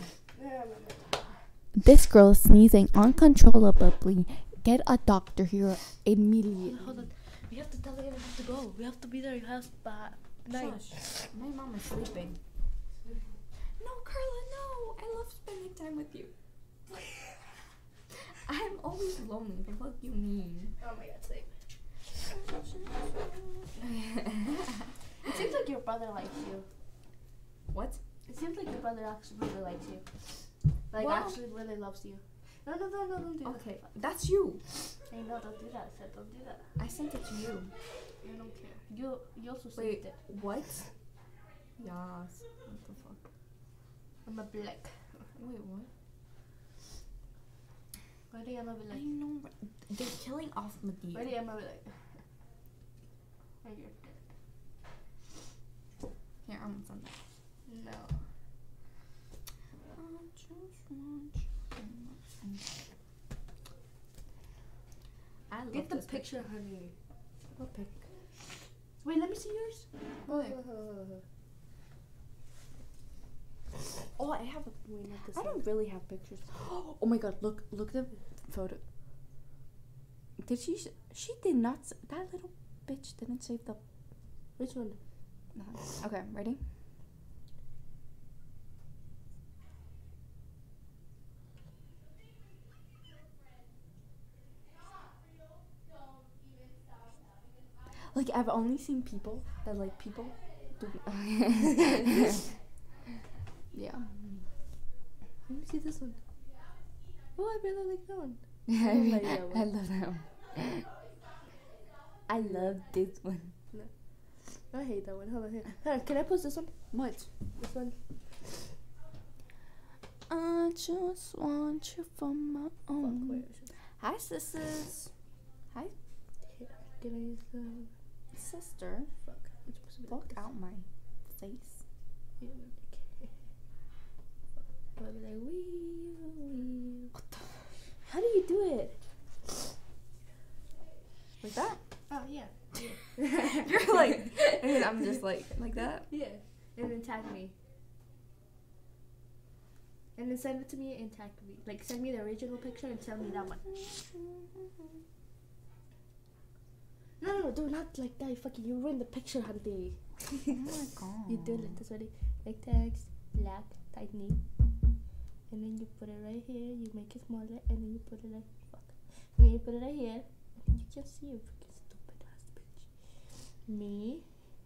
This girl is sneezing uncontrollably. Get a doctor here immediately. Hold on. We have to tell her we have to go. We have to be there in house by 9. Shush. My mom is sleeping. No, Carla, no. I love spending time with you. I'm always lonely. The fuck you mean? Oh my god, sleep. It seems like your brother likes you. What? It seems like your brother actually really likes you. Like, Well- actually really loves you. No, don't do that. Okay, that's you. Hey, no, don't do that. I said don't do that. I sent it to you. I don't care. You also Wait, saved it. what? Yes. What the fuck? I'm a black. Wait, what? Ready, I'm a I black. know. But they're killing off Medea. Ready, I'm a black. Right here. Here, I'm gonna send that. No. I love Get the this picture, honey. What pic? Wait, let me see yours. Oh, I have a. Wait, not this I one. don't really have pictures. Oh my god! Look the photo. Did she? She did not. That little bitch didn't save the. Which one? Okay, ready? Like, I've only seen people that like people do. Yeah. Let me see this one. Oh, I really like that one. I like that one. love that one. I love this one. No. I hate that one. Hold on, here. Hold on, can I post this one? What? This one. I just want you for my own. Wait, I should- Hi, sisters. Hi, Can I use the sister. fuck? It's supposed to be Look like this. out my face. Yeah, okay. I'll be like, wee. What the? How do you do it? Like that? Oh yeah. You're like, and then I'm just like that. Yeah. And then tag me. And then send it to me and tag me. Like send me the original picture and send me that one. No, do not like that. You fucking you ruined the picture, Hunty. Oh my god. You do it this way. Like text, black, tiny. And then you put it right here, you make it smaller, and then you put it like fuck. And then you put it right here, and you can see it freaking stupid ass bitch. Me.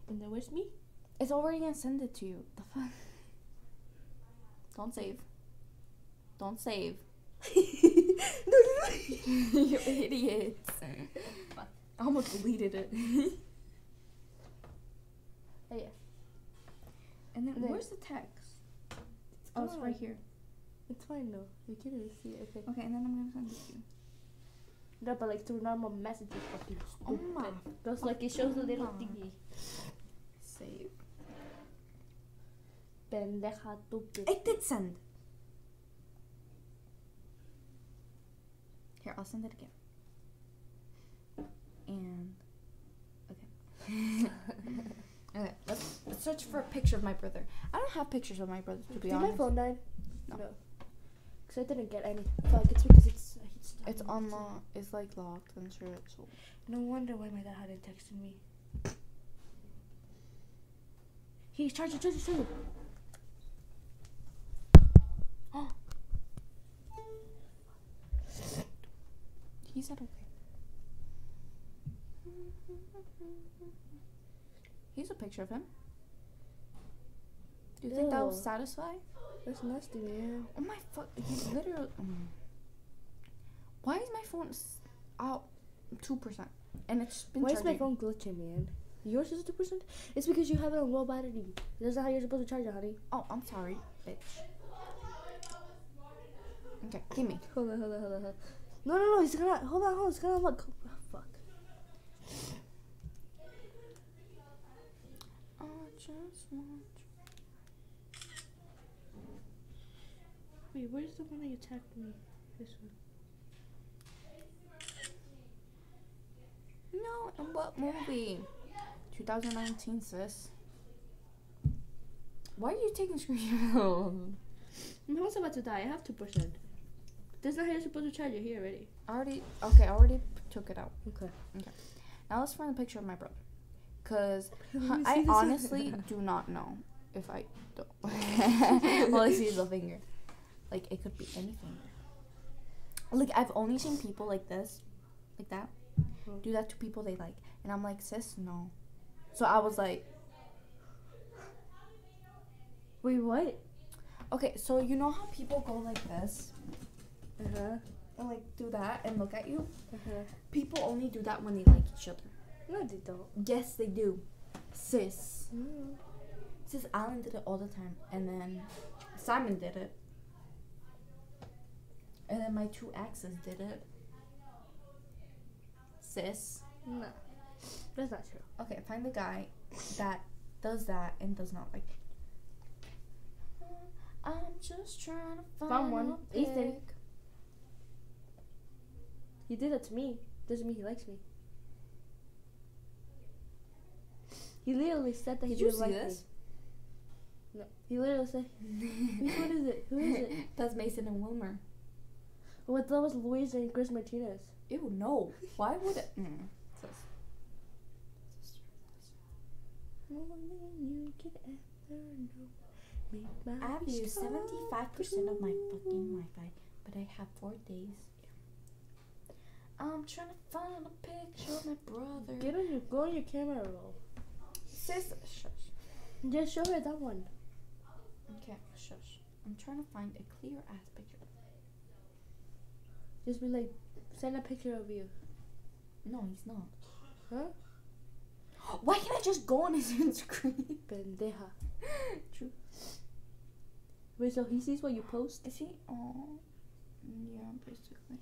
And then where's me? It's already gonna send it to you. The fuck? Don't save. Don't save. You idiot. Fuck. I almost deleted it. Oh yeah. And then There. where's the text? Oh, it's right here. It's fine though. You can't even see it. Okay. Okay, and then I'm gonna send it to you. No, but like through normal messages, fucking Oh stupid. my Just like it shows a little God. thingy. Save. Pendeja tu It did send. Here, I'll send it again. And okay. Okay, let's search for a picture of my brother. I don't have pictures of my brother, to be Did honest. my phone died? No. Cause I didn't get any. Fuck, it's because it's It's unlocked. It's like locked and shit. So No wonder why my dad hadn't texted me. He's charging. oh, he said okay. Here's a picture of him. Do you think that will Ew. satisfy? That's nasty, man. Oh my fuck! He's literally. Why is my phone out 2%? And it's been Why is my charging. phone glitching, man? Yours is 2%? It's because you have it on low battery. That's not how you're supposed to charge it, honey. Oh, I'm sorry, bitch. Okay, give me. Hold on. No, it's gonna. Hold on, it's gonna look. Oh, fuck. I just want. Wait, where's the one that you tagged me? This one. And what movie? 2019, sis. Why are you taking screenshots? My phone's about to die. I have 2%. There's not how you're supposed to charge it here already. I already took it out. Okay. Now let's find a picture of my brother. Because Let me see I this. honestly do not know if I don't. All I see is a finger. Like, it could be anything. Like, I've only seen people like this, like that, do that to people they like. And I'm like, sis, no. So I was like, wait, what? okay, so you know how people go like this? Uh-huh. And like do that and look at you? Uh-huh. People only do that when they like each other. No, they don't. Yes, they do. Sis. Mm. Sis, Alan did it all the time. And then Simon did it. And then my 2 exes did it. Sis. No. That's not true. Okay, find the guy that does that and does not like it. I'm just trying to find Found one. a Ethan. pic. He did that to me. Doesn't mean he likes me. He literally said that he Did you didn't see like this? me. No. He literally said, which one is it? Who is it? That's Mason and Wilmer. Oh, I thought it was Luis and Chris Martinez. Ew, no. Why would it? Sis. More than you could ever know. I have used 75% of my fucking Wi-Fi, but I have 4 days. I'm trying to find a picture of my brother. Go on your camera roll. Sis, shush. Just show her that one. Okay, shush. I'm trying to find a clear ass picture. Just be like, send a picture of you. No, he's not. Huh? Why can't I just go on his screen? Pendeja. True. Wait, so he sees what you post? Is he? Oh, yeah, basically.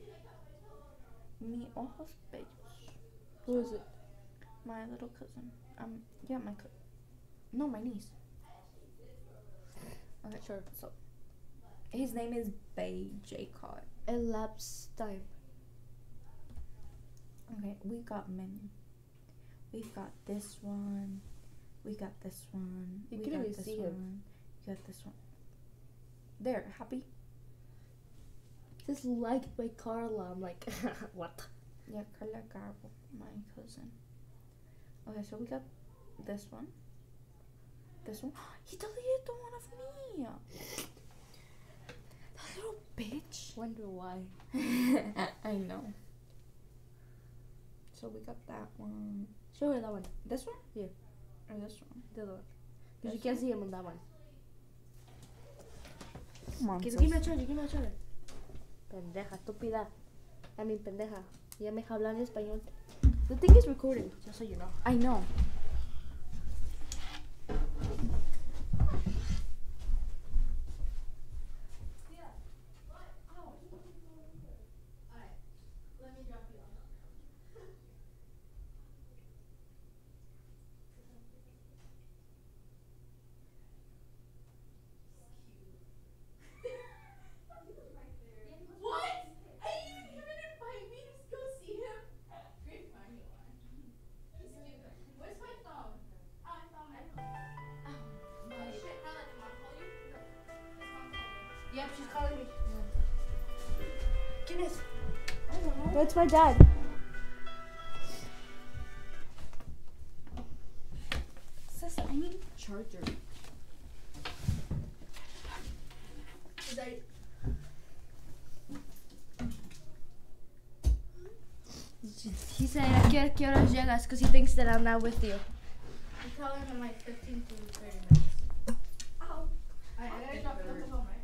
Mi ojos bellos. Who is it? My little cousin. Yeah, my cousin. No, my niece. Okay, Sure. So, his name is Bay Jacob. Elapsed time. Okay, we got many. We've got this one. We got this one. You we can't got even this see one. him. We got this one. There, happy? Just like by Carla. I'm like, what? Yeah, Carla Garbo, my cousin. Okay, so we got this one. This one. He deleted the one of me. That little bitch. Wonder why. I know. So we got that one. Show her that one. This one? Yeah. Or this one? The other one. Because you This can't one? see him on that one. Come on, Give sis. me a charger, give me a charger. Pendeja, estúpida. I mean, pendeja. Ya me habla en español. The thing is recording, just so you know. I know. Alright, let me drop you off. What? I didn't even invite me to go see him. Great fun you are. He's stupid. Where's my phone? Oh, I found my phone. Oh, shit, Carla, did mom call you? No. His mom called me. Yep, she's calling me. ¿Quién es? I don't know. That's my dad. Sis, I need a charger. Is that He said, ¿a qué horas llegas? Because he thinks that I'm not with you. I'm calling him like 15 to 30 minutes. Ow. Alright, I gotta drop you off at home, right?